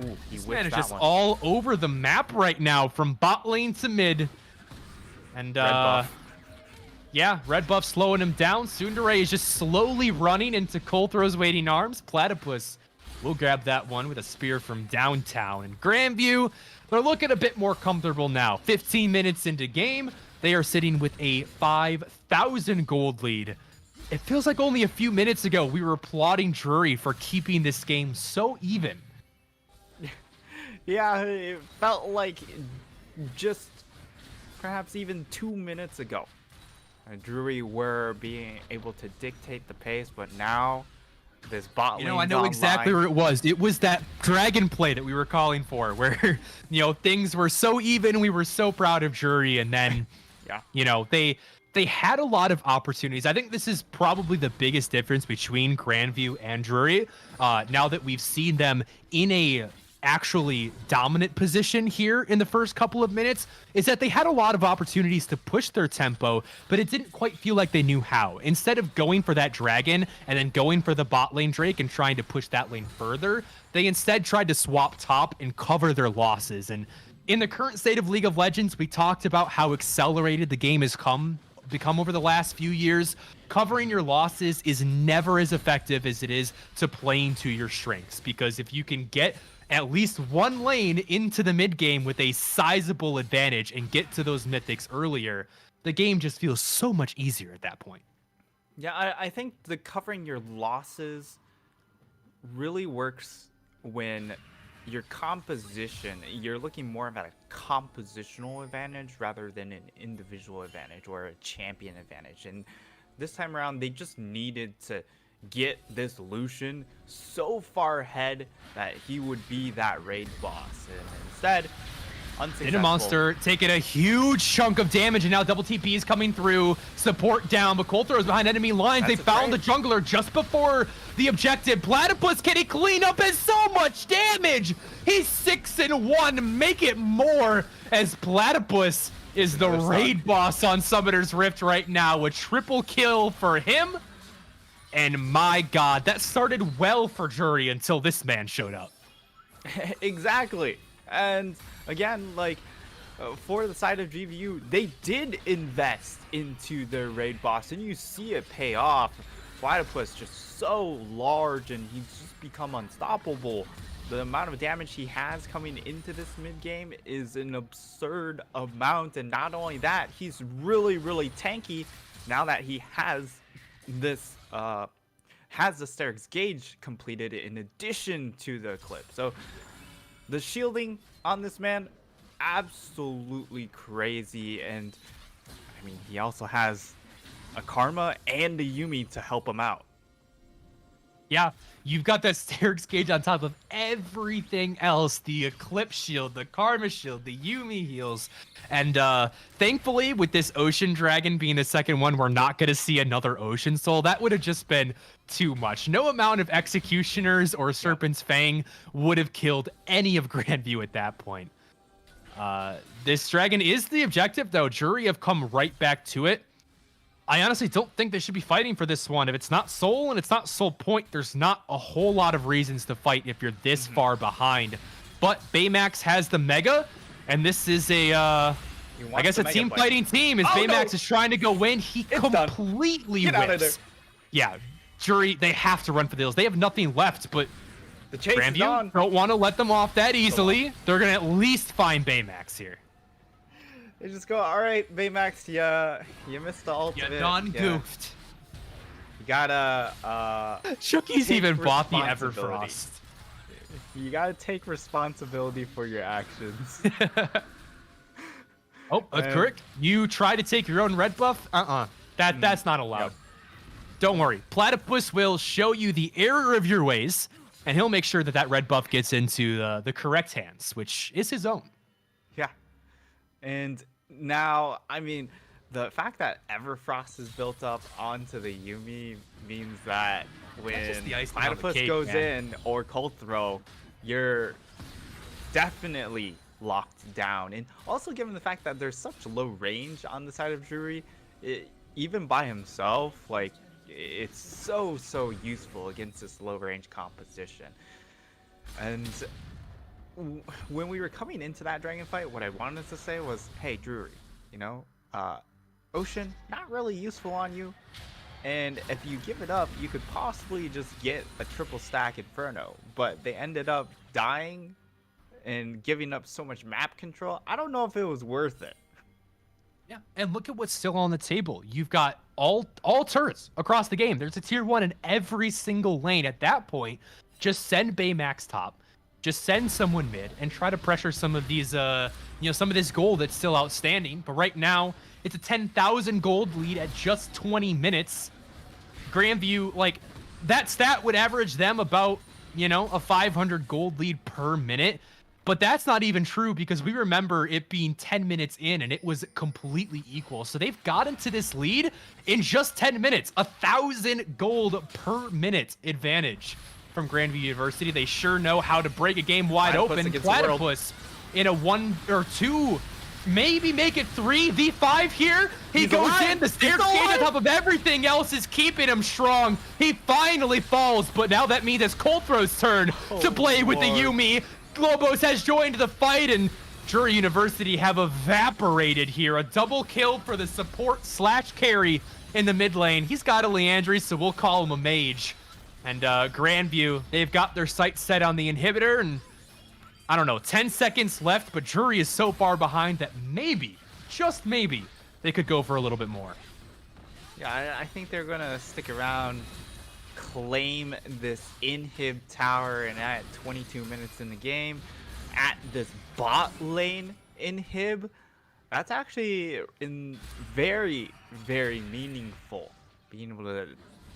B: Ooh, he
A: this man is
B: that
A: just
B: one.
A: all over the map right now, from bot lane to mid. And Yeah, red buff slowing him down. Tsundere is just slowly running into Colthro's waiting arms. Platypus will grab that one with a spear from downtown. And Grandview, they're looking a bit more comfortable now. 15 minutes into game, they are sitting with a 5,000 gold lead. It feels like only a few minutes ago we were applauding Drury for keeping this game so even.
B: Yeah, it felt like just perhaps even 2 minutes ago. Drury were being able to dictate the pace, but now this bot lane.
A: I know exactly where it was. It was that dragon play that we were calling for, where things were so even. We were so proud of Drury, and then
B: yeah,
A: they had a lot of opportunities. I think this is probably the biggest difference between Grandview and Drury. Now that we've seen them in a actually dominant position here in the first couple of minutes, is that they had a lot of opportunities to push their tempo, but it didn't quite feel like they knew how. Instead of going for that dragon and then going for the bot lane Drake and trying to push that lane further, they instead tried to swap top and cover their losses. And in the current state of League of Legends, we talked about how accelerated the game has become over the last few years. Covering your losses is never as effective as it is to playing to your strengths, because if you can get at least one lane into the mid game with a sizable advantage and get to those mythics earlier, the game just feels so much easier at that point.
B: Yeah, I think the covering your losses really works when your composition, you're looking more at a compositional advantage rather than an individual advantage or a champion advantage. And this time around, they just needed to get this Lucian so far ahead that he would be that raid boss, and instead unsuccessful.
A: Monster taking a huge chunk of damage, and now double TP is coming through. Support down, but Coulter is behind enemy lines. They found the jungler just before the objective. Platypus, can he clean up? Has so much damage. He's 6-1. Make it more, as Platypus is the raid boss on Summoner's Rift right now. A triple kill for him. And my God, that started well for Drury until this man showed up.
B: Exactly. And again, for the side of GVU, they did invest into their raid boss, and you see it pay off. Platypus just so large, and he's just become unstoppable. The amount of damage he has coming into this mid game is an absurd amount, and not only that, he's really, really tanky now that he has this has the Steric's Gauge completed in addition to the clip. So the shielding on this man, absolutely crazy. And I mean, he also has a Karma and a Yuumi to help him out.
A: Yeah, you've got that Steric's Gauge on top of everything else. The Eclipse Shield, the Karma Shield, the Yuumi heals. And thankfully, with this Ocean Dragon being the second one, we're not going to see another Ocean Soul. That would have just been too much. No amount of Executioners or Serpent's Fang would have killed any of Grandview at that point. This dragon is the objective, though. Drury have come right back to it. I honestly don't think they should be fighting for this one. If it's not Soul and it's not Soul Point, there's not a whole lot of reasons to fight if you're this far behind. But Baymax has the Mega, and this is I guess a team fighting team. As Baymax is trying to go win, he completely whips. Yeah, Drury, they have to run for the hills. They have nothing left, but
B: the chase is on.
A: Don't want to let them off that easily. They're going to at least find Baymax here.
B: They just go, all right, Baymax, you missed the ultimate.
A: You done goofed.
B: You gotta,
A: Shookie's even bought the Everfrost.
B: You gotta take responsibility for your actions.
A: Oh, that's correct. You try to take your own red buff? That's not allowed. Yep. Don't worry. Platypus will show you the error of your ways, and he'll make sure that that red buff gets into the correct hands, which is his own.
B: Yeah. And now, I mean, the fact that Everfrost is built up onto the Yuumi means that when Platypus goes in or Cold Throw, you're definitely locked down. And also given the fact that there's such low range on the side of Drury, even by himself, it's so useful against this low range composition. And when we were coming into that dragon fight, what I wanted to say was, hey, Drury, Ocean, not really useful on you. And if you give it up, you could possibly just get a triple stack Inferno. But they ended up dying and giving up so much map control. I don't know if it was worth it.
A: Yeah, and look at what's still on the table. You've got all turrets across the game. There's a tier 1 in every single lane. At that point, just send Baymax top, just send someone mid, and try to pressure some of these, some of this gold that's still outstanding. But right now, it's a 10,000 gold lead at just 20 minutes. Grandview, like, that stat would average them about, a 500 gold lead per minute. But that's not even true because we remember it being 10 minutes in and it was completely equal. So they've gotten to this lead in just 10 minutes. 1,000 gold per minute advantage from Grandview University. They sure know how to break a game wide open. Platypus in a 1 or 2, maybe make it 3v5 here. He goes in. The stair skate on top of everything else is keeping him strong. He finally falls, but now that means it's Colthrow's turn to play with the Yuumi. Lobos has joined the fight, and Jury University have evaporated here. A double kill for the support / carry in the mid lane. He's got a Leandry, so we'll call him a mage. And Grandview, they've got their sights set on the inhibitor, and I don't know, 10 seconds left, but Jury is so far behind that maybe, just maybe, they could go for a little bit more.
B: Yeah, I think they're going to stick around, claim this inhib tower, and at 22 minutes in the game, at this bot lane inhib, that's actually very, very meaningful, being able to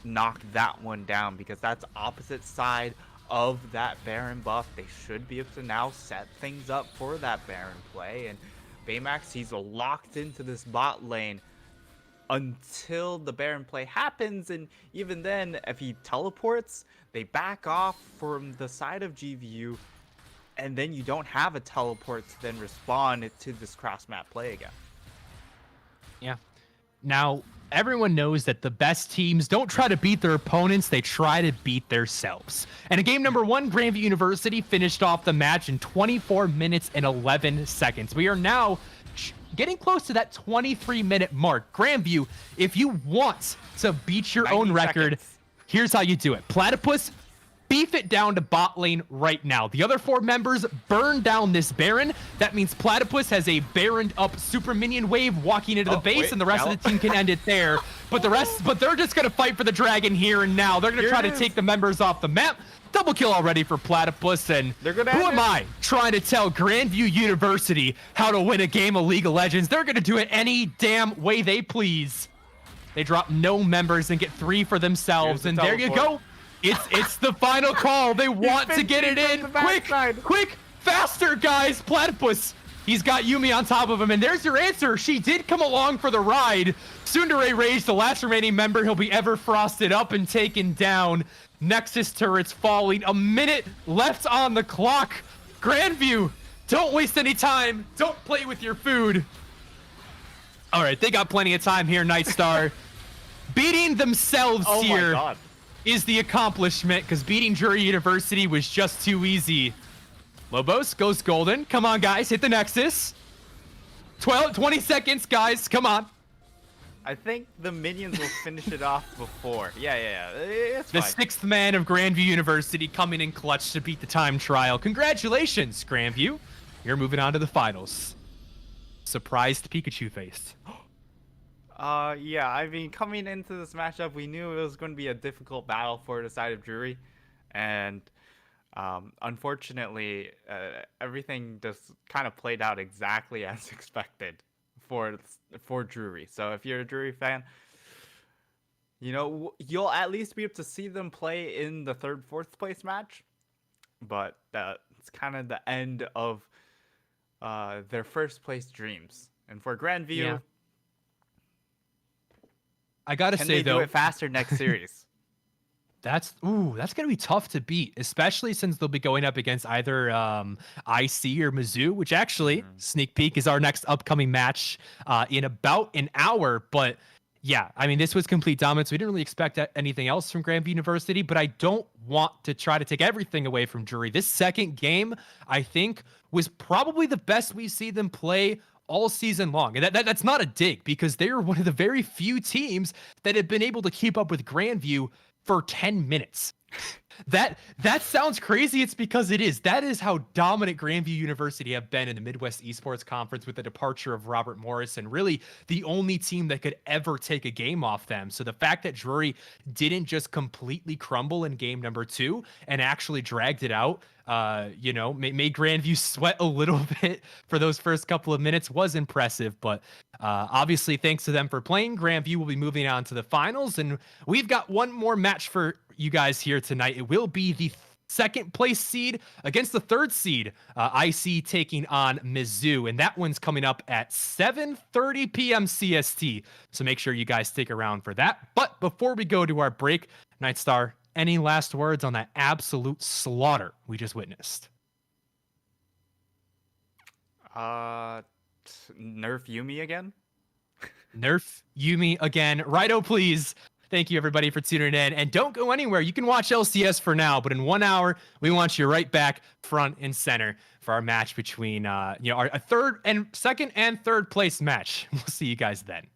B: knock that one down, because that's opposite side of that Baron buff. They should be able to now set things up for that Baron play, and Baymax, he's locked into this bot lane until the Baron play happens, and even then, if he teleports, they back off from the side of GVU, and then you don't have a teleport to then respawn to this cross-map play again.
A: Yeah. Now, everyone knows that the best teams don't try to beat their opponents, they try to beat themselves. And in game number 1, Grandview University finished off the match in 24 minutes and 11 seconds. We are now getting close to that 23-minute mark. Grandview, if you want to beat your own record, here's how you do it. Platypus, beef it down to bot lane right now. The other 4 members burn down this Baron. That means Platypus has a Baroned up super minion wave walking into the base, and the rest of the team can end it there. But they're just gonna fight for the dragon here and now. They're gonna try to take the members off the map. Double kill already for Platypus, and who am I trying to tell Grandview University how to win a game of League of Legends? They're gonna do it any damn way they please. They drop no members and get 3 for themselves, and there you go. It's the final call. They want to get it in. Quick, faster, guys. Platypus, he's got Yuumi on top of him, and there's your answer. She did come along for the ride. Tsundere Rage, the last remaining member, he'll be ever frosted up and taken down. Nexus turrets falling. A minute left on the clock. Grandview, don't waste any time. Don't play with your food. All right, they got plenty of time here, Nightstar. Beating themselves here is the accomplishment, because beating Jury University was just too easy. Lobos goes golden. Come on, guys, hit the Nexus. 20 seconds, guys. Come on.
B: I think the minions will finish it off before. Yeah. It's fine.
A: The 6th man of Grandview University coming in clutch to beat the time trial. Congratulations, Grandview. You're moving on to the finals. Surprised Pikachu face.
B: Yeah, I mean, coming into this matchup, we knew it was going to be a difficult battle for the side of Drury, and unfortunately, everything just kind of played out exactly as expected for Drury. So if you're a Drury fan, you'll at least be able to see them play in the 3rd, 4th place match, but it's kind of the end of their 1st place dreams. And for Grandview,
A: I gotta say,
B: they do it faster next series?
A: That's gonna be tough to beat, especially since they'll be going up against either IC or Mizzou, which actually, sneak peek, is our next upcoming match in about an hour. But yeah, I mean, this was complete dominance. We didn't really expect anything else from Grandview University, but I don't want to try to take everything away from Jury. This second game, I think, was probably the best we see them play all season long. And that's not a dig, because they are one of the very few teams that have been able to keep up with Grandview for 10 minutes. That sounds crazy. It's because it is. That is how dominant Grandview University have been in the Midwest Esports Conference, with the departure of Robert Morris, and really the only team that could ever take a game off them. So the fact that Drury didn't just completely crumble in game number 2 and actually dragged it out, made Grandview sweat a little bit for those first couple of minutes was impressive. But obviously, thanks to them for playing, Grandview will be moving on to the finals. And we've got one more match for you guys here tonight. It will be the second place seed against the third seed, IC taking on Mizzou. And that one's coming up at 7:30 p.m. CST. So make sure you guys stick around for that. But before we go to our break, Nightstar, any last words on that absolute slaughter we just witnessed?
B: Nerf Yumi again?
A: Nerf Yumi again. Righto, please. Thank you, everybody, for tuning in. And don't go anywhere. You can watch LCS for now, but in 1 hour, we want you right back front and center for our match between, our second and third place match. We'll see you guys then.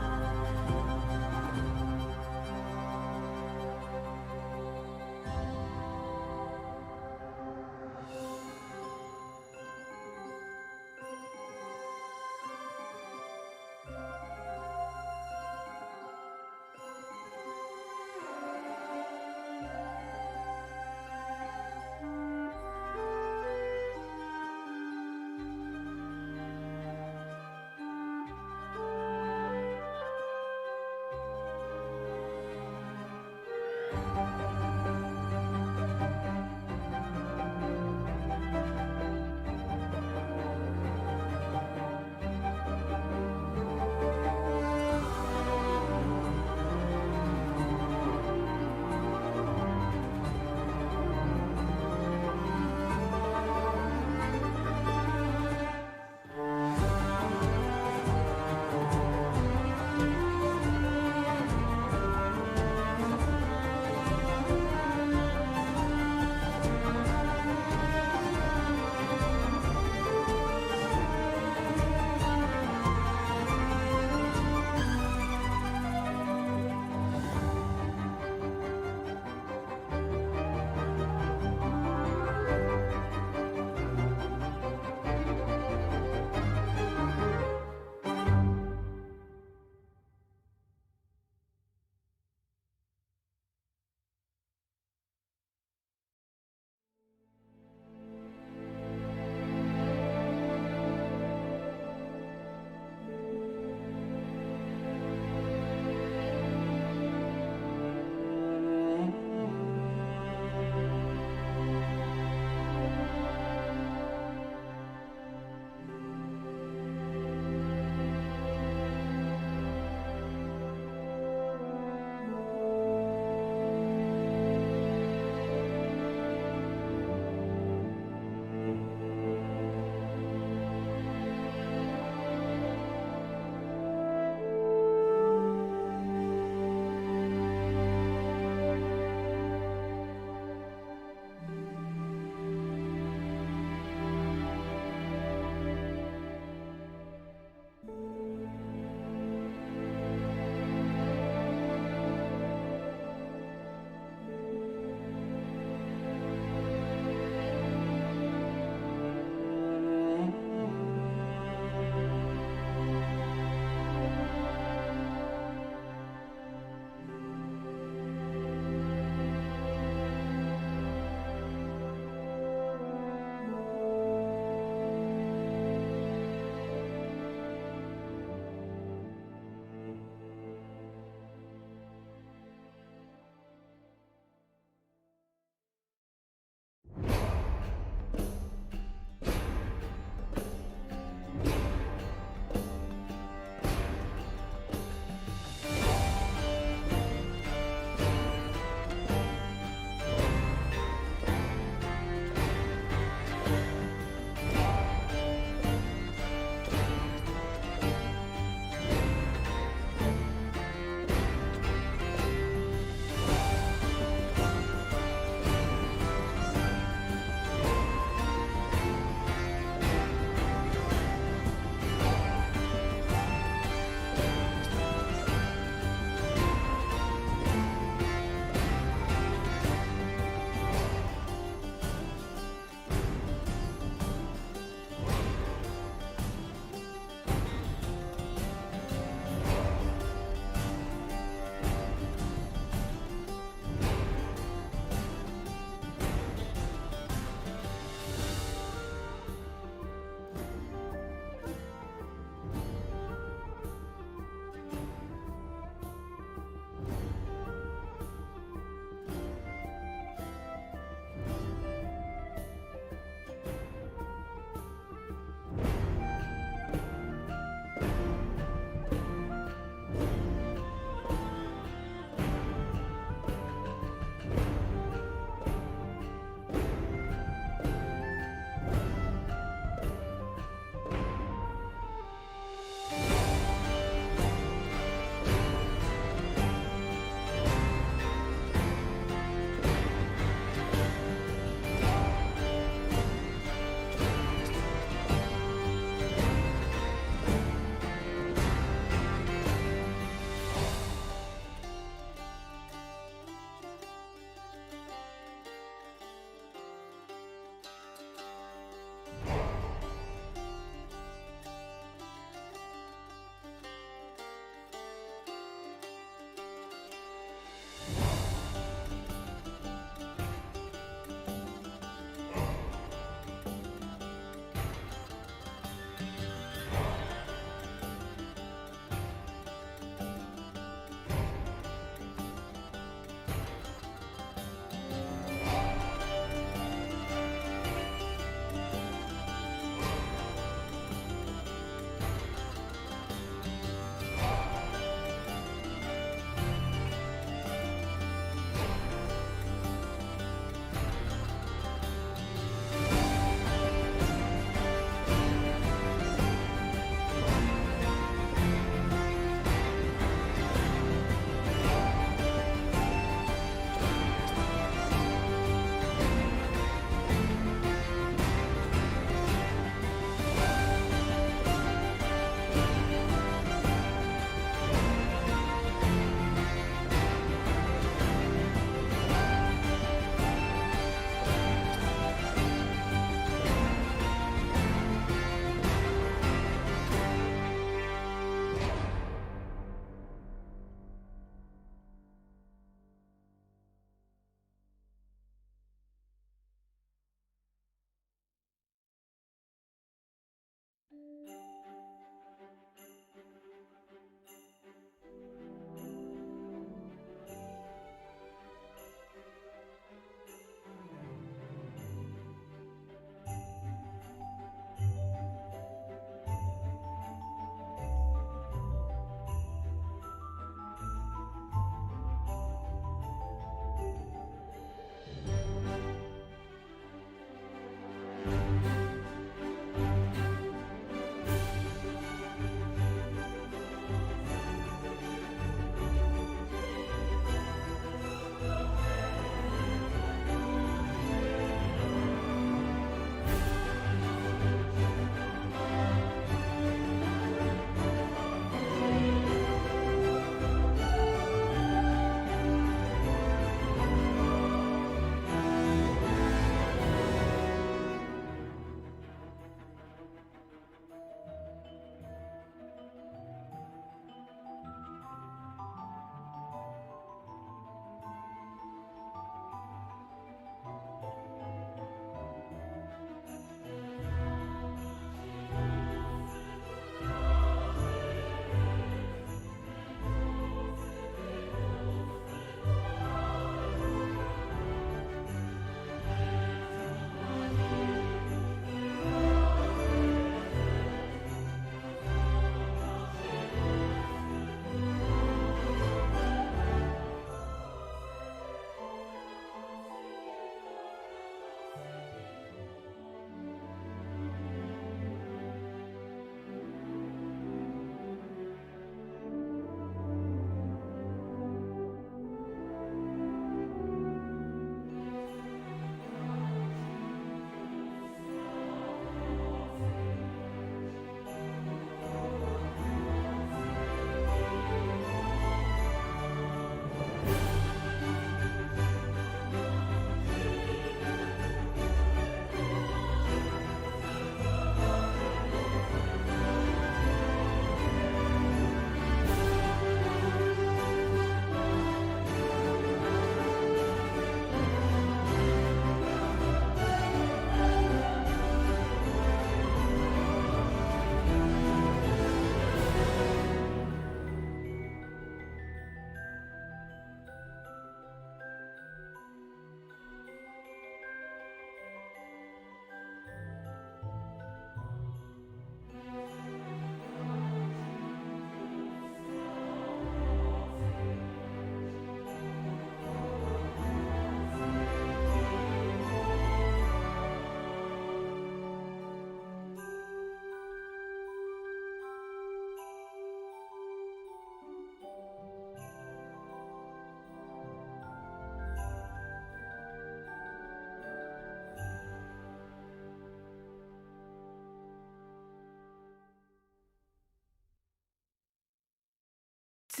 C: 強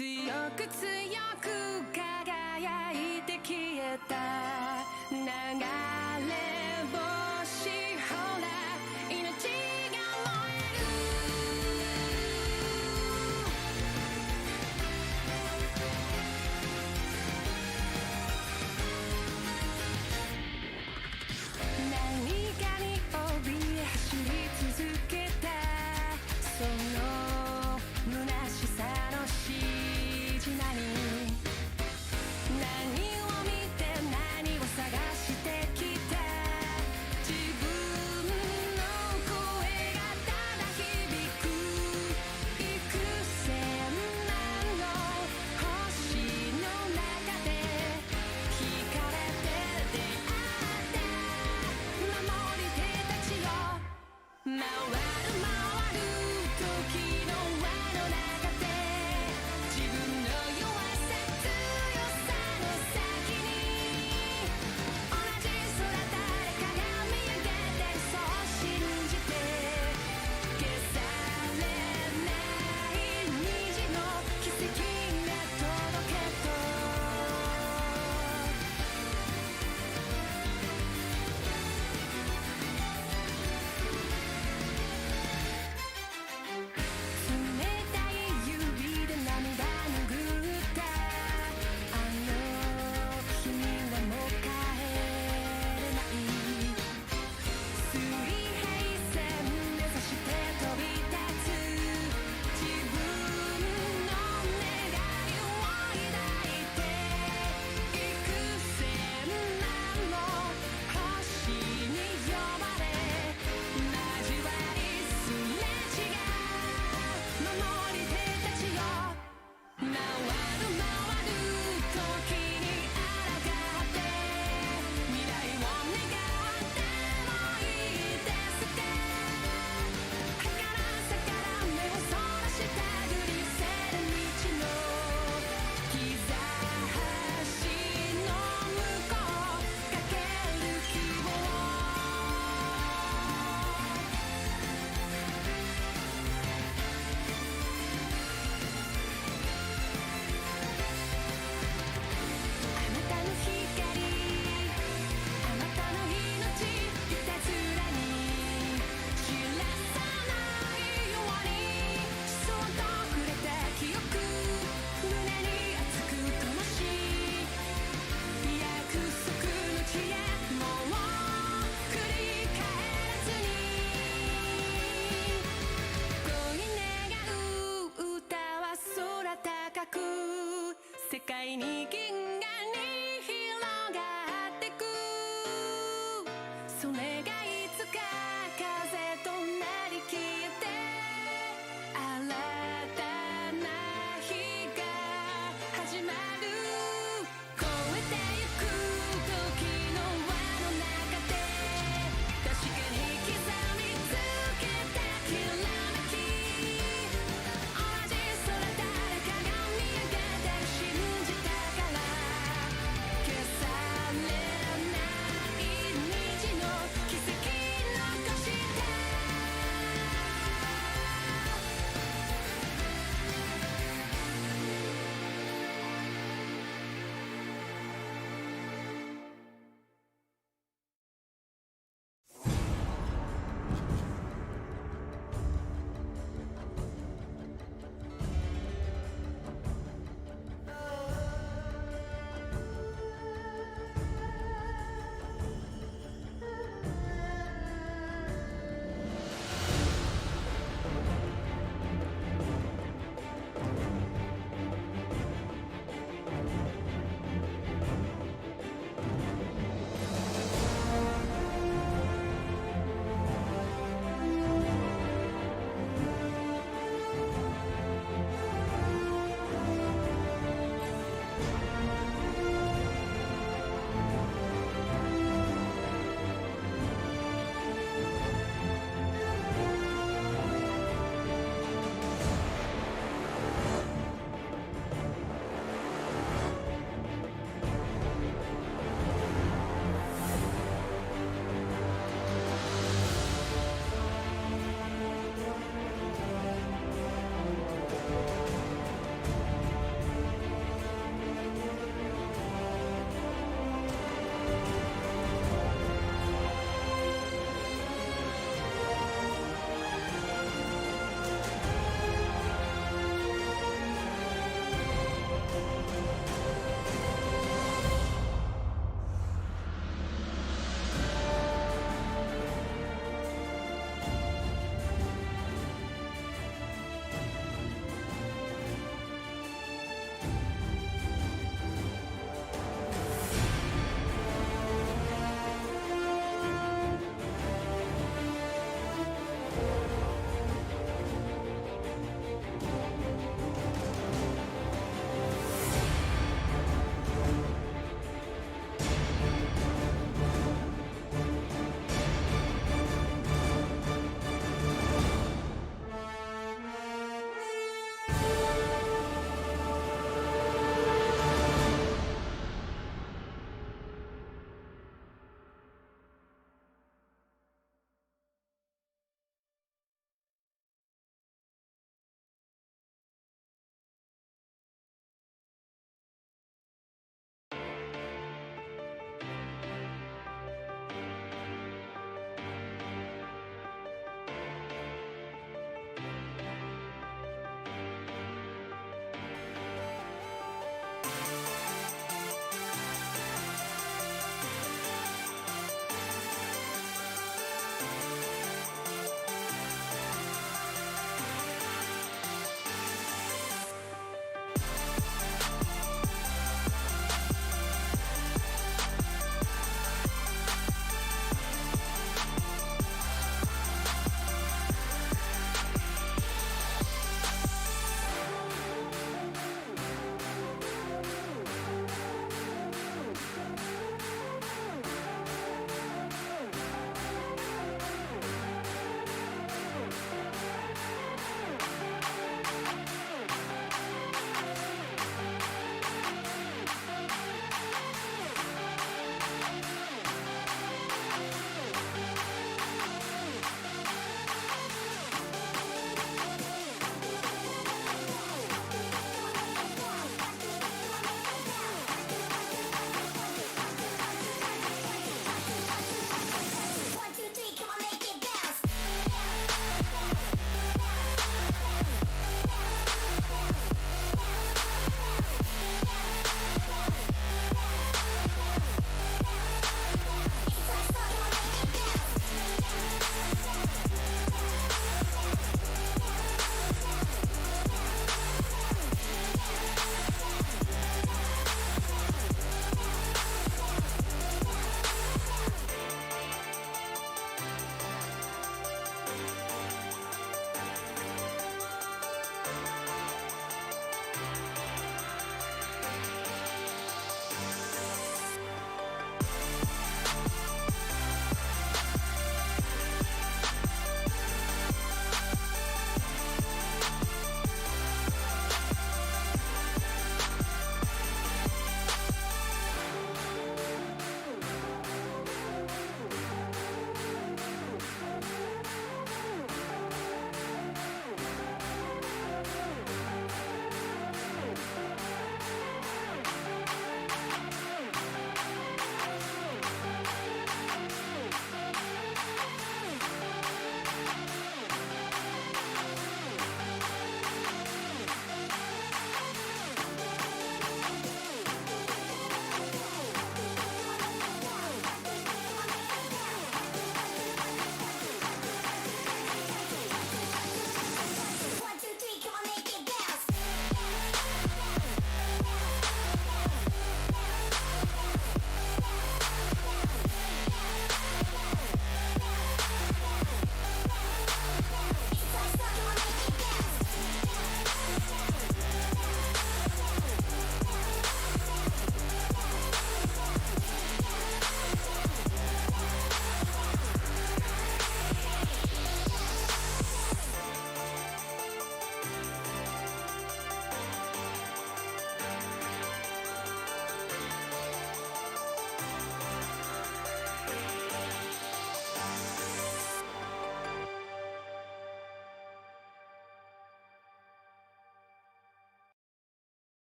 C: く強く輝いて消えた流れ星ほら命が燃える何かに怯え走り続けたその虚しさのしじなに何を見て何を探してきた自分の声がただ響く幾千万の星の中で惹かれて出会った守り手たちよ回る回る時の輪の中で自分の弱さ強さの先に同じ空誰かが見上げてるそう信じて消されない虹の奇跡が届けと冷たい指で涙拭ったあの君はもう帰れない水平線目指して飛び立つ自分の願いを抱いて幾千万の星に呼ばれ交わりすれ違う守り手たちよ回る回る時に抗って未来を願ってもいいですか儚さから目をそらしたぐり寄せる道の兆しの向こうかける希望あなたの光あなたの命いたずらに知らさないようにそっと触れた記憶胸に熱く灯し約束の地へもう繰り返らずに恋願う歌は空高く世界に銀河に広がってくそれがいつか風となり消えて新たな日が始まる越えてゆく時の輪の中で確かに刻みつけたきらめき同じ空誰かが見上げてる信じたから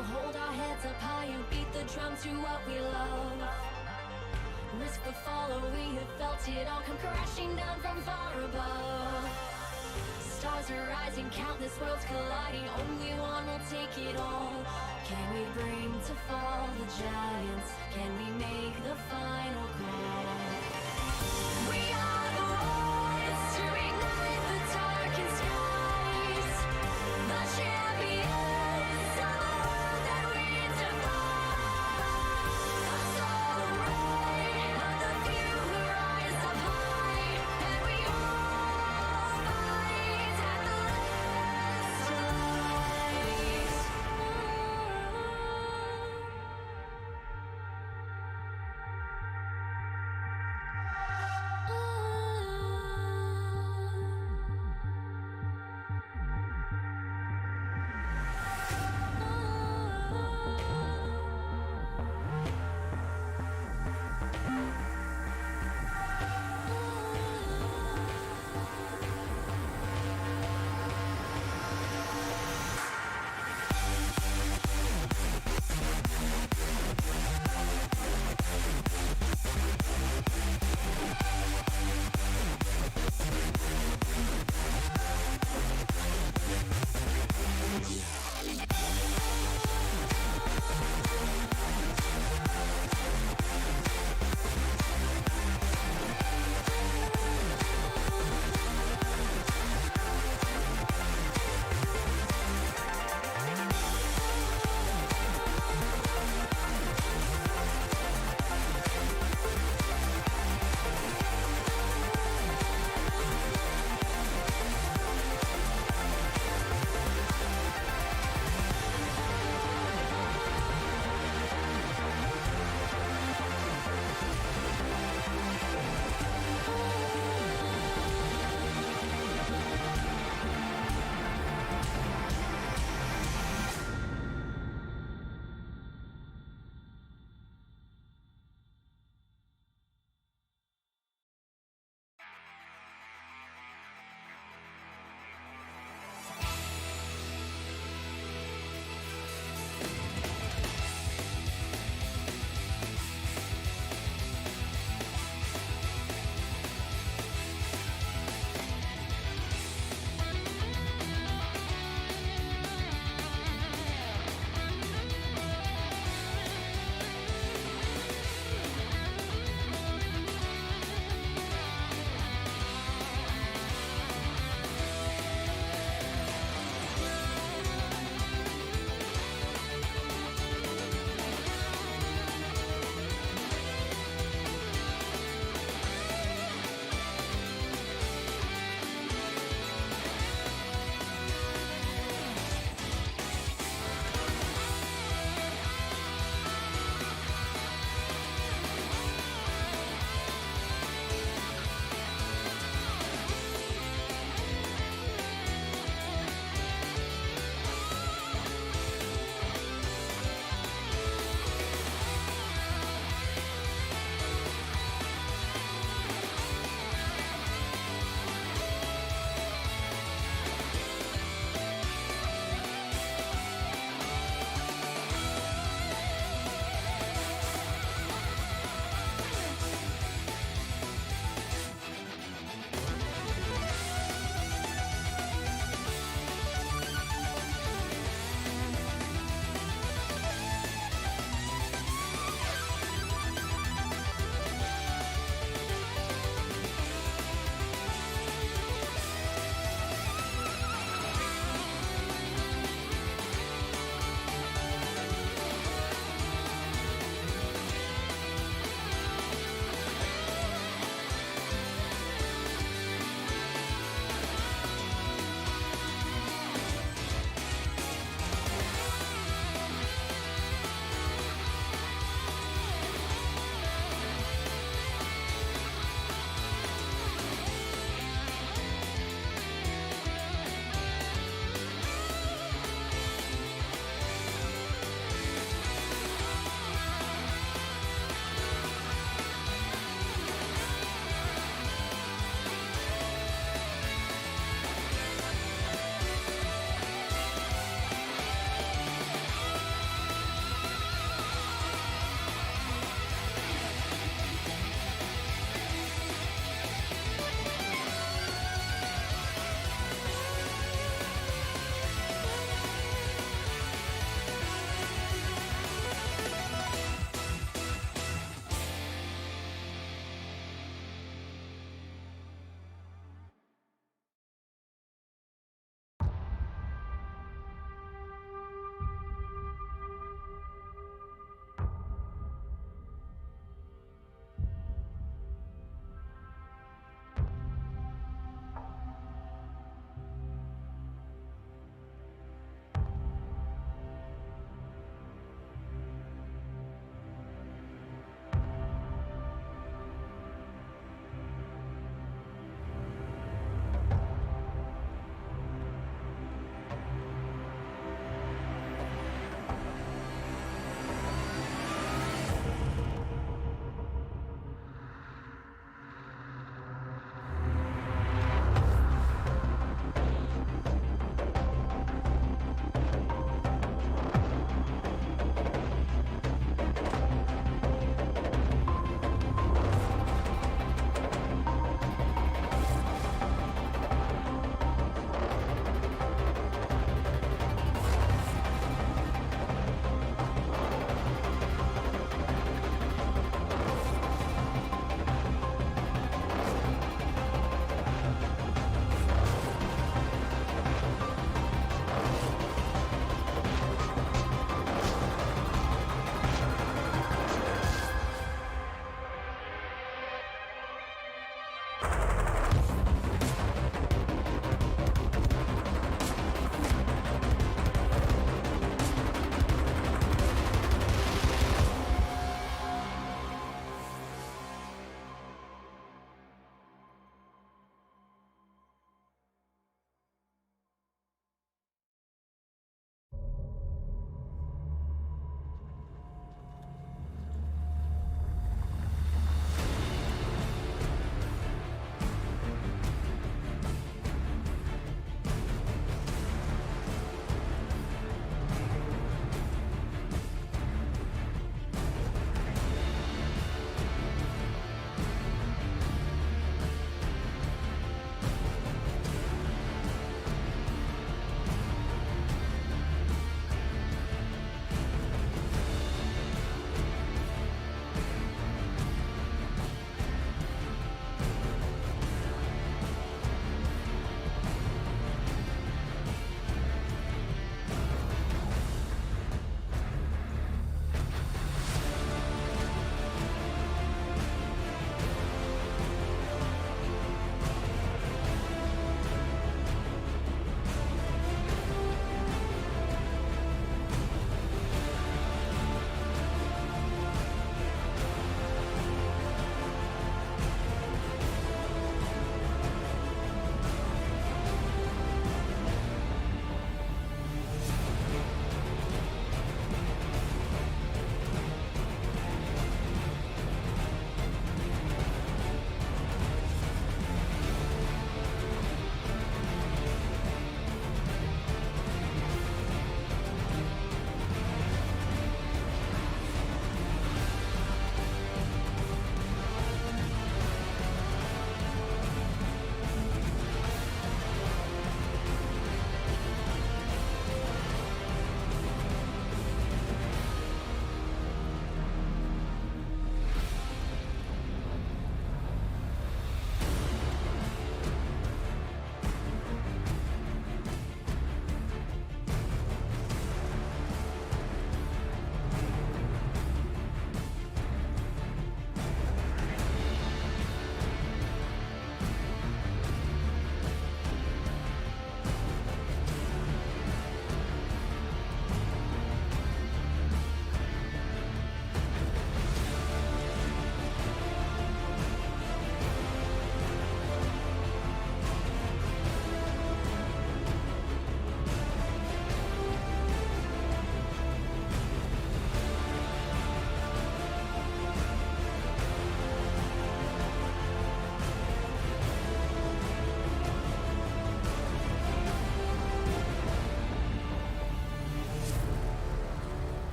C: We'll hold our heads up high and beat the drum to what we love. Risk the fall, we have felt it all come crashing down from far above. Stars are rising, countless worlds colliding, only one will take it all. Can we bring to fall the giants? Can we make the final call? We are the ones to ignite the darkened skies, the champions of the world that we defy. A soul ray of the few who rise up high, and we all fight at the last light.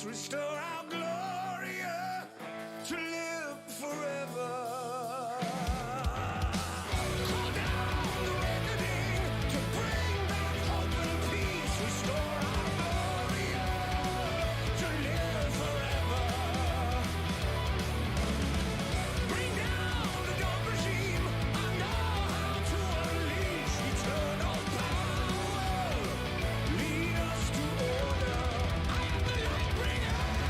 D: peace, restore our gloria to live forever. Call down the reckoning to bring back hope and peace, restore our gloria to live forever. Bring down the dark regime. I know how to unleash eternal power. Lead us to order. I am the light bringer.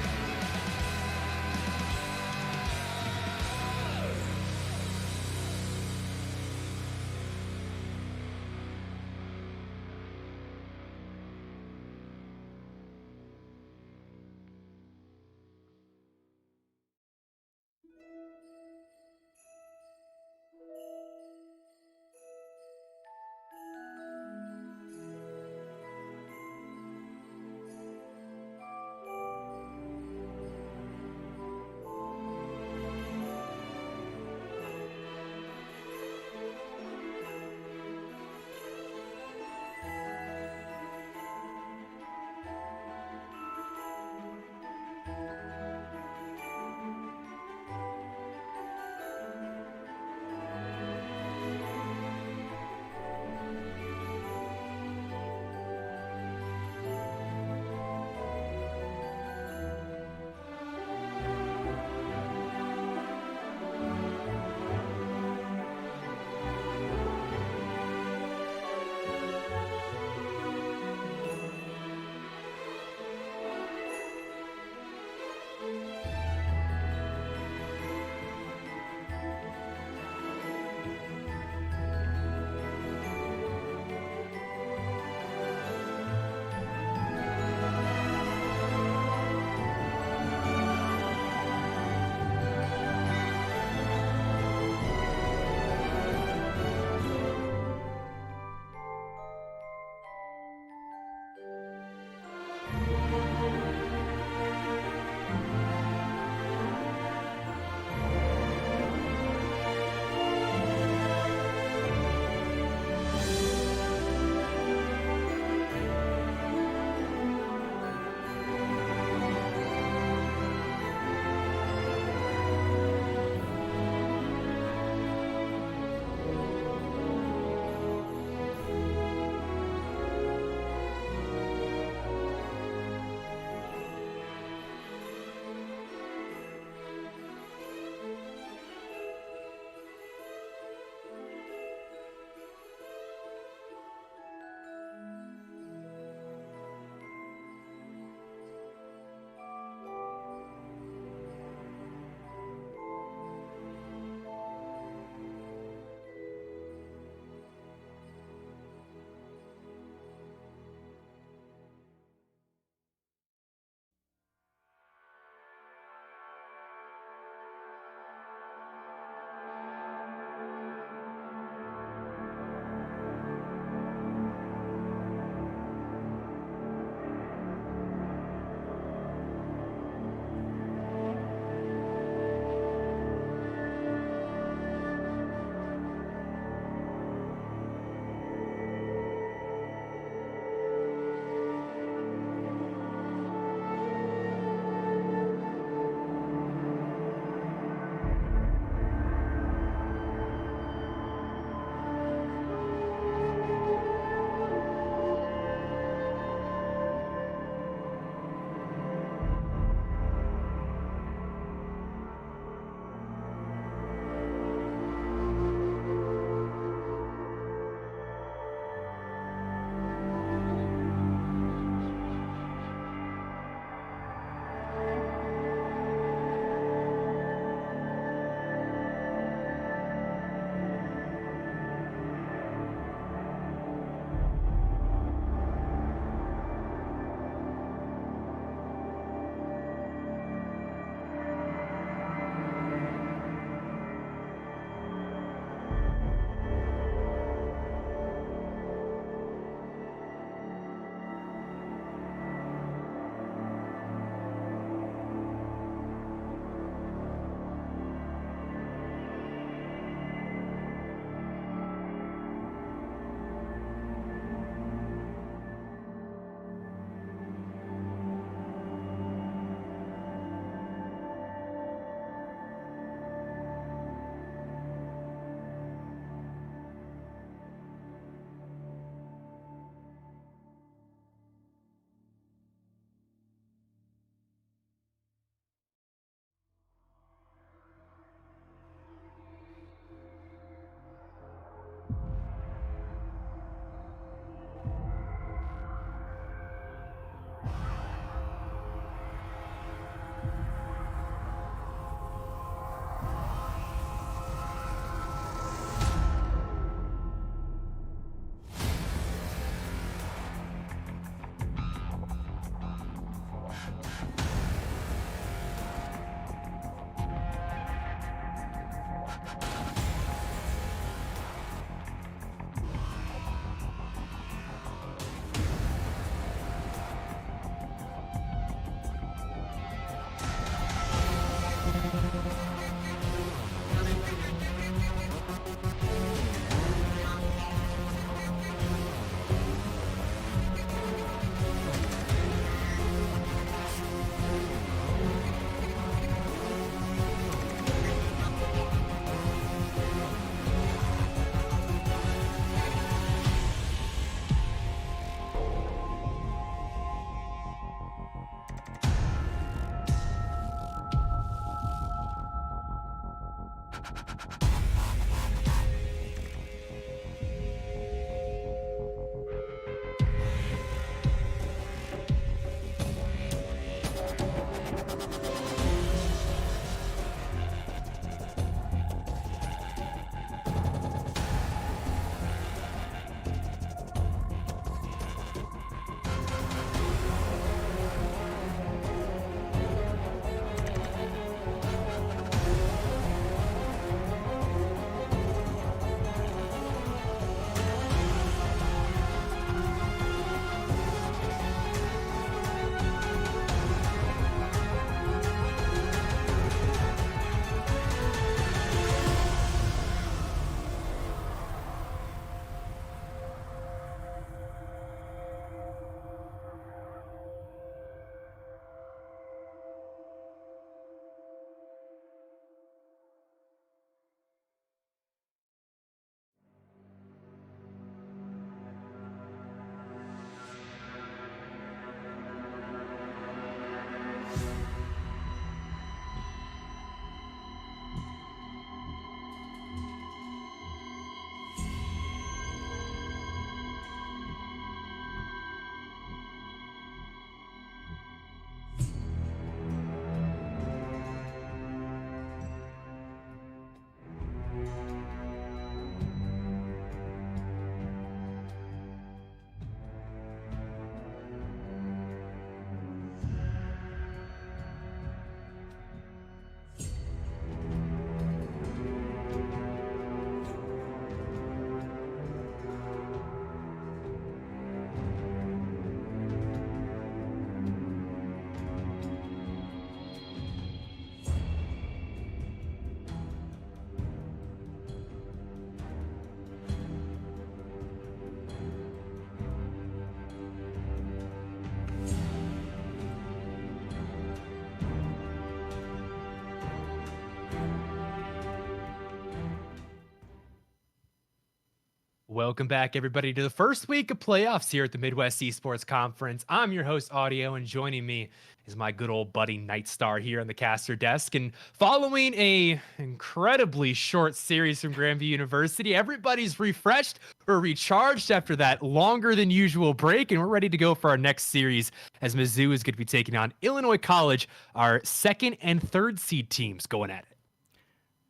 A: Welcome back, everybody, to the first week of playoffs here at the Midwest Esports Conference. I'm your host, Audio, and joining me is my good old buddy Nightstar here on the caster desk. And following a incredibly short series from Grandview University, everybody's refreshed or recharged after that longer than usual break, and we're ready to go for our next series as Mizzou is going to be taking on Illinois College, our second and third seed teams going at it.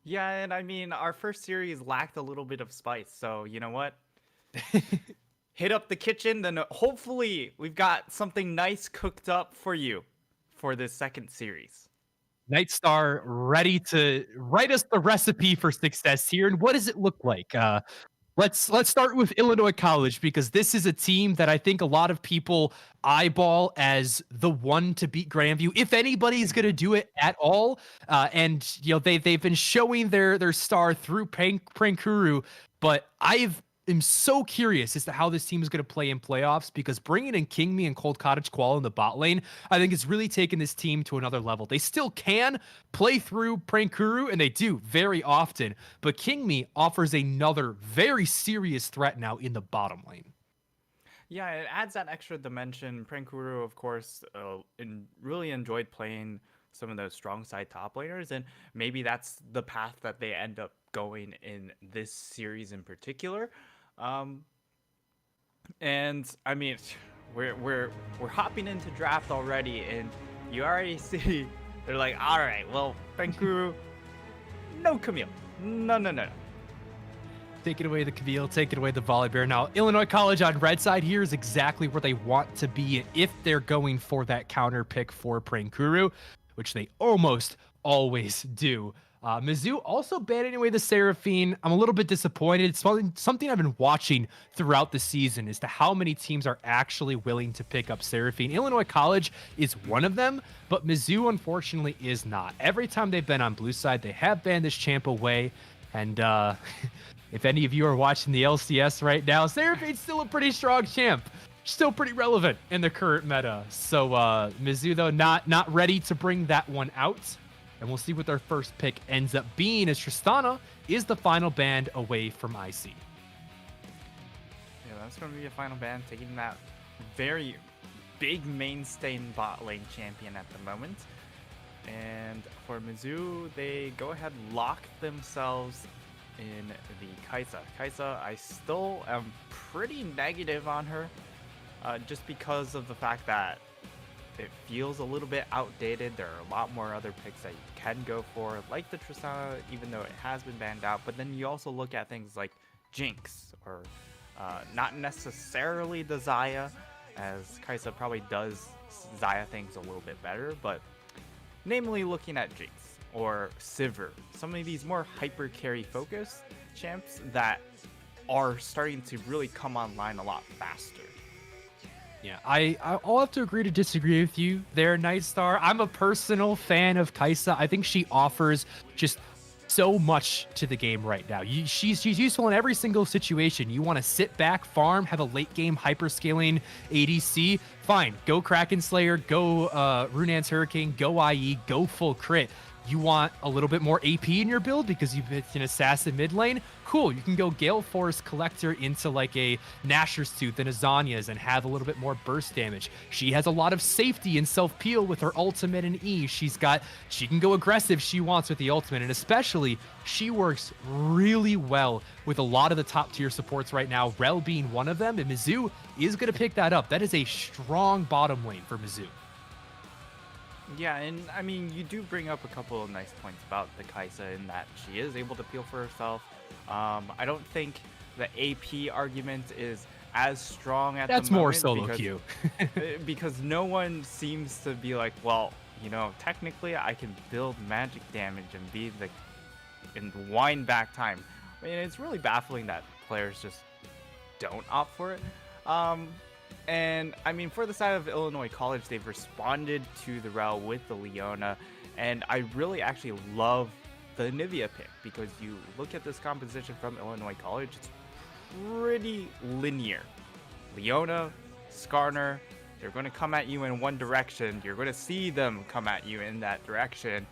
B: Yeah, and I mean, our first series lacked a little bit of spice, so you know what? Hit up the kitchen, then hopefully we've got something nice cooked up for you for this second series.
A: Nightstar ready to write us the recipe for success here. And what does it look like? Let's start with Illinois College, because this is a team that I think a lot of people eyeball as the one to beat Grandview, if anybody's going to do it at all. And you know, they've been showing their star through Prankuru, but am so curious as to how this team is going to play in playoffs, because bringing in Kingme and Cold Cottage Qual in the bot lane, I think is really taking this team to another level. They still can play through Prankuru, and they do very often, but Kingme offers another very serious threat now in the bottom lane.
B: Yeah, it adds that extra dimension. Prankuru, of course, really enjoyed playing some of those strong side top laners, and maybe that's the path that they end up going in this series in particular. And I mean, we're hopping into draft already, and you already see they're like, all right, well, Prankuru, no Camille, no.
A: Taking away the Camille, taking away the Volibear. Now, Illinois College on red side here is exactly where they want to be if they're going for that counter pick for Prankuru, which they almost always do. Mizzou also banning away the Seraphine. I'm a little bit disappointed. It's something I've been watching throughout the season as to how many teams are actually willing to pick up Seraphine. Illinois College is one of them, but Mizzou, unfortunately, is not. Every time they've been on blue side, they have banned this champ away. And if any of you are watching the LCS right now, Seraphine's still a pretty strong champ. Still pretty relevant in the current meta. So Mizzou, though, not ready to bring that one out. And we'll see what their first pick ends up being, as Tristana is the final band away from IC.
B: Yeah, that's going to be a final ban, taking that very big mainstay in bot lane champion at the moment. And for Mizzou, they go ahead and lock themselves in the Kai'Sa. Kai'Sa, I still am pretty negative on her, just because of the fact that it feels a little bit outdated. There are a lot more other picks that you can go for, like the Tristana, even though it has been banned out. But then you also look at things like Jinx, or not necessarily the Xayah, as Kai'Sa probably does Xayah things a little bit better, but namely looking at Jinx or Sivir, some of these more hyper carry focused champs that are starting to really come online a lot faster.
A: Yeah, I'll have to agree to disagree with you there, Nightstar. I'm a personal fan of Kai'Sa. I think she offers just so much to the game right now. She's useful in every single situation. You want to sit back, farm, have a late game hyperscaling ADC, fine. Go Kraken Slayer, go Runaan's Hurricane, go IE, go full crit. You want a little bit more AP in your build because you've been an assassin mid lane? Cool, you can go Gale Force Collector into like a Nashor's Tooth and a Zanya's and have a little bit more burst damage. She has a lot of safety and self-peel with her ultimate and E. She can go aggressive she wants with the ultimate, and especially she works really well with a lot of the top tier supports right now, Rel being one of them, and Mizzou is going to pick that up. That is a strong bottom lane for Mizzou.
B: Yeah, and I mean, you do bring up a couple of nice points about the Kai'Sa in that she is able to peel for herself. I don't think the AP argument is as strong at
A: That's
B: the moment.
A: more solo queue.
B: Because no one seems to be like, well, you know, technically I can build magic damage and wind back time. I mean, it's really baffling that players just don't opt for it. And I mean, for the side of Illinois College, they've responded to the Rel with the Leona, and I really actually love the Nivea pick, because you look at this composition from Illinois College, it's pretty linear. Leona, Skarner, they're going to come at you in one direction. You're going to see them come at you in that direction,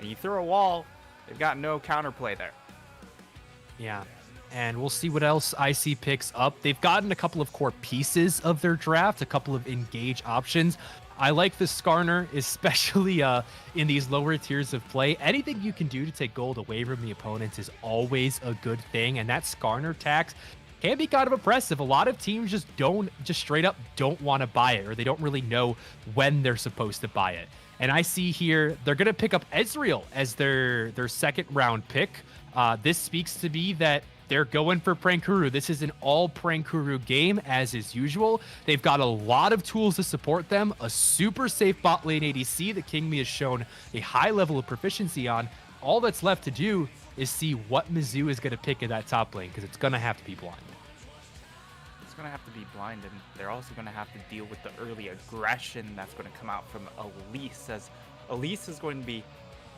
B: and you throw a wall, they've got no counterplay there.
A: Yeah. and we'll see what else IC picks up. They've gotten a couple of core pieces of their draft, a couple of engage options. I like the Skarner, especially in these lower tiers of play. Anything you can do to take gold away from the opponents is always a good thing, and that Skarner tax can be kind of oppressive. A lot of teams just straight up don't want to buy it, or they don't really know when they're supposed to buy it. And I see here they're going to pick up Ezreal as their second round pick. This speaks to me that they're going for Prankuru. This is an all Prankuru game, as is usual. They've got a lot of tools to support them. A super safe bot lane ADC that KingMe has shown a high level of proficiency on. All that's left to do is see what Mizzou is going to pick in that top lane, because it's going to have to be blind.
B: It's going to have to be blind, and they're also going to have to deal with the early aggression that's going to come out from Elise, as Elise is going to be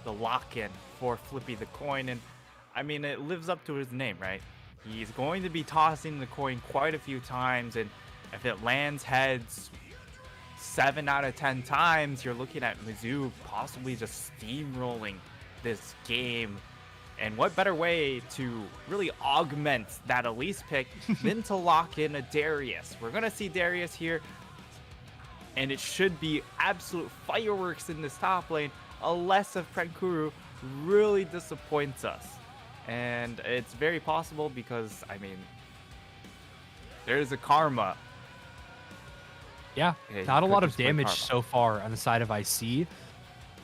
B: the lock-in for Flippy the Coin. And I mean, it lives up to his name, right? He's going to be tossing the coin quite a few times, and if it lands heads 7 out of 10 times, you're looking at Mizzou possibly just steamrolling this game. And what better way to really augment that Elise pick than to lock in a Darius? We're going to see Darius here, and it should be absolute fireworks in this top lane, unless if Prankuru really disappoints us. And it's very possible because, I mean, there's a karma.
A: Yeah,
B: Okay,
A: not a
B: could
A: lot of
B: just play
A: damage
B: karma.
A: so far on the side of IC.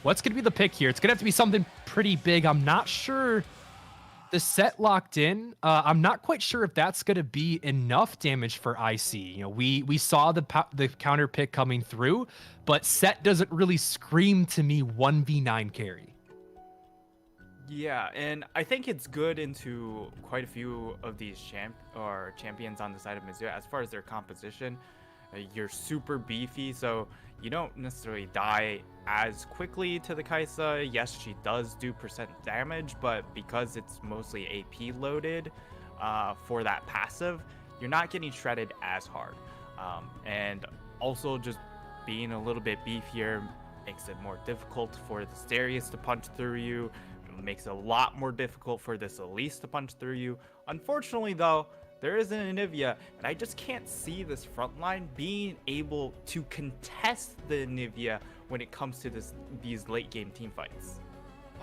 A: What's going to be the pick here? It's going to have to be something pretty big. I'm not sure the set locked in. I'm not quite sure if that's going to be enough damage for IC. You know, we saw the counter pick coming through, but set doesn't really scream to me 1v9 carry.
B: Yeah, and I think it's good into quite a few of these champions on the side of Mizzou. As far as their composition, you're super beefy, so you don't necessarily die as quickly to the Kaisa. Yes, she does do percent damage, but because it's mostly AP loaded for that passive, you're not getting shredded as hard. And also just being a little bit beefier makes it more difficult for the Darius to punch through you. It makes it a lot more difficult for this Elise to punch through you. Unfortunately, though, there is an Anivia, and I just can't see this front line being able to contest the Anivia when it comes to these late game team fights.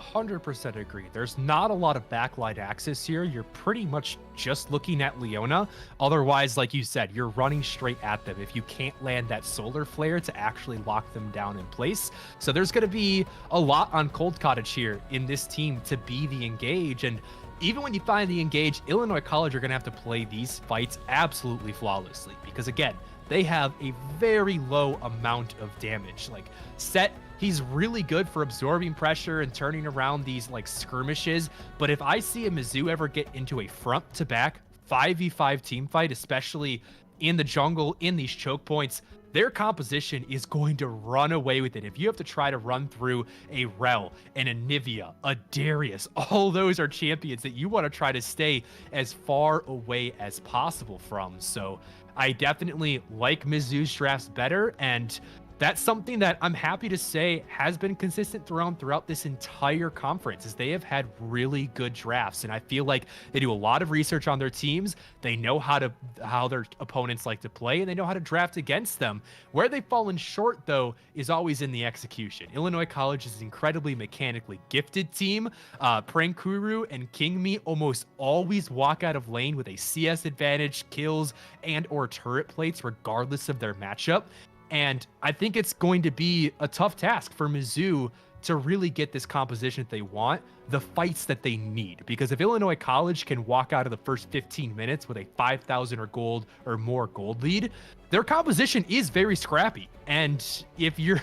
A: 100% agree. There's not a lot of backline access here. You're pretty much just looking at Leona. Otherwise, like you said, you're running straight at them if you can't land that solar flare to actually lock them down in place. So there's going to be a lot on Cold Cottage here in this team to be the engage. And even when you find the engage, Illinois College are going to have to play these fights absolutely flawlessly, because again, they have a very low amount of damage. Like Set, he's really good for absorbing pressure and turning around these like skirmishes. But if I see a Mizzou ever get into a front to back 5v5 team fight, especially in the jungle, in these choke points, their composition is going to run away with it. If you have to try to run through a Rel, an Anivia, a Darius, all those are champions that you want to try to stay as far away as possible from. So I definitely like Mizzou's drafts better, and that's something that I'm happy to say has been consistent throughout this entire conference, is they have had really good drafts. And I feel like they do a lot of research on their teams. They know how their opponents like to play, and they know how to draft against them. Where they've fallen short, though, is always in the execution. Illinois College is an incredibly mechanically gifted team. Prankuru and KingMe almost always walk out of lane with a CS advantage, kills, and or turret plates, regardless of their matchup. And I think it's going to be a tough task for Mizzou to really get this composition that they want, the fights that they need. Because if Illinois College can walk out of the first 15 minutes with a 5,000 or more gold lead, their composition is very scrappy. And if you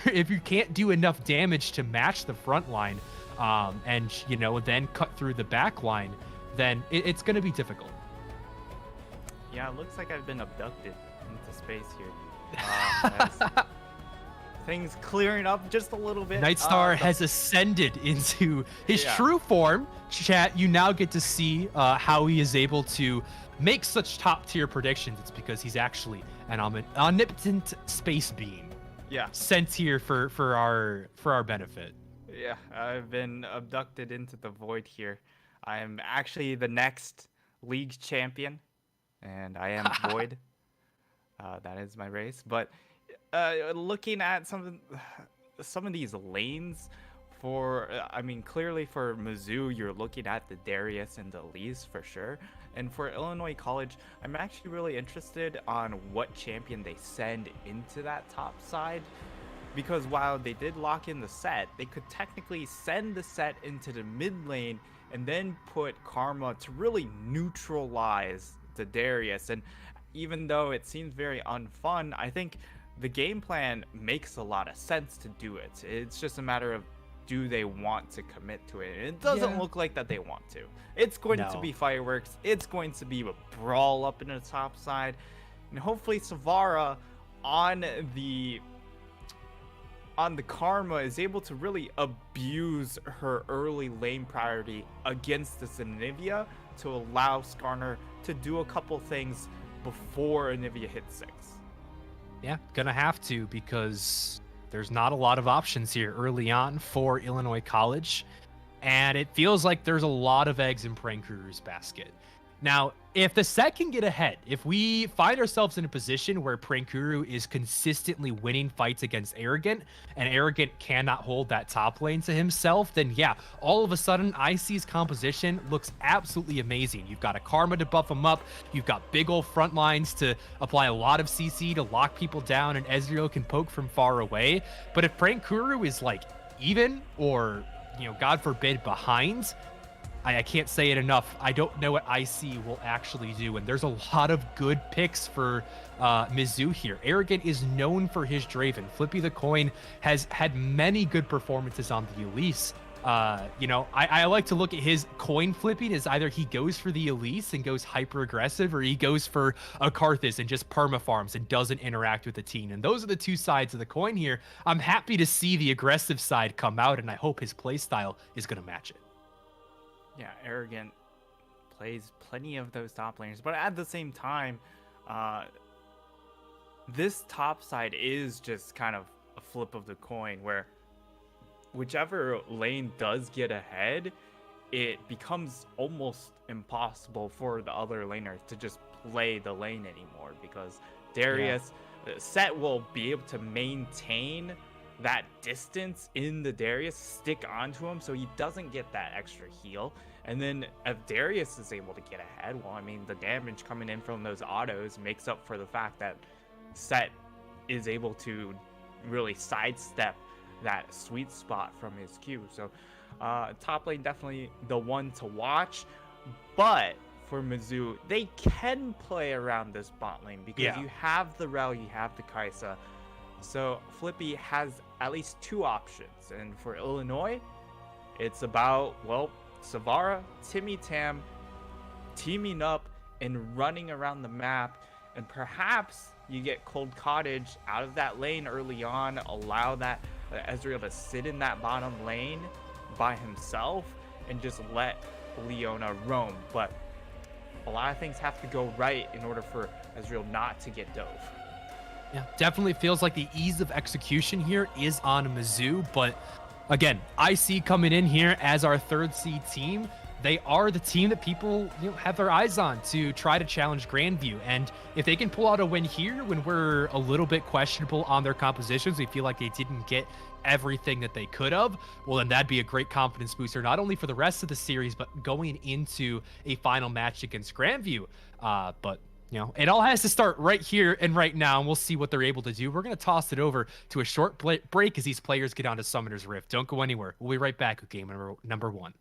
A: can't do enough damage to match the front line, and then cut through the back line, then it's going to be difficult.
B: Yeah, it looks like I've been abducted into space here. Things clearing up just a little bit.
A: Nightstar has ascended into his true form. Chat, you now get to see how he is able to make such top tier predictions. It's because he's actually an omnipotent space being.
B: Yeah.
A: Sent here for our benefit.
B: Yeah, I've been abducted into the void here. I am actually the next league champion, and I am Void. That is my race. But looking at some of these lanes, I mean, clearly for Mizzou, you're looking at the Darius and the Elise for sure. And for Illinois College, I'm actually really interested on what champion they send into that top side. Because while they did lock in the set, they could technically send the set into the mid lane and then put Karma to really neutralize the Darius. And even though it seems very unfun, I think the game plan makes a lot of sense to do it. It's just a matter of, do they want to commit to it? And it doesn't look like that they want to. It's going to be fireworks. It's going to be a brawl up in the top side. And hopefully Savara on the Karma is able to really abuse her early lane priority against the Anivia to allow Skarner to do a couple things before Anivia hits 6.
A: Yeah, gonna have to, because there's not a lot of options here early on for Illinois College, and it feels like there's a lot of eggs in Prankuru's basket. Now, if the set can get ahead, if we find ourselves in a position where Prankuru is consistently winning fights against Arrogant, and Arrogant cannot hold that top lane to himself, then yeah, all of a sudden, IC's composition looks absolutely amazing. You've got a Karma to buff him up, you've got big old front lines to apply a lot of CC to lock people down, and Ezreal can poke from far away. But if Prankuru is like even, or, you know, God forbid, behind, I can't say it enough. I don't know what IC will actually do, and there's a lot of good picks for Mizzou here. Arrogant is known for his Draven. Flippy the Coin has had many good performances on the Elise. You know, I like to look at his coin flipping as either he goes for the Elise and goes hyper aggressive, or he goes for a Karthus and just perma farms and doesn't interact with the team. And those are the two sides of the coin here. I'm happy to see the aggressive side come out, and I hope his playstyle is going to match it.
B: Yeah, Arrogant plays plenty of those top laners, but at the same time, this top side is just kind of a flip of the coin, where whichever lane does get ahead, it becomes almost impossible for the other laners to just play the lane anymore, because Darius, Set will be able to maintain that distance in the Darius, stick onto him so he doesn't get that extra heal. And then if Darius is able to get ahead, well, I mean, the damage coming in from those autos makes up for the fact that Set is able to really sidestep that sweet spot from his Q. So top lane definitely the one to watch, but for Mizzou, they can play around this bot lane because you have the Rel, you have the Kaisa. So Flippy has at least two options, and for Illinois, it's about, well, Savara, Timmy Tam teaming up and running around the map, and perhaps you get Cold Cottage out of that lane early on, allow that Ezreal to sit in that bottom lane by himself, and just let Leona roam. But a lot of things have to go right in order for Ezreal not to get dove.
A: Yeah, definitely feels like the ease of execution here is on Mizzou, but again, IC coming in here as our third seed team. They are the team that people, you know, have their eyes on to try to challenge Grandview. And if they can pull out a win here when we're a little bit questionable on their compositions, we feel like they didn't get everything that they could have, well, then that'd be a great confidence booster, not only for the rest of the series, but going into a final match against Grandview. But you know, it all has to start right here and right now, and we'll see what they're able to do. We're going to toss it over to a short break as these players get onto Summoner's Rift. Don't go anywhere. We'll be right back with game number one.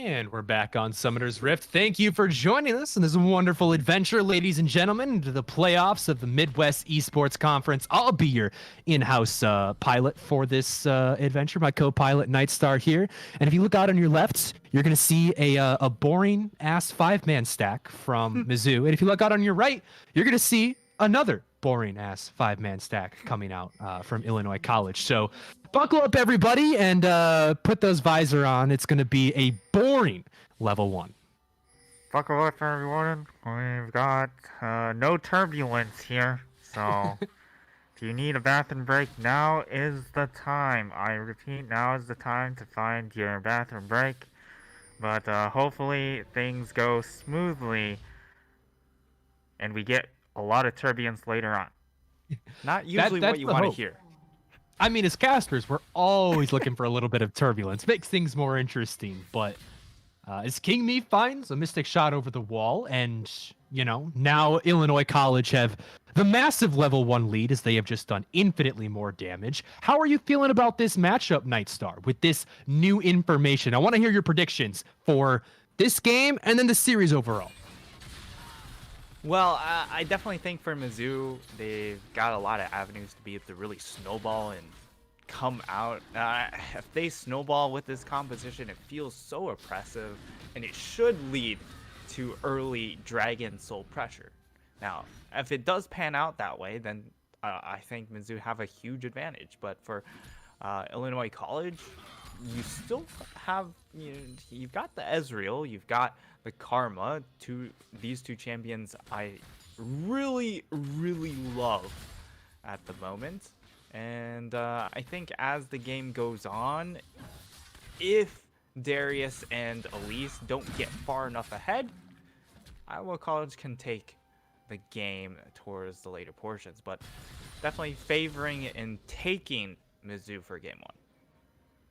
A: And we're back on Summoner's Rift. Thank you for joining us in this wonderful adventure, ladies and gentlemen, into the playoffs of the Midwest Esports Conference. I'll be your in-house pilot for this adventure, my co-pilot Nightstar here. And if you look out on your left, you're going to see a boring-ass 5-man stack from Mizzou. And if you look out on your right, you're going to see another boring-ass 5-man stack coming out from Illinois College. So buckle up, everybody, and put those visor on. It's going to be a boring level 1.
E: Buckle up, everyone. We've got no turbulence here, so if you need a bathroom break, now is the time. I repeat, now is the time to find your bathroom break. But hopefully things go smoothly, and we get a lot of turbulence later on.
B: Not usually
A: that's
B: what you
A: the
B: want to
A: hope.
B: hear.
A: I mean, as casters, we're always looking for a little bit of turbulence. Makes things more interesting. But as King Me finds a Mystic shot over the wall, and, you know, now Illinois College have the massive level 1 lead as they have just done infinitely more damage. How are you feeling about this matchup, Nightstar, with this new information? I want to hear your predictions for this game and then the series overall.
B: Well, I definitely think for Mizzou, they've got a lot of avenues to be able to really snowball and come out. If they snowball with this composition, it feels so oppressive, and it should lead to early Dragon Soul pressure. Now, if it does pan out that way, then I think Mizzou have a huge advantage. But for Illinois College, you still have, you've got the Ezreal, you've got the Karma. These two champions I really, really love at the moment. And I think as the game goes on, if Darius and Elise don't get far enough ahead, Iowa College can take the game towards the later portions. But definitely favoring and taking Mizzou for game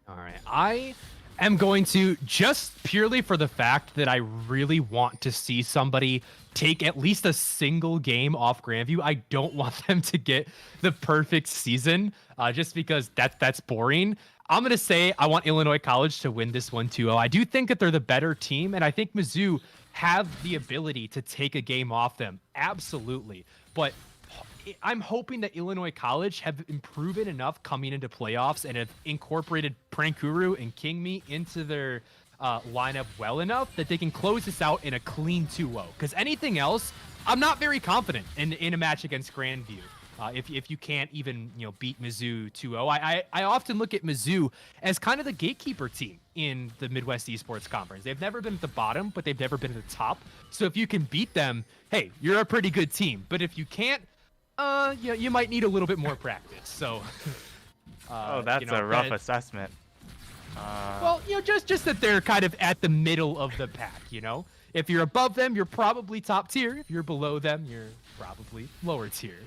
B: 1.
A: All right. I am going to, just purely for the fact that I really want to see somebody take at least a single game off Grandview. I don't want them to get the perfect season just because that's boring. I'm going to say I want Illinois College to win this one 2-0. I do think that they're the better team, and I think Mizzou have the ability to take a game off them. Absolutely. But I'm hoping that Illinois College have improved enough coming into playoffs and have incorporated Prankuru and King Me into their lineup well enough that they can close this out in a clean 2-0. Because anything else, I'm not very confident in a match against Grandview. If you can't even beat Mizzou 2-0, I often look at Mizzou as kind of the gatekeeper team in the Midwest Esports Conference. They've never been at the bottom, but they've never been at the top. So if you can beat them, hey, you're a pretty good team. But if you can't, you might need a little bit more practice. So,
B: Oh, that's a rough assessment.
A: well, just that they're kind of at the middle of the pack. If you're above them, you're probably top tier. If you're below them, you're probably lower tier.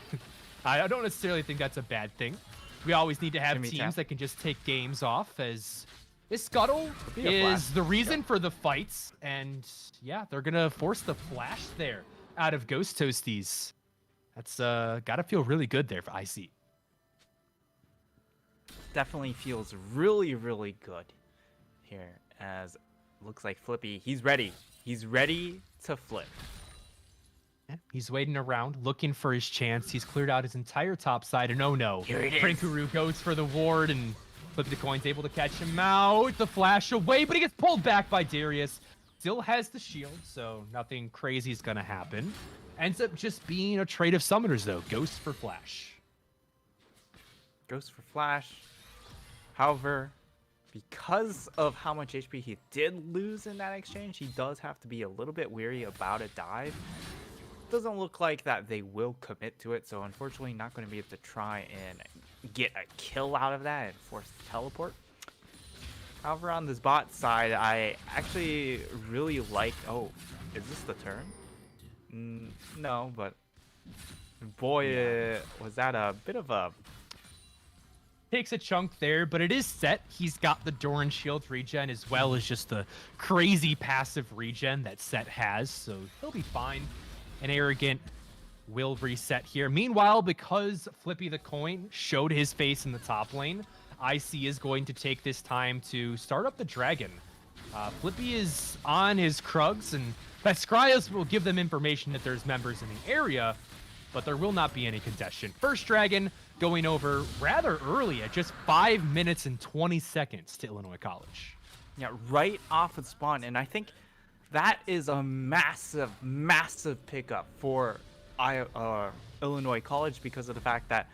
A: I don't necessarily think that's a bad thing. We always need to have
B: Jimmy
A: teams
B: Tap.
A: that can just take games off, as this Scuttle
B: Be a flash.
A: is the reason for the fights. And yeah, they're going to force the flash there out of Ghost Toasties. That's got to feel really good there for IC.
B: Definitely feels really, really good here, as looks like Flippy, he's ready. He's ready to flip.
A: Yeah, he's waiting around, looking for his chance. He's cleared out his entire top side, and oh no.
B: Here it is.
A: Prankuru goes for the ward, and Flippy the Coin's able to catch him out. The flash away, but he gets pulled back by Darius. Still has the shield, so nothing crazy is going to happen. Ends up just being a trade of summoners, though. Ghost for flash.
B: Goes for flash. However, because of how much HP he did lose in that exchange, he does have to be a little bit weary about a dive. Doesn't look like that they will commit to it, so unfortunately not going to be able to try and get a kill out of that and force the teleport. However, on this bot side, I actually really like... Oh, is this the turn? No, but boy, was that a bit of a...
A: Takes a chunk there, but it is set. He's got the Doran shield regen as well as just the crazy passive regen that Set has, so he'll be fine. An Arrogant will reset here. Meanwhile, because Flippy the Coin showed his face in the top lane, IC is going to take this time to start up the dragon. Flippy is on his Krugs, and Vescryos will give them information that there's members in the area, but there will not be any congestion. First dragon going over rather early at just 5 minutes and 20 seconds to Illinois College.
B: Yeah, right off of spawn, and I think that is a massive, massive pickup for Illinois College because of the fact that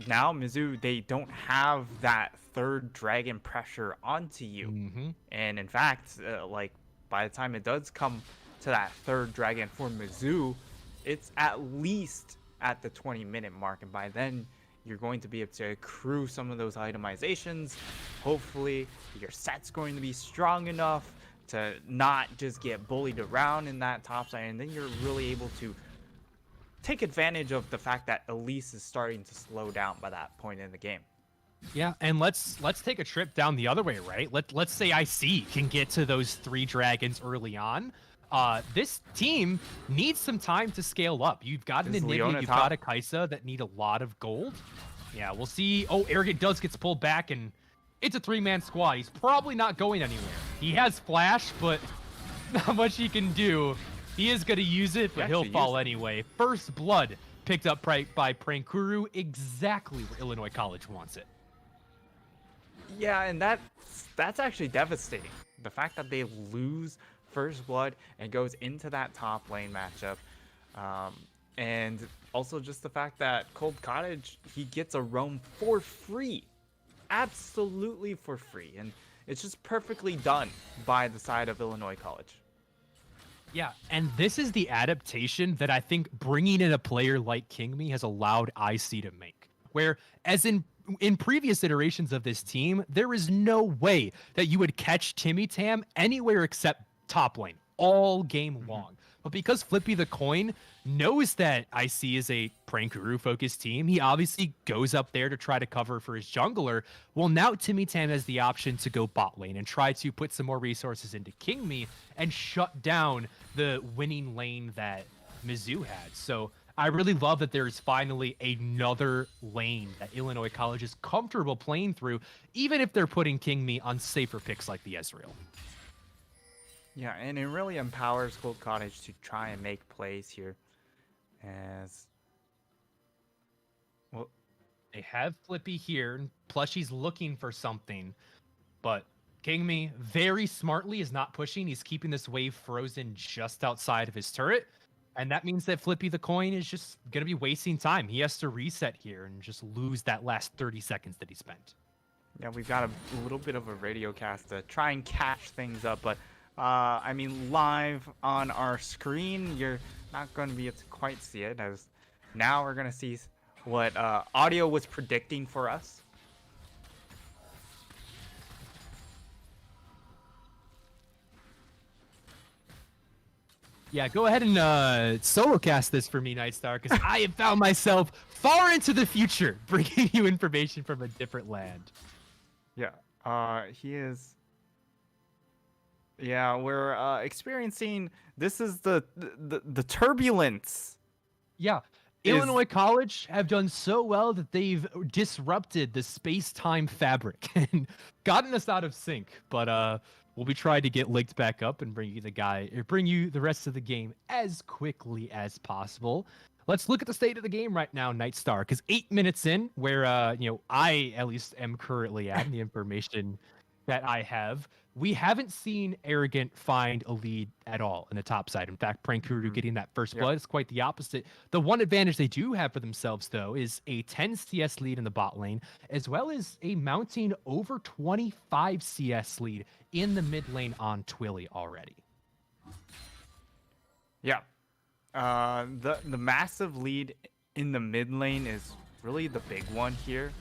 B: now Mizzou, they don't have that third dragon pressure onto you. And in fact, like by the time it does come to that third dragon for Mizzou, it's at least at the 20-minute mark, and by then you're going to be able to accrue some of those itemizations. Hopefully your set's going to be strong enough to not just get bullied around in that top side, and then you're really able to take advantage of the fact that Elise is starting to slow down by that point in the game.
A: Yeah, and let's take a trip down the other way, right? Let's say IC can get to those 3 dragons early on. This team needs some time to scale up. You've got an Enigma, you've got a Kaisa that need a lot of gold. Yeah, we'll see. Oh, Arrogant does gets pulled back, and it's a 3-man squad. He's probably not going anywhere. He has flash, but not much he can do. He is going to use it, but he'll fall anyway. First blood picked up by Prankuru, exactly where Illinois College wants it.
B: Yeah, and that's actually devastating. The fact that they lose first blood and goes into that top lane matchup, and also just the fact that Cold Cottage, he gets a roam for free, absolutely for free, and it's just perfectly done by the side of Illinois College.
A: Yeah, and this is the adaptation that I think bringing in a player like Kingme has allowed IC to make. Where, as in previous iterations of this team, there is no way that you would catch Timmy Tam anywhere except top lane all game long. But because Flippy the Coin knows that IC is a Prankuru focused team, he obviously goes up there to try to cover for his jungler. Well, now Timmy Tam has the option to go bot lane and try to put some more resources into Kingme and shut down the winning lane that Mizzou had. So I really love that there's finally another lane that Illinois College is comfortable playing through, even if they're putting Kingme on safer picks like the Ezreal.
B: Yeah, and it really empowers Cold Cottage to try and make plays here. As well,
A: they have Flippy here, and Plushy's looking for something, but Kingme very smartly is not pushing. He's keeping this wave frozen just outside of his turret, and that means that Flippy the Coin is just going to be wasting time. He has to reset here and just lose that last 30 seconds that he spent.
B: Yeah, we've got a little bit of a radio cast to try and catch things up, but I mean, live on our screen, you're not going to be able to quite see it, as now we're going to see what audio was predicting for us.
A: Yeah, go ahead and solo cast this for me, Nightstar, because I have found myself far into the future, bringing you information from a different land.
B: Yeah. He is. Yeah, we're experiencing. This is the turbulence.
A: Yeah.
B: Is-
A: Illinois College have done so well that they've disrupted the space-time fabric and gotten us out of sync. But we'll be trying to get linked back up and bring you the rest of the game as quickly as possible. Let's look at the state of the game right now, Nightstar, because 8 minutes in, where I at least am currently at, and the information that I have, we haven't seen Arrogant find a lead at all in the top side. In fact, Prankuru getting that first blood is quite the opposite. The one advantage they do have for themselves, though, is a 10 CS lead in the bot lane, as well as a mounting over 25 CS lead in the mid lane on Twilly already.
B: Yeah. The massive lead in the mid lane is really the big one here.